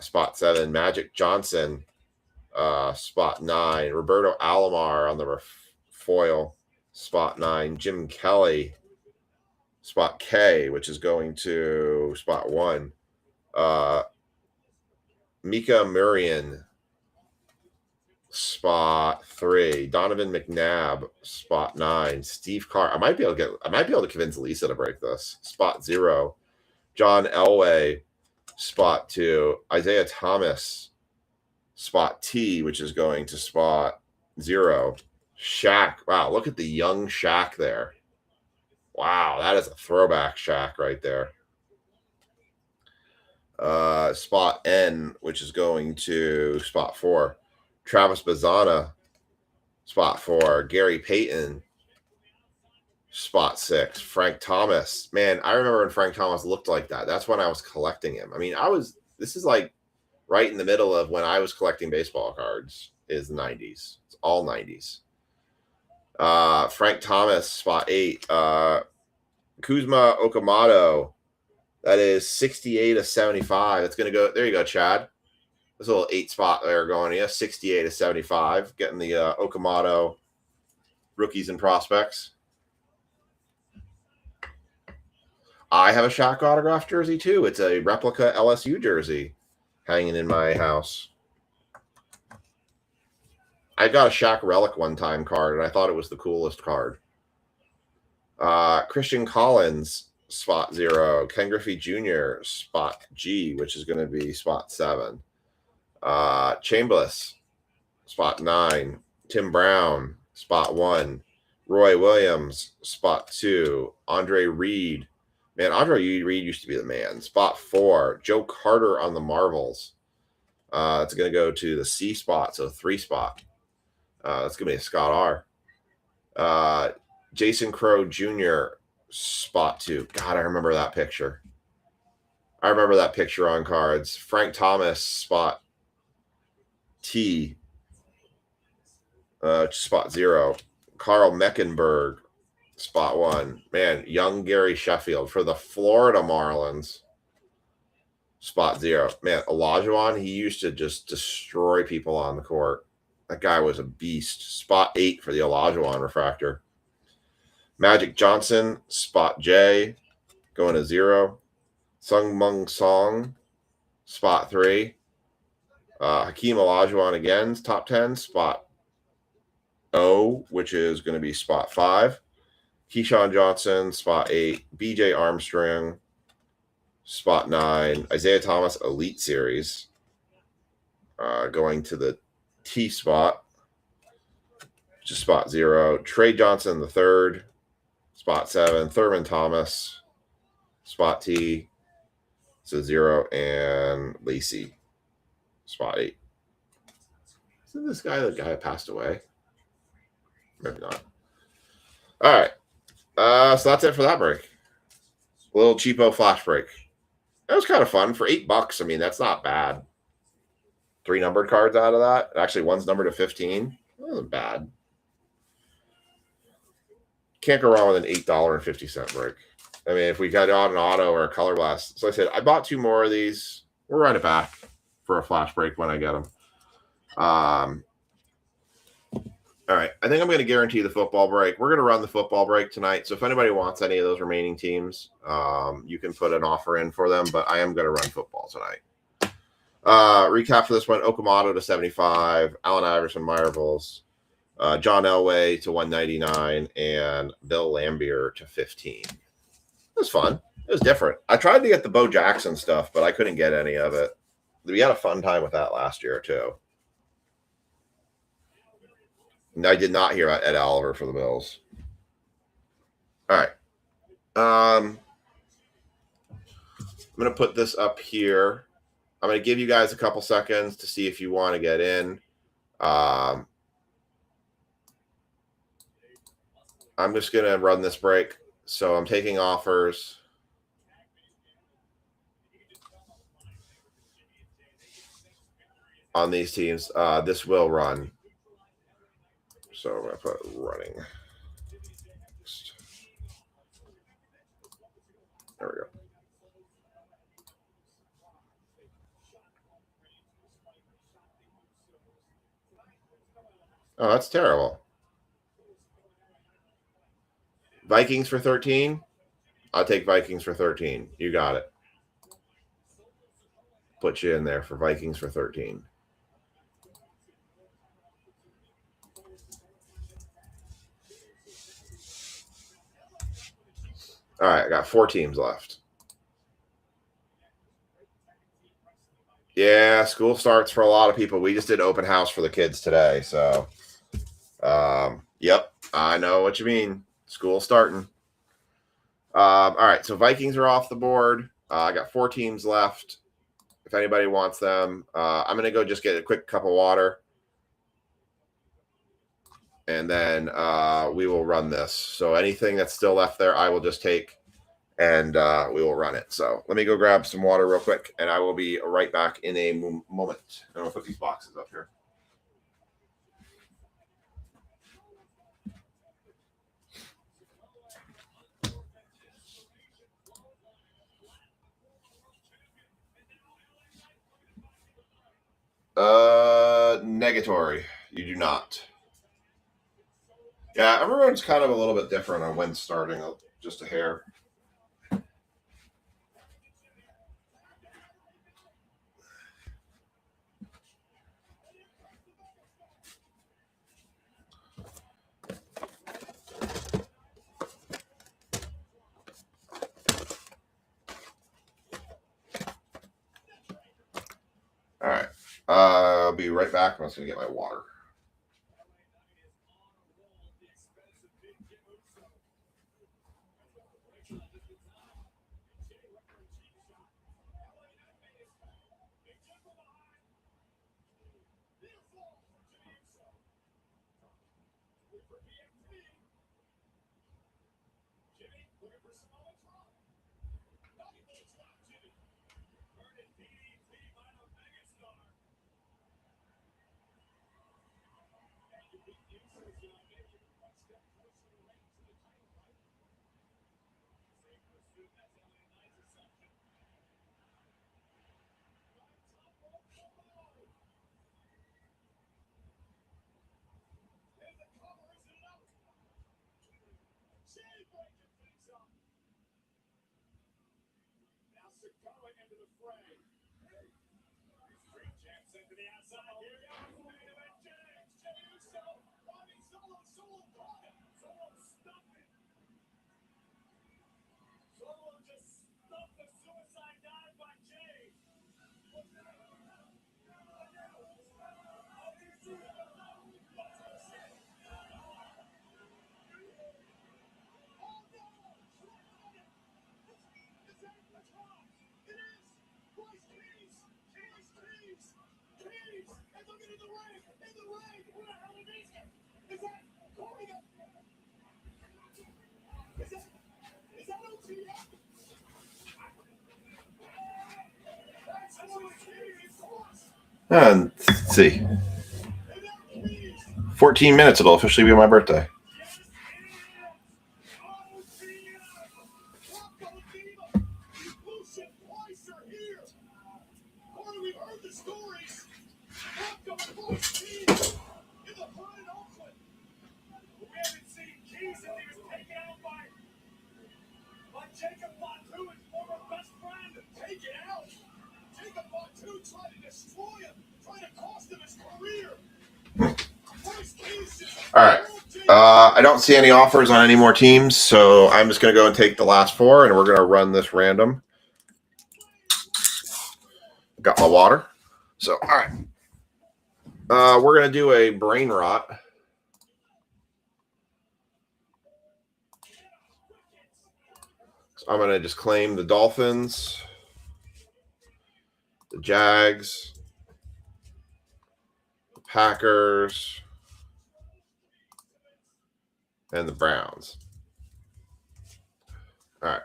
Speaker 2: Spot 7. Magic Johnson, spot 9. Roberto Alomar on the foil, spot 9. Jim Kelly, spot K, which is going to spot 1. Mika Murian, spot 3. Donovan McNabb, spot 9. Steve Carr. I might be able to convince Lisa to break this. Spot 0. John Elway, spot 2. Isaiah Thomas, spot T, which is going to spot 0. Shaq. Wow, look at the young Shaq there. Wow, that is a throwback Shaq right there. Spot N, which is going to spot 4. Travis Bazzana, spot 4. Gary Payton, spot 6. Frank Thomas. Man, I remember when Frank Thomas looked like that. That's when I was collecting him. I mean, this is like right in the middle of when I was collecting baseball cards, is the 90s. It's all 90s. Frank Thomas, spot 8. Kuzma Okamoto, that is 68 of 75. That's going to go. There you go, Chad. There's a little 8 spot there going. Yeah, 68 of 75. Getting the Okamoto rookies and prospects. I have a Shaq autograph jersey too. It's a replica LSU jersey hanging in my house. I got a Shaq Relic one time card, and I thought it was the coolest card. Christian Collins, spot 0. Ken Griffey Jr., spot G, which is going to be spot 7. Chambliss, spot 9. Tim Brown, spot 1. Roy Williams, spot 2. Andre Reed. Man, Andre Reed used to be the man. Spot 4. Joe Carter on the Marvels. It's going to go to the C spot, so 3 spot. That's going to be a Scott R. Jason Crow Jr., spot 2. God, I remember that picture. I remember that picture on cards. Frank Thomas, spot T, spot 0. Carl Meckenberg, spot 1. Man, young Gary Sheffield for the Florida Marlins, spot 0. Man, Olajuwon, he used to just destroy people on the court. That guy was a beast. Spot 8 for the Olajuwon refractor. Magic Johnson, spot J, going to 0. Sung Mung Song, spot 3. Hakeem Olajuwon again, top 10, spot O, which is going to be spot 5. Keyshawn Johnson, spot 8. BJ Armstrong, spot 9. Isaiah Thomas, Elite Series, going to the T spot, which is spot 0. Trey Johnson the third, spot 7. Thurman Thomas, spot T, so 0. And Lacey, spot 8. Isn't this guy the guy that passed away? Maybe not. All right. So that's it for that break. A little cheapo flash break. That was kind of fun for $8. I mean, that's not bad. 3 numbered cards out of that. Actually, one's numbered to 15. That wasn't bad. Can't go wrong with an $8.50 break. I mean, if we got on an auto or a color blast. So I said, I bought 2 more of these. We'll run it back for a flash break when I get them. All right. I think I'm going to guarantee the football break. We're going to run the football break tonight. So if anybody wants any of those remaining teams, you can put an offer in for them. But I am going to run football tonight. Recap for this one: Okamoto to 75, Allen Iverson, Marvels, John Elway to 199, and Bill Lambier to 15. It was fun. It was different. I tried to get the Bo Jackson stuff, but I couldn't get any of it. We had a fun time with that last year too. And I did not hear about Ed Oliver for the Bills. All right. I'm going to put this up here. I'm going to give you guys a couple seconds to see if you want to get in. I'm just going to run this break. So I'm taking offers. On these teams, this will run. So I'm going to put running. There we go. Oh, that's terrible. Vikings for 13. I'll take Vikings for 13. You got it. Put you in there for Vikings for 13. All right, I got 4 teams left. Yeah, school starts for a lot of people. We just did open house for the kids today. So, yep, I know what you mean. School starting. All right, so Vikings are off the board. I got 4 teams left. If anybody wants them, I'm going to go just get a quick cup of water. And then we will run this. So anything that's still left there, I will just take. And we will run it. So let me go grab some water real quick, and I will be right back in a moment. I'm going to put these boxes up here. Negatory. You do not. Yeah, everyone's kind of a little bit different on when starting, just a hair. All right. I'll be right back. I'm just going to get my water. And let's see. 14 minutes, it'll officially be my birthday.
Speaker 1: Jacob Fatu and former best friend. Take it out. Jacob Fatu tried to destroy him, trying to cost him his career.
Speaker 2: All right. I don't see any offers on any more teams, so I'm just going to go and take the last four, and we're going to run this random. Got my water. So, all right. We're going to do a brain rot. So I'm going to just claim the Dolphins, the Jags, the Packers, and the Browns. All right.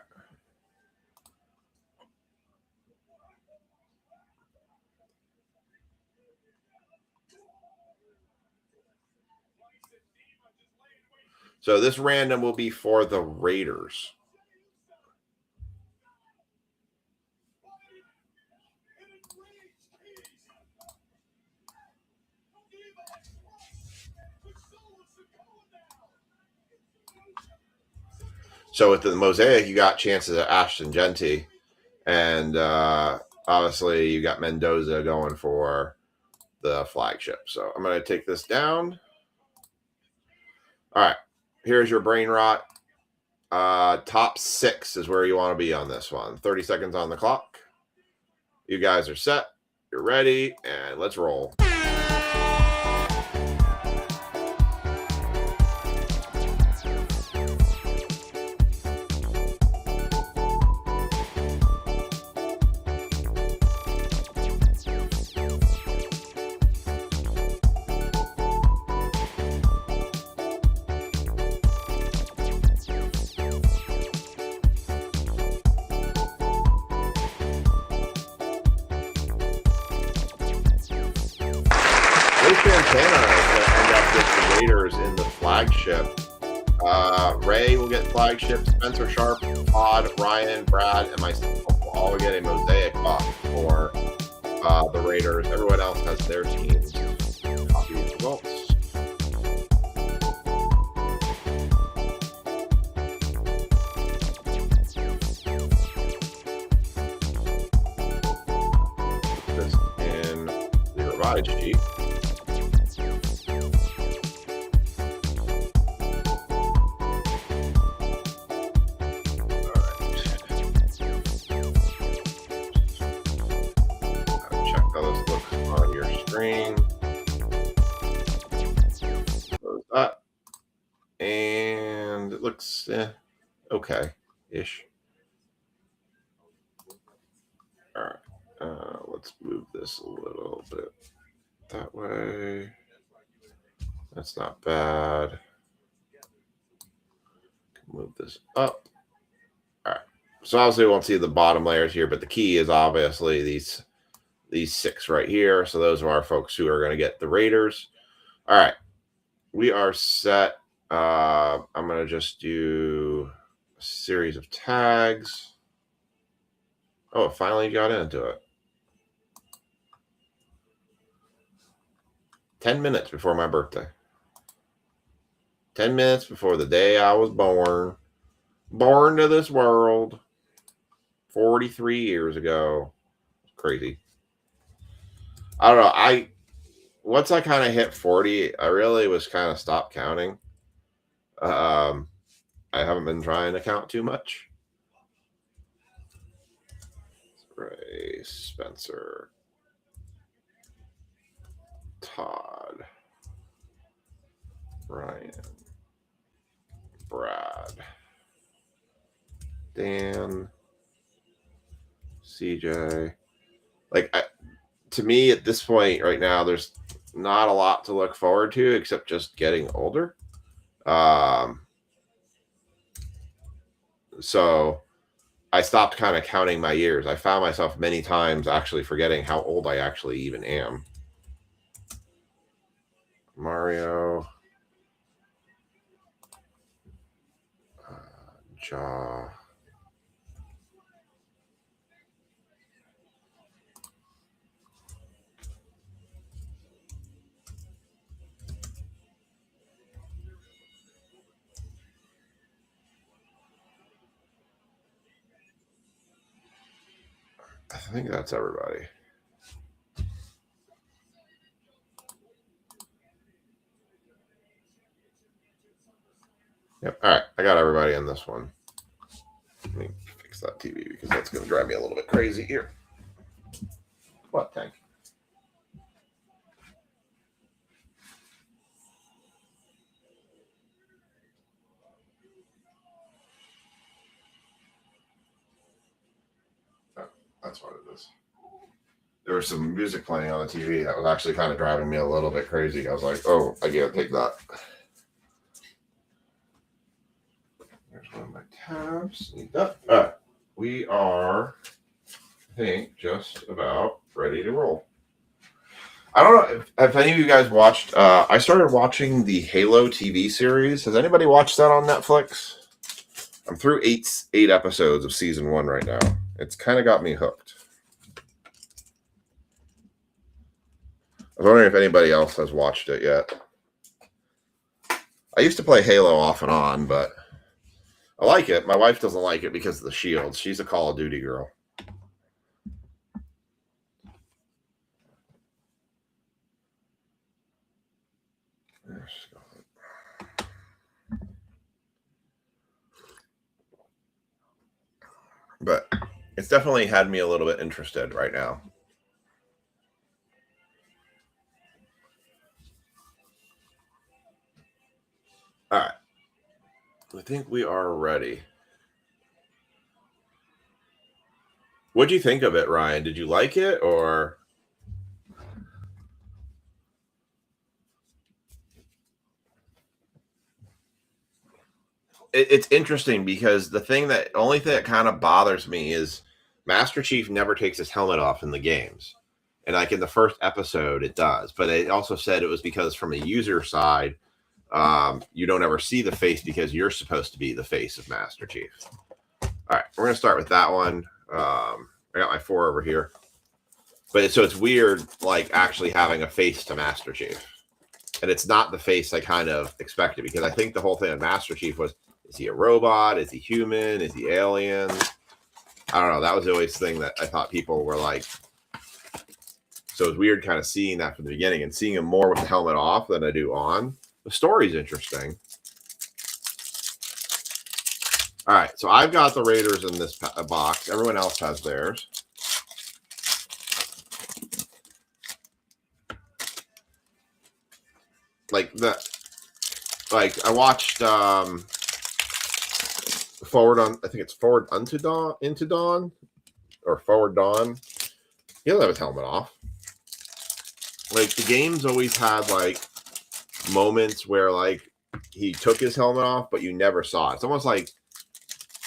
Speaker 2: So this random will be for the Raiders. So with the Mosaic, you got chances at Ashton Genty. And obviously, you got Mendoza going for the flagship. So I'm going to take this down. All right. Here's your brain rot. Top 6 is where you want to be on this one. 30 seconds on the clock. You guys are set. You're ready. And let's roll. Santana is going to end up with the Raiders in the flagship. Ray will get flagship. Spencer Sharp, Todd, Ryan, Brad, and myself will all get a Mosaic box for the Raiders. Everyone else has their teams. Copy these results. Put this in the revised sheet. Close that. And it looks okay-ish. All right. Let's move this a little bit that way. That's not bad. Move this up. All right. So obviously we won't see the bottom layers here, but the key is obviously these 6 right here. So those are our folks who are going to get the Raiders. All right. We are set. I'm going to just do a series of tags. Oh, it finally got into it. 10 minutes before my birthday. 10 minutes before the day I was born. Born to this world. 43 years ago. Crazy. I don't know. Once I kind of hit 40, I really was kind of stopped counting. I haven't been trying to count too much. Ray, Spencer, Todd, Ryan, Brad, Dan, CJ. To me, at this point right now, there's not a lot to look forward to except just getting older. So I stopped kind of counting my years. I found myself many times actually forgetting how old I actually even am. Mario. Jaw. I think that's everybody. Yep. All right. I got everybody in this one. Let me fix that TV because that's going to drive me a little bit crazy here. What, Tank? Oh, that's what it is. There was some music playing on the TV that was actually kind of driving me a little bit crazy. I was like, oh, I gotta take that. There's one of my tabs. Need that. All right. We are, I think, just about ready to roll. I don't know if any of you guys watched. I started watching the Halo TV series. Has anybody watched that on Netflix? I'm through eight episodes of season 1 right now. It's kind of got me hooked. I was wondering if anybody else has watched it yet. I used to play Halo off and on, but I like it. My wife doesn't like it because of the shields. She's a Call of Duty girl. But it's definitely had me a little bit interested right now. All right. I think we are ready. What do you think of it, Ryan? Did you like it or? It's interesting because the only thing that kind of bothers me is Master Chief never takes his helmet off in the games. And like in the first episode, it does. But it also said it was because from a user side, you don't ever see the face because you're supposed to be the face of Master Chief. All right, we're going to start with that one. I got my 4 over here. But so it's weird, like actually having a face to Master Chief. And it's not the face I kind of expected because I think the whole thing on Master Chief was, is he a robot? Is he human? Is he alien? I don't know. That was always the thing that I thought people were like. So it's weird kind of seeing that from the beginning and seeing him more with the helmet off than I do on. The story's interesting. All right. So I've got the Raiders in this box. Everyone else has theirs. Like I watched Forward Unto Dawn or Forward Dawn. He doesn't have his helmet off. Like the game's always had like moments where like he took his helmet off, but you never saw it. It's almost like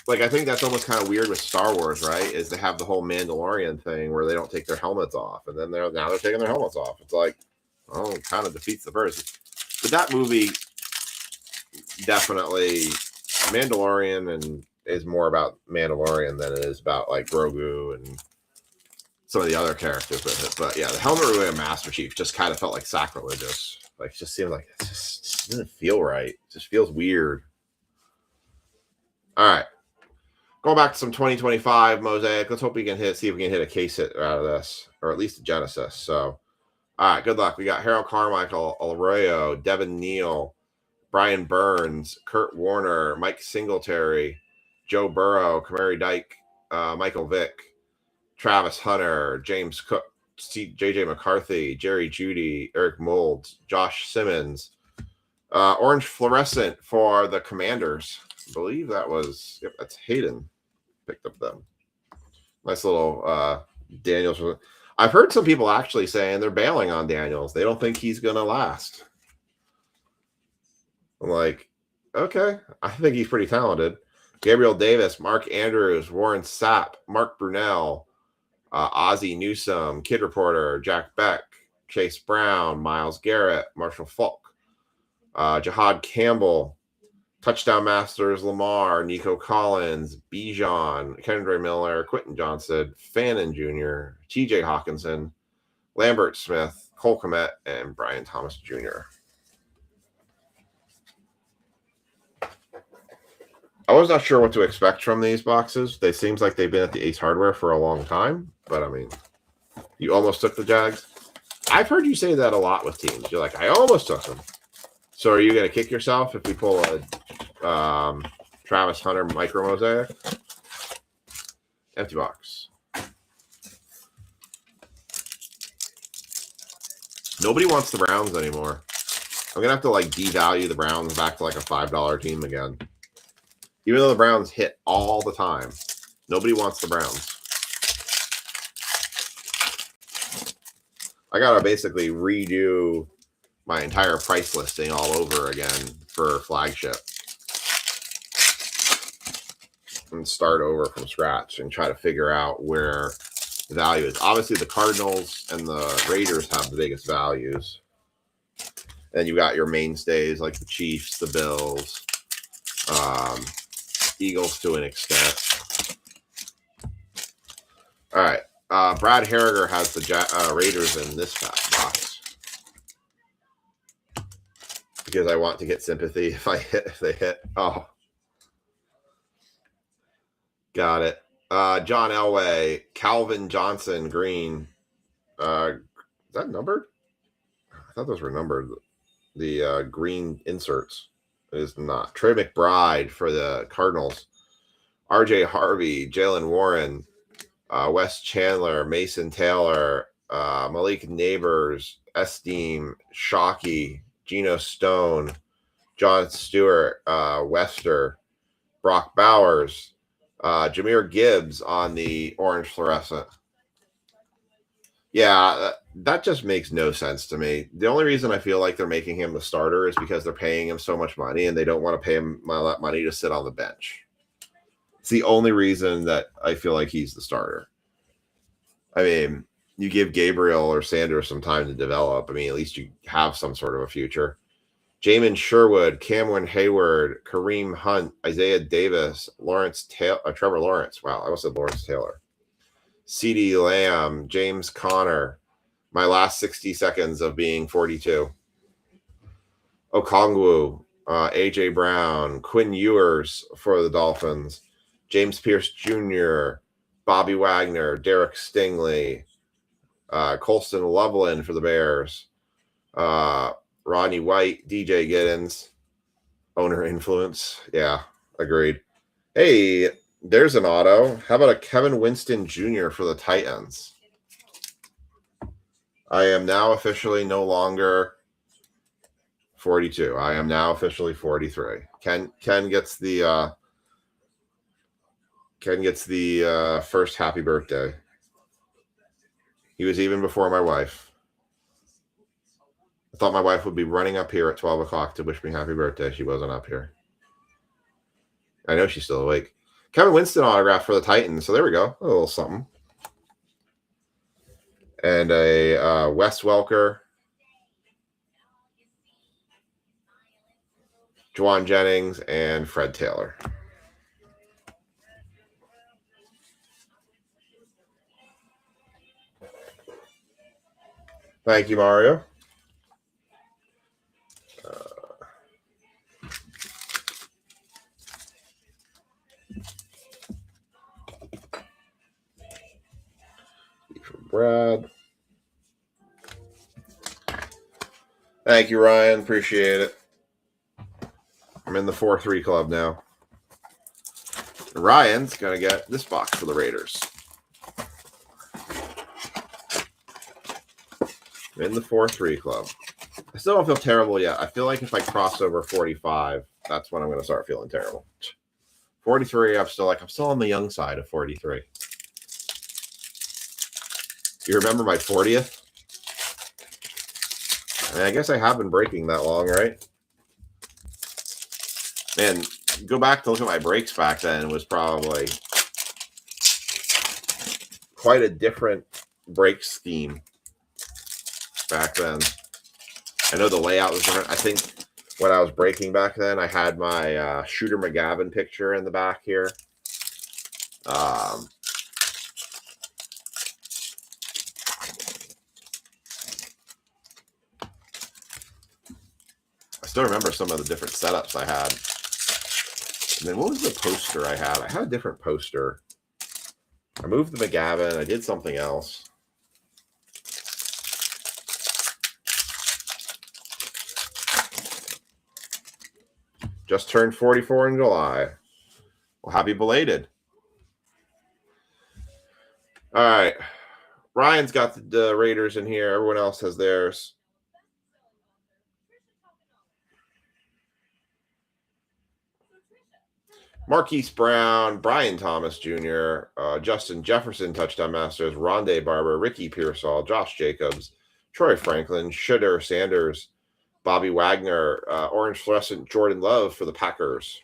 Speaker 2: I think that's almost kind of weird with Star Wars, right? Is they have the whole Mandalorian thing where they don't take their helmets off, and then they're taking their helmets off. It's like, oh, it kind of defeats the purpose. But that movie definitely Mandalorian and is more about Mandalorian than it is about like Grogu and some of the other characters with it. But yeah, the helmet really of Master Chief just kind of felt like sacrilegious. Like it just seemed like it just didn't feel right. It just feels weird. All right. Going back to some 2025 Mosaic. Let's hope we can see if we can hit a case hit out of this, or at least a Genesis. So all right, good luck. We got Harold Carmichael, Arroyo, Devin Neal, Brian Burns, Kurt Warner, Mike Singletary, Joe Burrow, Kamari Dyke, Michael Vick, Travis Hunter, James Cook, JJ McCarthy, Jerry Judy, Eric Mould, Josh Simmons, Orange Fluorescent for the Commanders. I believe that was, yep, that's Hayden picked up them. Nice little Daniels. I've heard some people actually saying they're bailing on Daniels. They don't think he's going to last. I'm like, okay, I think he's pretty talented. Gabriel Davis, Mark Andrews, Warren Sapp, Mark Brunell, Ozzie Newsome, Kid Reporter, Jack Beck, Chase Brown, Miles Garrett, Marshall Falk, Jihad Campbell, Touchdown Masters Lamar, Nico Collins, Bijan, Kendra Miller, Quentin Johnson, Fannin Jr., TJ Hawkinson, Lambert Smith, Cole Kmet, and Brian Thomas Jr. I was not sure what to expect from these boxes. They seems like they've been at the Ace Hardware for a long time, but I mean, you almost took the Jags. I've heard you say that a lot with teams. You're like, I almost took them. So are you going to kick yourself if we pull a Travis Hunter Micro Mosaic? Empty box. Nobody wants the Browns anymore. I'm going to have to like devalue the Browns back to like a $5 team again. Even though the Browns hit all the time, nobody wants the Browns. I got to basically redo my entire price listing all over again for flagship. And start over from scratch and try to figure out where the value is. Obviously, the Cardinals and the Raiders have the biggest values. And you got your mainstays like the Chiefs, the Bills, Eagles to an extent. All right. Brad Harriger has the Raiders in this box because I want to get sympathy if they hit. Oh, got it. John Elway, Calvin Johnson, green. Is that numbered? I thought those were numbered. The green inserts is not. Trey McBride for the Cardinals. RJ Harvey, Jalen Warren, Wes Chandler, Mason Taylor, Malik Neighbors, Esteem, Shockey, Geno Stone, John Stewart, Wester, Brock Bowers, Jahmyr Gibbs on the orange fluorescent. Yeah, that just makes no sense to me. The only reason I feel like they're making him the starter is because they're paying him so much money and they don't want to pay him that money to sit on the bench. It's the only reason that I feel like he's the starter. I mean, you give Gabriel or Sanders some time to develop. I mean, at least you have some sort of a future. Jamin Sherwood, Cameron Hayward, Kareem Hunt, Isaiah Davis, Trevor Lawrence. Wow, I almost said Lawrence Taylor. CeeDee Lamb, James Conner. My last 60 seconds of being 42. Okongwu, A.J. Brown, Quinn Ewers for the Dolphins, James Pierce Jr., Bobby Wagner, Derek Stingley, Colston Loveland for the Bears, Rodney White, DJ Giddens, owner influence. Yeah, agreed. Hey, there's an auto. How about a Kevin Winston Jr. for the Titans? I am now officially no longer 42. I am now officially 43. Ken gets the first happy birthday. He was even before my wife. I thought my wife would be running up here at 12 o'clock to wish me happy birthday. She wasn't up here. I know she's still awake. Kevin Winston autograph for the Titans. So there we go. A little something. And a Wes Welker. Juwan Jennings and Fred Taylor. Thank you, Mario. Brad. Thank you, Ryan. Appreciate it. I'm in the 4-3 club now. Ryan's going to get this box for the Raiders. I'm in the 4-3 club. I still don't feel terrible yet. I feel like if I cross over 45, that's when I'm going to start feeling terrible. 43, I'm still on the young side of 43. You remember my 40th? I mean, I guess I have been breaking that long, right? Man, go back to look at my breaks back then. It was probably quite a different break scheme back then. I know the layout was different. I think when I was breaking back then, I had my Shooter McGavin picture in the back here. I still remember some of the different setups I had. And then what was the poster I had? I had a different poster. I moved the McGavin. I did something else. Just turned 44 in July. Well, happy belated. All right. Ryan's got the Raiders in here. Everyone else has theirs. Marquise Brown, Brian Thomas Jr., Justin Jefferson, touchdown masters, Rondé Barber, Ricky Pearsall, Josh Jacobs, Troy Franklin, Shedeur Sanders, Bobby Wagner, Orange Fluorescent, Jordan Love for the Packers,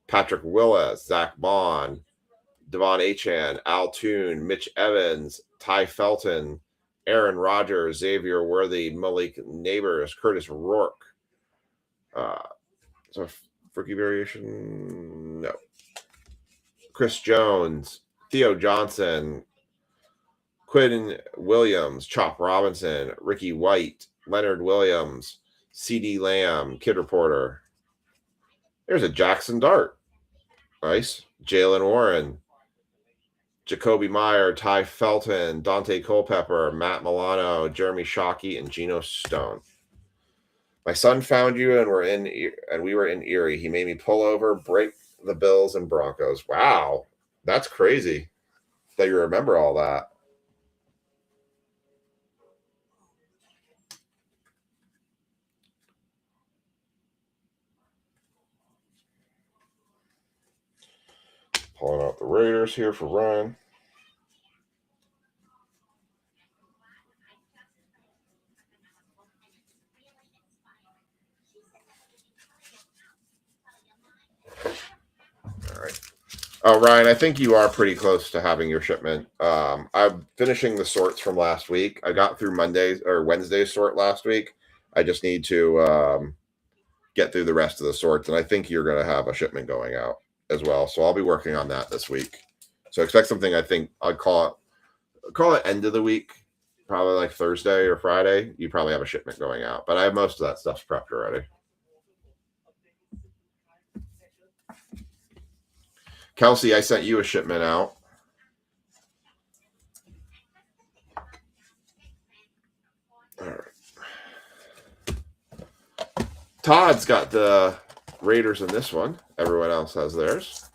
Speaker 2: Patrick Willis, Zach Bond, Devon Achan, Al Toon, Mitch Evans, Ty Felton, Aaron Rodgers, Xavier Worthy, Malik Neighbors, Curtis Rourke. So Rookie variation, no. Chris Jones, Theo Johnson, Quinn Williams, Chop Robinson, Ricky White, Leonard Williams, CD Lamb, Kid Reporter. There's a Jackson Dart. Nice. Jalen Warren, Jacoby Meyer, Ty Felton, Dante Culpepper, Matt Milano, Jeremy Shockey, and Geno Stone. My son found you, and we were in Erie. He made me pull over, break the Bills and Broncos. Wow, that's crazy that you remember all that. Pulling out the Raiders here for Ryan. All right. Oh, Ryan, I think you are pretty close to having your shipment. I'm finishing the sorts from last week. I got through Wednesday's sort last week. I just need to get through the rest of the sorts, and I think you're going to have a shipment going out as well. So I'll be working on that this week. So expect something. I think I'd call it end of the week, probably like Thursday or Friday. You probably have a shipment going out, but I have most of that stuff prepped already. Kelsey, I sent you a shipment out. All right. Todd's got the Raiders in this one. Everyone else has theirs.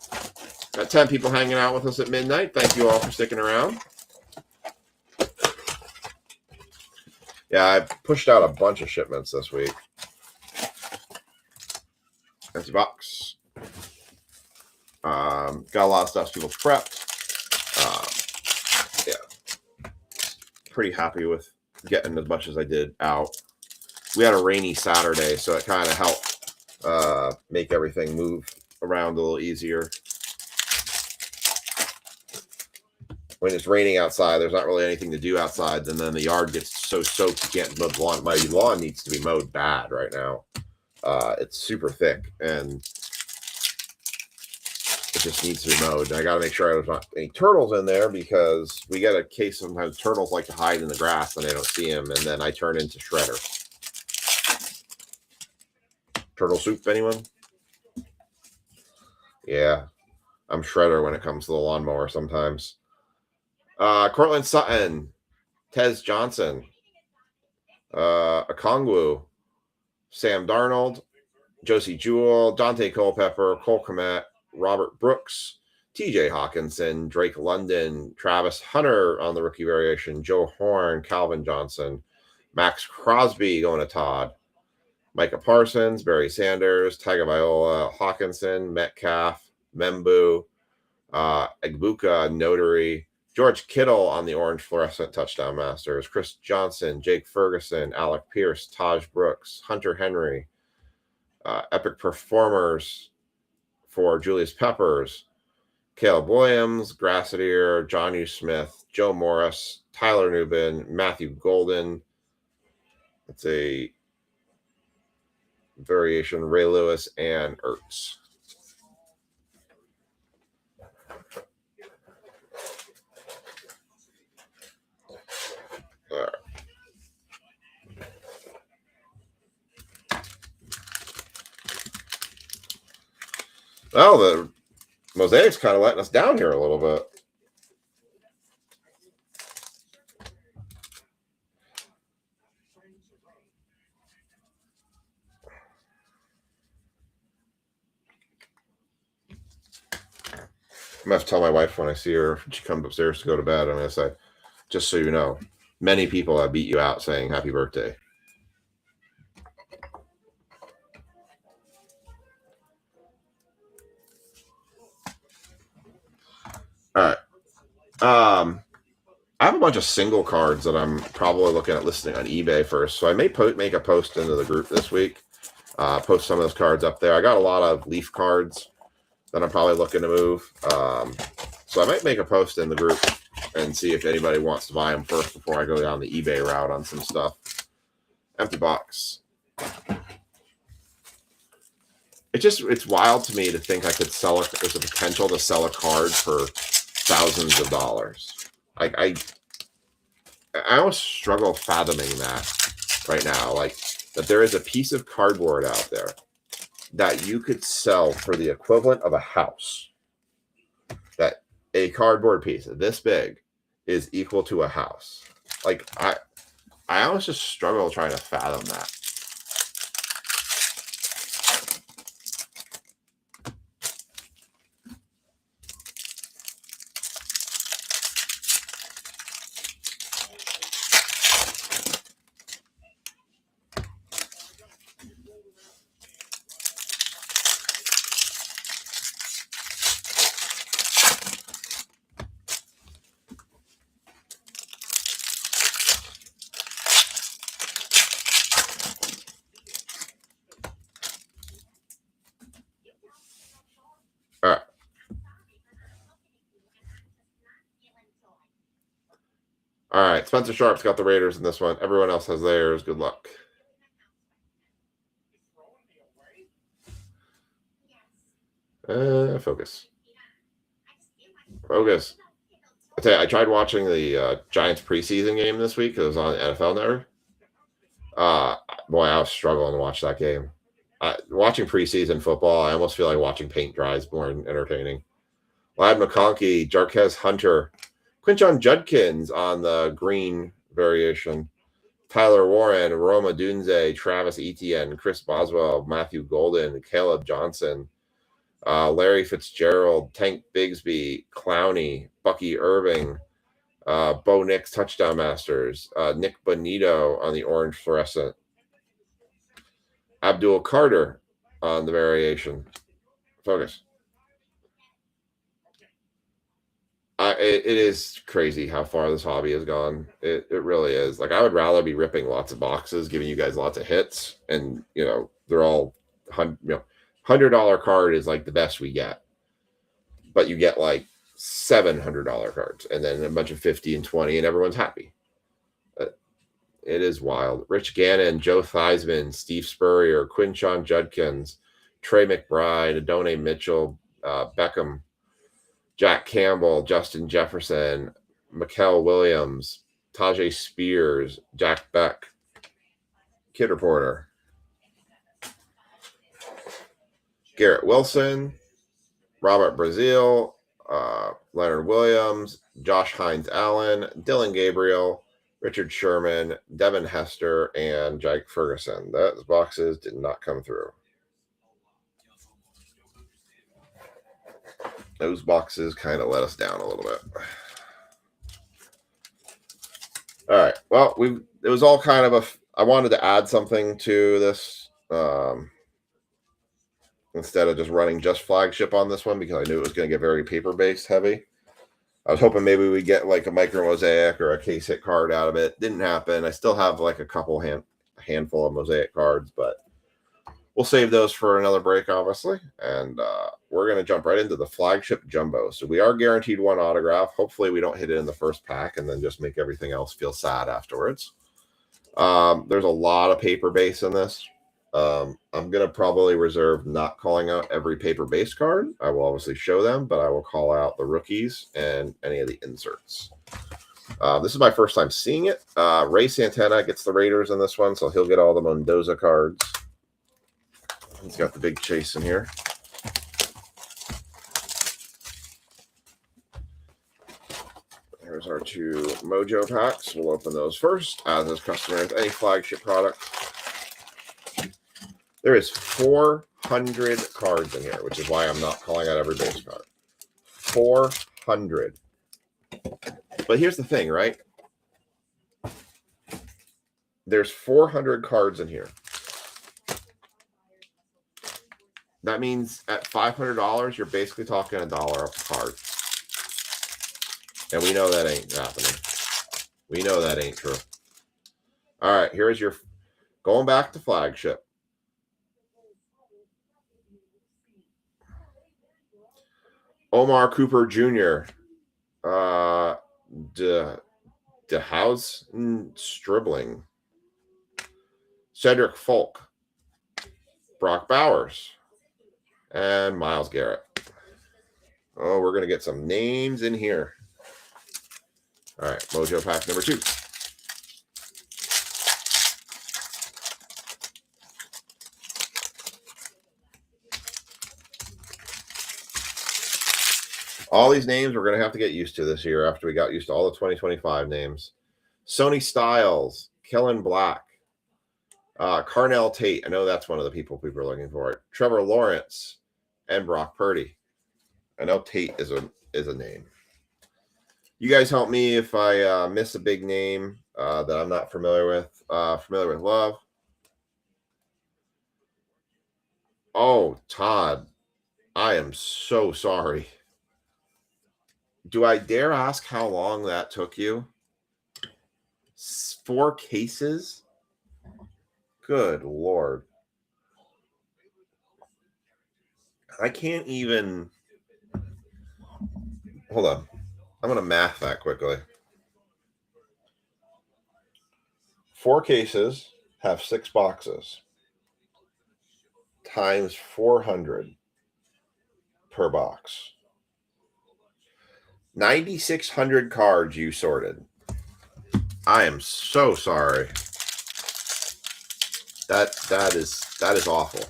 Speaker 2: Got 10 people hanging out with us at midnight. Thank you all for sticking around. Yeah, I pushed out a bunch of shipments this week. Empty box. Got a lot of stuff people prepped. Yeah. Pretty happy with getting as much as I did out. We had a rainy Saturday, so it kind of helped make everything move around a little easier. When it's raining outside, there's not really anything to do outside, and then the yard gets so soaked you can't mow the lawn. My lawn needs to be mowed bad right now. It's super thick, and it just needs to be mowed. And I got to make sure there's not any turtles in there, because we get a case sometimes turtles like to hide in the grass and they don't see them, and then I turn into Shredder. Turtle soup, anyone? Yeah, I'm Shredder when it comes to the lawnmower sometimes. Cortland Sutton, Tez Johnson, Okongwu, Sam Darnold, Josie Jewell, Dante Culpepper, Cole Kmet, Robert Brooks, TJ Hawkinson, Drake London, Travis Hunter on the rookie variation, Joe Horn, Calvin Johnson, Max Crosby going to Todd, Micah Parsons, Barry Sanders, Tagovailoa, Hawkinson, Metcalf, Membu, Egbuka, Notary, George Kittle on the orange fluorescent touchdown masters, Chris Johnson, Jake Ferguson, Alec Pierce, Taj Brooks, Hunter Henry, epic performers for Julius Peppers, Caleb Williams, Grassadier, Jonnu Smith, Joe Morris, Tyler Nubin, Matthew Golden. It's a variation, Ray Lewis and Ertz. All right. Well, the Mosaic's kind of letting us down here a little bit. I'm going to have to tell my wife when I see her, she comes upstairs to go to bed, I'm going to say, just so you know, many people have beat you out saying happy birthday. All right. I have a bunch of single cards that I'm probably looking at listing on eBay first. So I may make a post into the group this week. Post some of those cards up there. I got a lot of Leaf cards that I'm probably looking to move. So I might make a post in the group and see if anybody wants to buy them first before I go down the eBay route on some stuff. Empty box. It's wild to me to think I could sell it. There's a potential to sell a card for thousands of dollars. I almost struggle fathoming that right now. Like that there is a piece of cardboard out there that you could sell for the equivalent of a house. That a cardboard piece this big is equal to a house. Like I almost just struggle trying to fathom that. All right. All right. Spencer Sharp's got the Raiders in this one. Everyone else has theirs. Good luck. Focus. Focus. I tell you, I tried watching the Giants preseason game this week. It was on NFL Network. Boy, I was struggling to watch that game. Watching preseason football, I almost feel like watching paint dries more entertaining. Lad McConkey, Jarquez Hunter, Quinshon Judkins on the green variation, Tyler Warren, Roma Dunze, Travis Etienne, Chris Boswell, Matthew Golden, Caleb Johnson, Larry Fitzgerald, Tank Bigsby, Clowney, Bucky Irving, Bo Nix, Touchdown Masters, Nick Bonito on the orange fluorescent, Abdul Carter on the variation. Focus. It is crazy how far this hobby has gone. It really is. Like I would rather be ripping lots of boxes, giving you guys lots of hits, and they're all $100 card is like the best we get, but you get like $700 cards, and then a bunch of 50 and 20, and everyone's happy. It is wild. Rich Gannon, Joe Theismann, Steve Spurrier, Quinshon Judkins, Trey McBride, Adonai Mitchell, Beckham, Jack Campbell, Justin Jefferson, Mikael Williams, Tajay Spears, Jack Beck, Kid Reporter, Garrett Wilson, Robert Brazil, Leonard Williams, Josh Hines Allen, Dylan Gabriel, Richard Sherman, Devin Hester, and Jake Ferguson. Those boxes did not come through. Those boxes kind of let us down a little bit. All right. Well, it was all kind of I wanted to add something to this instead of just running just flagship on this one because I knew it was going to get very paper-based heavy. I was hoping maybe we get like a micro mosaic or a case hit card out of it. Didn't happen. I still have like a couple handful of mosaic cards, but we'll save those for another break, obviously. And we're going to jump right into the flagship jumbo. So we are guaranteed one autograph. Hopefully we don't hit it in the first pack and then just make everything else feel sad afterwards. There's a lot of paper base in this. I'm going to probably reserve not calling out every paper-based card. I will obviously show them, but I will call out the rookies and any of the inserts. This is my first time seeing it. Ray Santana gets the Raiders in this one, so he'll get all the Mendoza cards. He's got the big chase in here. our 2 Mojo packs. We'll open those first, as is customary with any flagship product. There is 400 cards in here, which is why I'm not calling out every base card. 400. But here's the thing, right? There's 400 cards in here. That means at $500, you're basically talking $1 a card. And we know that ain't happening. We know that ain't true. All right, here's your going back to flagship. Omar Cooper Jr. DeHaus Stribling. Cedric Folk. Brock Bowers. And Myles Garrett. Oh, we're going to get some names in here. All right, Mojo pack number 2. All these names we're going to have to get used to this year after we got used to all the 2025 names. Sonny Styles, Kellen Black, Carnell Tate. I know that's one of the people are looking for. Trevor Lawrence and Brock Purdy. I know Tate is a name. You guys help me if I miss a big name that I'm not familiar with. Familiar with Love. Oh, Todd. I am so sorry. Do I dare ask how long that took you? 4 cases? Good Lord. I can't even... Hold on. I'm going to math that quickly. 4 cases have 6 boxes. Times 400 per box. 9,600 cards you sorted. I am so sorry. That is awful.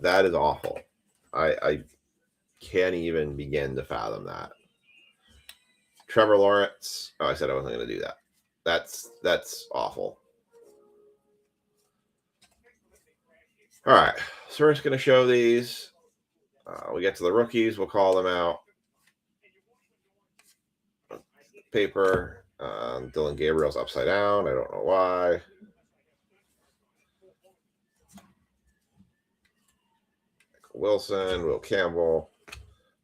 Speaker 2: That is awful. I can't even begin to fathom that. Trevor Lawrence. Oh, I said I wasn't going to do that. That's awful. All right, so we're just going to show these. We get to the rookies. We'll call them out. Paper. Dylan Gabriel's upside down. I don't know why. Wilson, Will Campbell.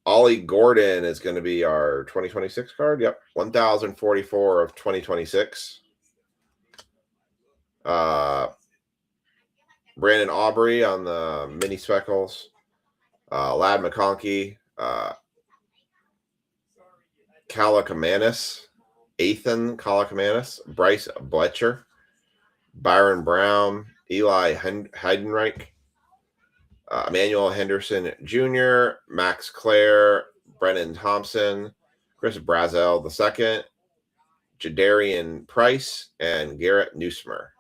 Speaker 2: Ollie Gordon is going to be our 2026 card. Yep, 1,044 of 2026. Brandon Aubrey on the mini speckles. Lad McConkey. Kalakamanis. Ethan Kalakamanis. Bryce Bletcher. Byron Brown. Eli Heidenreich. Emmanuel Henderson Jr., Max Clare, Brennan Thompson, Chris Brazel II, Jadarian Price, and Garrett Newsmer.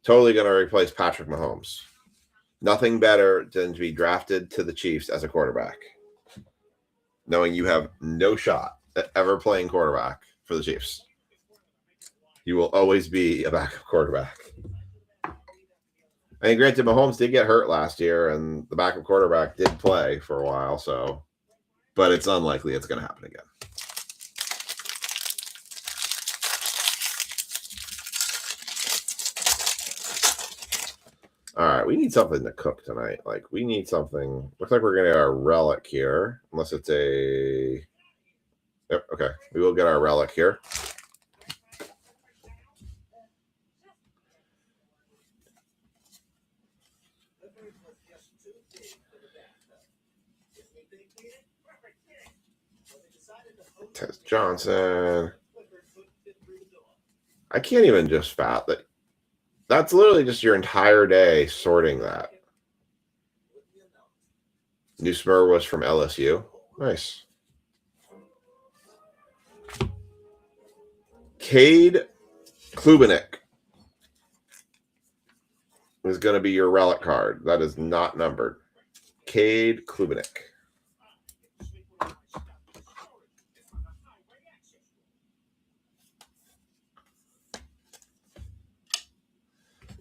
Speaker 2: Totally going to replace Patrick Mahomes. Nothing better than to be drafted to the Chiefs as a quarterback, knowing you have no shot at ever playing quarterback for the Chiefs. You will always be a backup quarterback. I mean, granted, Mahomes did get hurt last year, and the backup quarterback did play for a while, so, but it's unlikely it's going to happen again. All right, we need something to cook tonight. Like, we need something. Looks like we're going to get our relic here, unless it's a... Yep, okay. We will get our relic here. Tess Johnson. I can't even just fat that. That's literally just your entire day sorting that. Newsmer was from LSU. Nice. Cade Klubenik is going to be your relic card. That is not numbered. Cade Klubenik.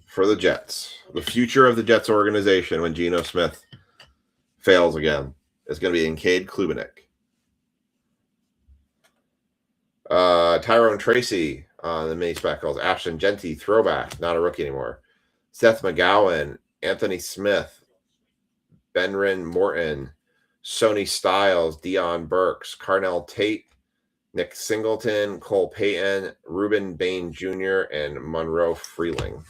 Speaker 2: For the Jets. The future of the Jets organization when Geno Smith fails again is going to be in Cade Klubenik. Tyrone Tracy on the mini speckles. Ashton Genty, throwback, not a rookie anymore. Seth McGowan, Anthony Smith, Benrin Morton, Sony Styles, Dion Burks, Carnell Tate, Nick Singleton, Cole Payton, Ruben Bain Jr., and Monroe Freeling.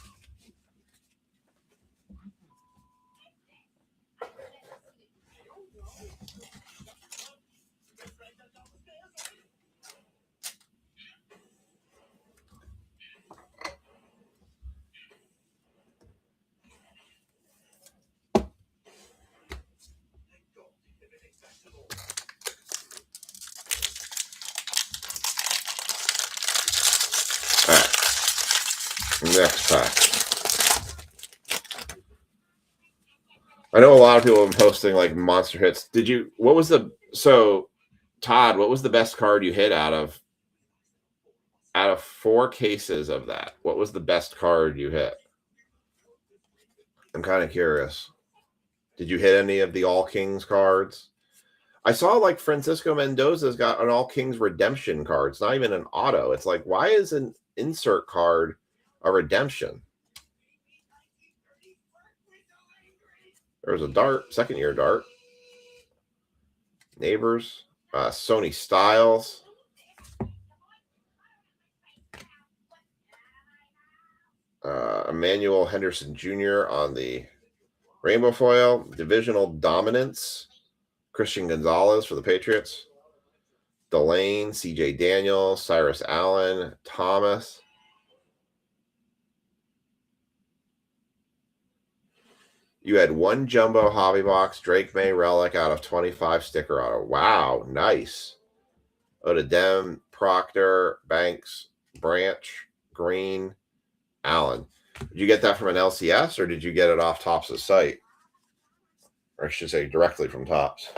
Speaker 2: Next pack. I know a lot of people have been posting like monster hits. Todd, what was the best card you hit out of 4 cases of that? What was the best card you hit? I'm kind of curious. Did you hit any of the All Kings cards? I saw like Francisco Mendoza's got an All Kings redemption card. It's not even an auto. It's like, why is an insert card a redemption? There's a Dart, second year Dart. Neighbors, Sony Styles. Emmanuel Henderson Jr. on the rainbow foil. Divisional dominance. Christian Gonzalez for the Patriots. Delane, CJ Daniels, Cyrus Allen, Thomas. You had 1 jumbo hobby box, Drake May relic out of 25 sticker auto. Wow, nice. Odedem, Proctor, Banks, Branch, Green, Allen. Did you get that from an LCS or did you get it off Topps' site? Or I should say directly from Topps.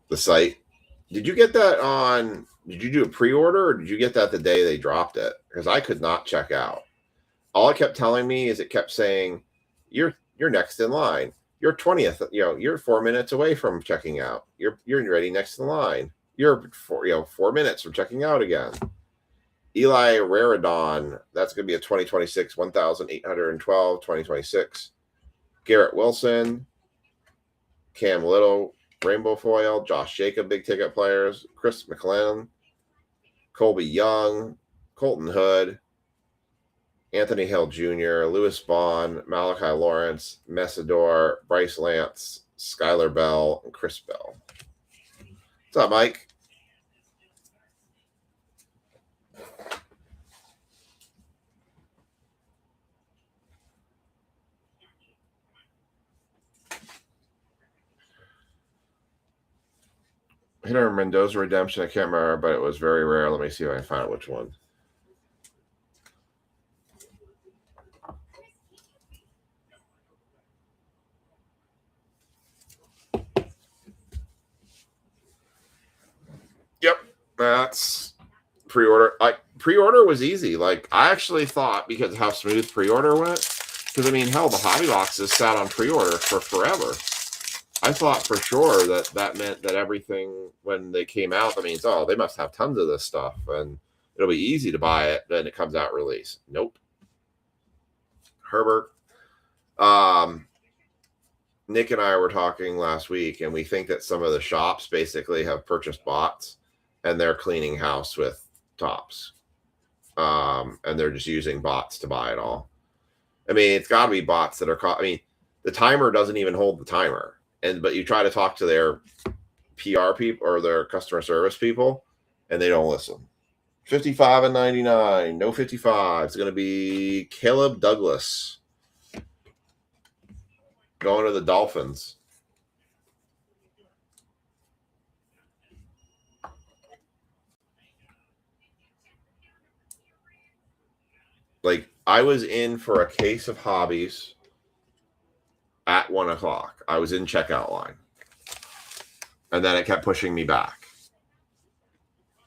Speaker 2: The site. Did you get that on, did you do a pre-order or did you get that the day they dropped it? Because I could not check out. All it kept telling me is it kept saying, you're next in line. You're 20th, you're 4 minutes away from checking out. You're ready next in line. You're 4 minutes from checking out again. Eli Raridon, that's going to be a 2026, 1,812, 2026. Garrett Wilson, Cam Little, rainbow foil, Josh Jacob, big ticket players, Chris McClellan, Colby Young, Colton Hood, Anthony Hill Jr., Lewis Bond, Malachi Lawrence, Messidor, Bryce Lance, Skylar Bell, and Chris Bell. What's up, Mike? Hit a Mendoza redemption. I can't remember, but it was very rare. Let me see if I can find out which one. Yep, that's pre-order. Pre-order was easy. Like, I actually thought, because of how smooth pre-order went, because I mean, hell, the hobby boxes sat on pre-order for forever. I thought for sure that meant that everything, when they came out, that means, oh, they must have tons of this stuff and it'll be easy to buy it. Then it comes out release. Nope. Herbert. Nick and I were talking last week, and we think that some of the shops basically have purchased bots and they're cleaning house with Topps. And they're just using bots to buy it all. I mean, it's got to be bots that are, I mean, the timer doesn't even hold the timer. But you try to talk to their PR people or their customer service people, and they don't listen. 55 and 99. No 55. It's going to be Caleb Douglas. Going to the Dolphins. Like, I was in for a case of hobbies at 1 o'clock. I was in checkout line. And then it kept pushing me back.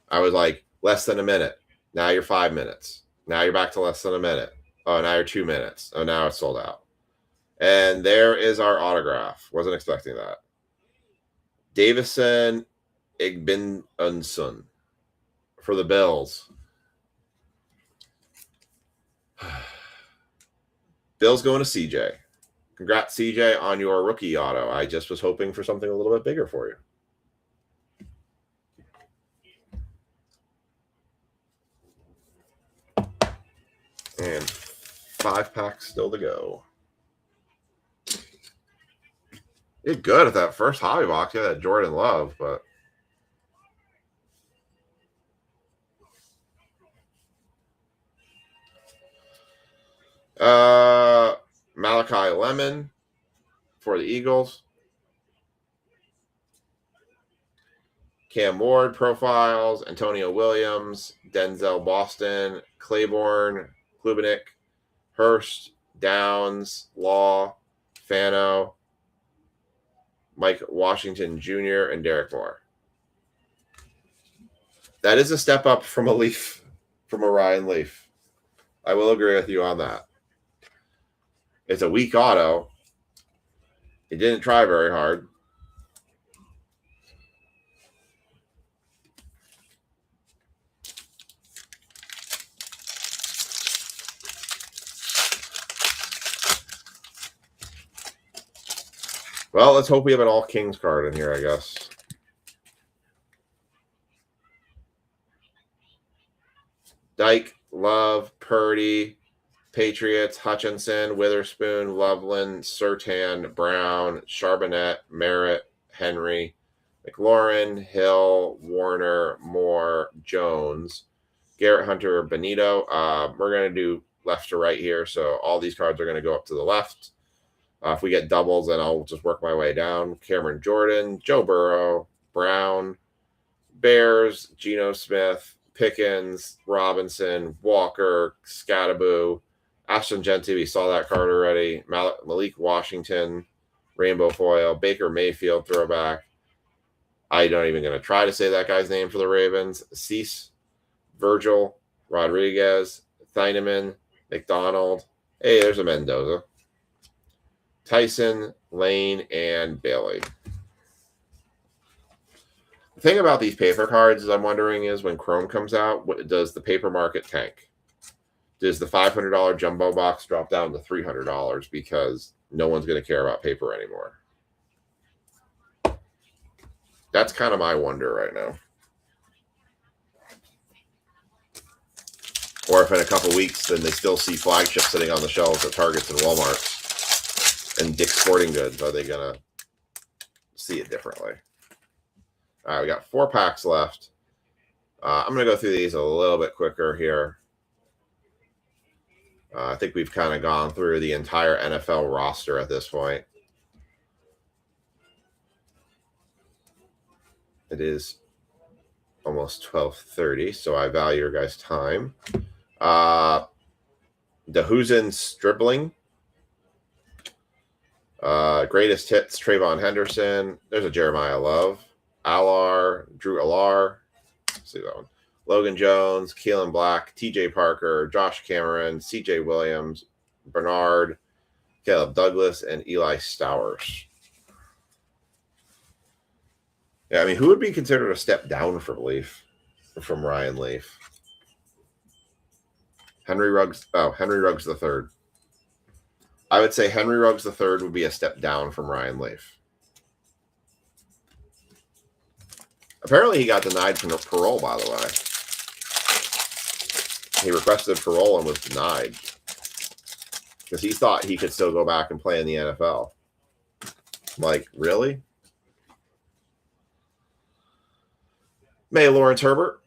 Speaker 2: I was like, less than a minute. Now you're 5 minutes. Now you're back to less than a minute. Oh, now you're 2 minutes. Oh, now it's sold out. And there is our autograph. Wasn't expecting that. Davison Igbinunsun for the Bills. Bills going to CJ. Congrats, CJ, on your rookie auto. I just was hoping for something a little bit bigger for you. And 5 packs still to go. You're good at that first hobby box. Yeah, that Jordan Love, but Malachi Lemon for the Eagles. Cam Ward profiles, Antonio Williams, Denzel Boston, Claiborne, Klubenik, Hurst, Downs, Law, Fano, Mike Washington Jr., and Derek Moore. That is a step up from a Leaf, from a Ryan Leaf. I will agree with you on that. It's a weak auto. He didn't try very hard. Well, let's hope we have an all Kings card in here, I guess. Dyke, Love, Purdy, Patriots, Hutchinson, Witherspoon, Loveland, Surtain, Brown, Charbonnet, Merritt, Henry, McLaurin, Hill, Warner, Moore, Jones, Garrett Hunter, Benito. We're going to do left to right here, so all these cards are going to go up to the left. If we get doubles, then I'll just work my way down. Cameron Jordan, Joe Burrow, Brown, Bears, Geno Smith, Pickens, Robinson, Walker, Scattaboo, Ashton Genty. We saw that card already. Malik Washington, Rainbow Foil, Baker Mayfield throwback. I don't even going to try to say that guy's name for the Ravens. Cease, Virgil, Rodriguez, Thieneman, McDonald. Hey, there's a Mendoza. Tyson, Lane, and Bailey. The thing about these paper cards is I'm wondering is when Chrome comes out, what does the paper market tank? Does the $500 jumbo box drop down to $300 because no one's going to care about paper anymore? That's kind of my wonder right now. Or if in a couple weeks, then they still see flagship sitting on the shelves at Targets and Walmart and Dick's Sporting Goods. Are they going to see it differently? All right, we got 4 packs left. I'm going to go through these a little bit quicker here. I think we've kind of gone through the entire NFL roster at this point. It is almost 12:30, so I value your guys' time. DeHusen Stribling. Greatest hits, Trayvon Henderson. There's a Jeremiah Love. Alar, Drew Alar. Let's see that one. Logan Jones, Keelan Black, TJ Parker, Josh Cameron, CJ Williams, Bernard, Caleb Douglas, and Eli Stowers. Yeah, I mean, who would be considered a step down from Leaf, from Ryan Leaf? Henry Ruggs the third. I would say Henry Ruggs III would be a step down from Ryan Leaf. Apparently, he got denied from parole, by the way. He requested parole and was denied because he thought he could still go back and play in the NFL. Like, really? May Lawrence Herbert.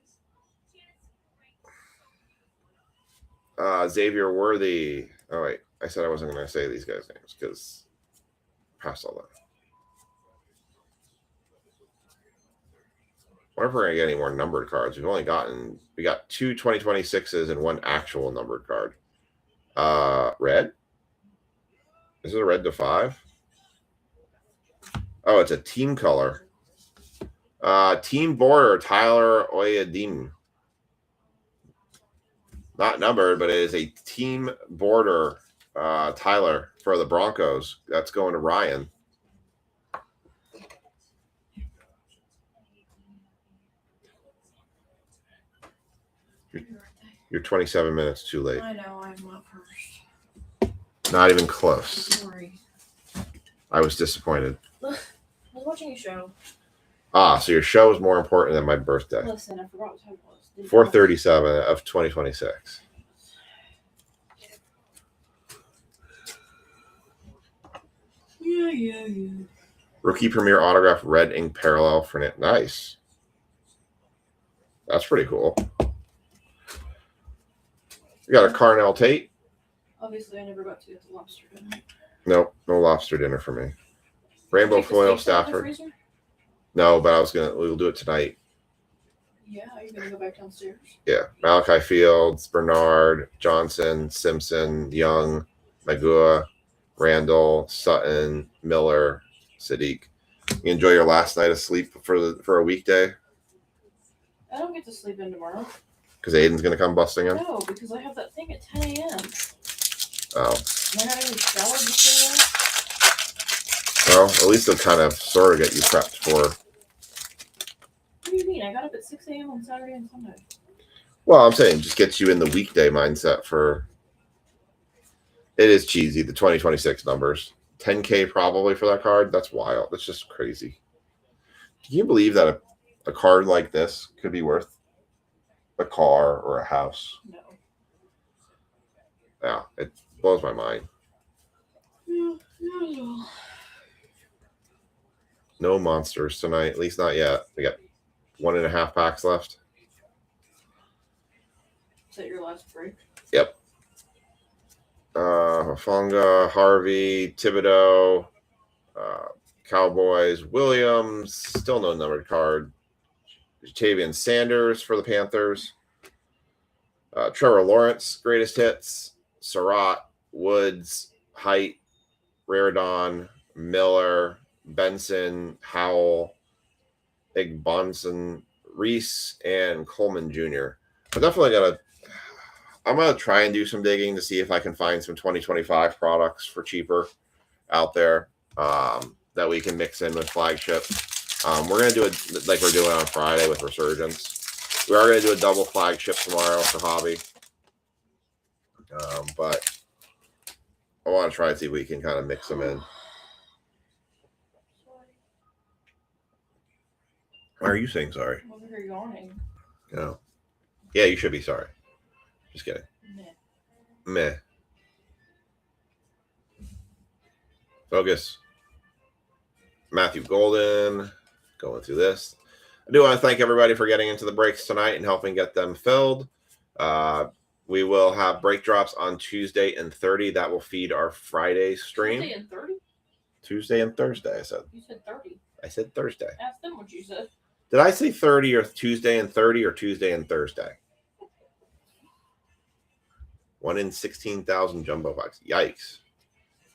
Speaker 2: Xavier Worthy. Oh, wait. I said I wasn't going to say these guys' names because past all that. I wonder if we're going to get any more numbered cards. We got 2 2026s and 1 actual numbered card. Red? Is it a red to 5? Oh, it's a team color. Team border, Tyler Oyadim. Not numbered, but it is a team border, Tyler, for the Broncos. That's going to Ryan. You're 27 minutes too late.
Speaker 3: I know, I'm up first.
Speaker 2: Not even close.
Speaker 3: Sorry.
Speaker 2: I was disappointed.
Speaker 3: I was watching a show.
Speaker 2: Ah, so your show is more important than my birthday.
Speaker 3: Listen, I forgot what time it was.
Speaker 2: 4/37 of 2026.
Speaker 3: Yeah.
Speaker 2: Rookie Premier Autograph Red Ink Parallel for Nick. Nice. That's pretty cool. We got a Carnell Tate.
Speaker 3: Obviously, I never got to get the lobster dinner.
Speaker 2: Nope, no lobster dinner for me. Rainbow
Speaker 3: Take the
Speaker 2: Foil
Speaker 3: steaks out of the
Speaker 2: Stafford.
Speaker 3: freezer?
Speaker 2: No, but we'll do it tonight.
Speaker 3: Yeah, are you gonna go back downstairs?
Speaker 2: Yeah. Malachi Fields, Bernard, Johnson, Simpson, Young, Magua, Randall, Sutton, Miller, Sadiq. You enjoy your last night of sleep for a weekday?
Speaker 3: I don't get to sleep in tomorrow.
Speaker 2: Because Aiden's going to come busting in?
Speaker 3: No, because I have that thing at 10 a.m.
Speaker 2: Oh.
Speaker 3: Am I not even showered before that?
Speaker 2: Well, at least it'll kind of sort of get you prepped for.
Speaker 3: What do you mean? I got up at 6 a.m. on Saturday and Sunday.
Speaker 2: Well, I'm saying just gets you in the weekday mindset for. It is cheesy, the 2026 numbers. 10K probably for that card. That's wild. That's just crazy. Can you believe that a card like this could be worth a car or a house?
Speaker 3: No.
Speaker 2: Yeah, it blows my mind.
Speaker 3: Yeah.
Speaker 2: No monsters tonight, at least not yet. We got 1.5 packs left.
Speaker 3: Is that your last break?
Speaker 2: Yep. Fonga, Harvey, Thibodeau, Cowboys, Williams, still no numbered card. Jatavian Sanders for the Panthers. Trevor Lawrence, greatest hits. Surratt, Woods, Height, Raridon, Miller, Benson, Howell, Igbonson, Reese, and Coleman Jr. I'm gonna try and do some digging to see if I can find some 2025 products for cheaper out there that we can mix in with flagship. We're gonna do it like we're doing on Friday with Resurgence. We are gonna do a double flagship tomorrow for Hobby, but I want to try and see if we can kind of mix them in. Why are you saying sorry?
Speaker 3: I'm over here yawning.
Speaker 2: No. Yeah, you should be sorry. Just kidding. Meh. Focus. Matthew Golden. Going through this. I do want to thank everybody for getting into the breaks tonight and helping get them filled. We will have break drops on Tuesday and 30. That will feed our Friday stream.
Speaker 3: Tuesday and 30?
Speaker 2: Tuesday and Thursday, I said.
Speaker 3: You said 30.
Speaker 2: I said Thursday.
Speaker 3: Ask them what you said.
Speaker 2: Did I say 30 or Tuesday and 30 or Tuesday and Thursday? 1 in 16,000 jumbo box. Yikes.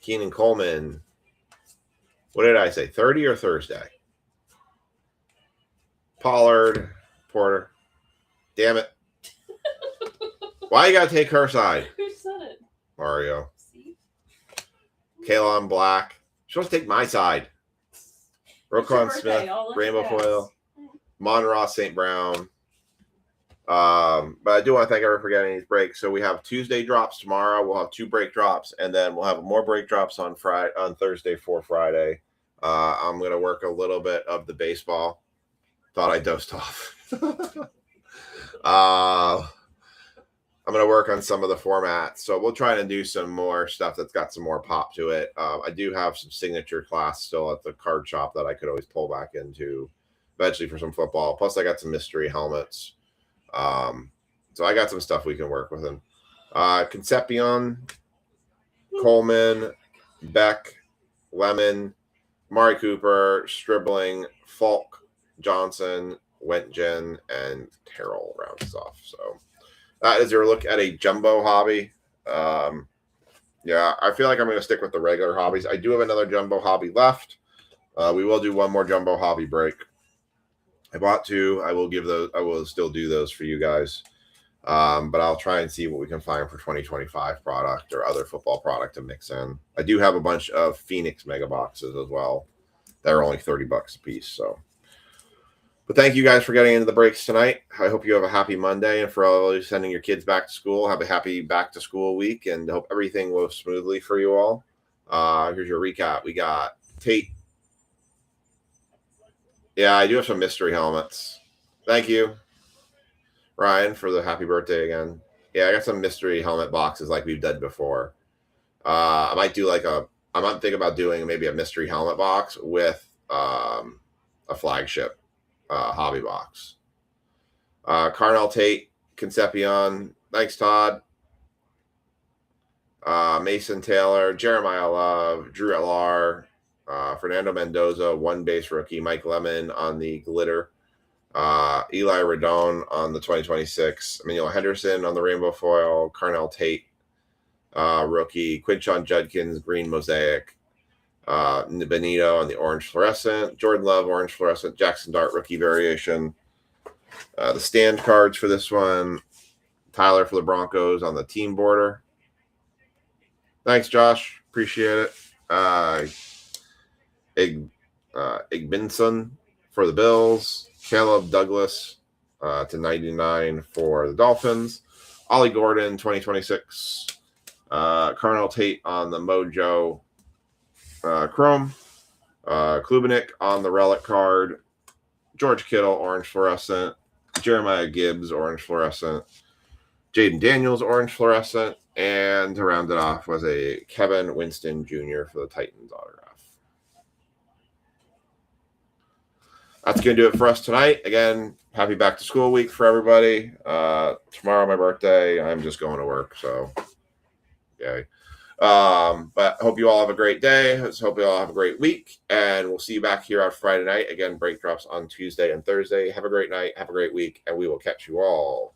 Speaker 2: Keenan Coleman. What did I say? 30 or Thursday? Pollard. Porter. Damn it. Why you got to take her side?
Speaker 3: Who said it?
Speaker 2: Mario.
Speaker 3: See?
Speaker 2: Kalon Black. You're supposed to take my side. Roquan Smith. Rainbow Foil. Monroe St. Brown. But I do want to thank everyone for getting these breaks. So we have Tuesday drops tomorrow. We'll have 2 break drops, and then we'll have more break drops on Thursday for Friday. I'm going to work a little bit of the baseball. Thought I dozed off. I'm going to work on some of the formats. So we'll try and do some more stuff that's got some more pop to it. I do have some signature class still at the card shop that I could always pull back into eventually for some football. Plus, I got some mystery helmets. So I got some stuff we can work with. Concepcion, Coleman, Beck, Lemon, Mari Cooper, Stribling, Falk, Johnson, Wentgen, and Terrell rounds off. So that is your look at a jumbo hobby. Yeah, I feel like I'm going to stick with the regular hobbies. I do have another jumbo hobby left. We will do one more jumbo hobby break. I bought two. I will give those. I will still do those for you guys. But I'll try and see what we can find for 2025 product or other football product to mix in. I do have a bunch of Phoenix mega boxes as well. They're only $30 a piece. So, but thank you guys for getting into the breaks tonight. I hope you have a happy Monday, and for all you sending your kids back to school, have a happy back to school week, and hope everything goes smoothly for you all. Here's your recap. We got Tate. Yeah, I do have some mystery helmets. Thank you, Ryan, for the happy birthday again. Yeah, I got some mystery helmet boxes like we've done before. I might do I might think about doing maybe a mystery helmet box with a flagship hobby box. Carnell Tate, Concepcion. Thanks, Todd. Mason Taylor, Jeremiah Love, Drew L.R., Fernando Mendoza, one base rookie, Mike Lemon on the glitter, Eli Redone on the 2026, Emmanuel Henderson on the rainbow foil, Carnell Tate, rookie, Quinshon Judkins, green mosaic, Benito on the orange fluorescent, Jordan Love, orange fluorescent, Jackson Dart, rookie variation. The stand cards for this one, Tyler for the Broncos on the team border. Thanks, Josh. Appreciate it. Igbinson for the Bills, Caleb Douglas to 99 for the Dolphins, Ollie Gordon 2026, Carnell Tate on the Mojo Chrome, Klubenik on the relic card, George Kittle orange fluorescent, Jeremiah Gibbs orange fluorescent, Jaden Daniels orange fluorescent, and to round it off was a Kevin Winston Jr. for the Titans autograph. That's going to do it for us tonight. Again, happy back to school week for everybody. Tomorrow, my birthday. I'm just going to work, so yay. But hope you all have a great day. Hope you all have a great week, and we'll see you back here on Friday night. Again, break drops on Tuesday and Thursday. Have a great night. Have a great week, and we will catch you all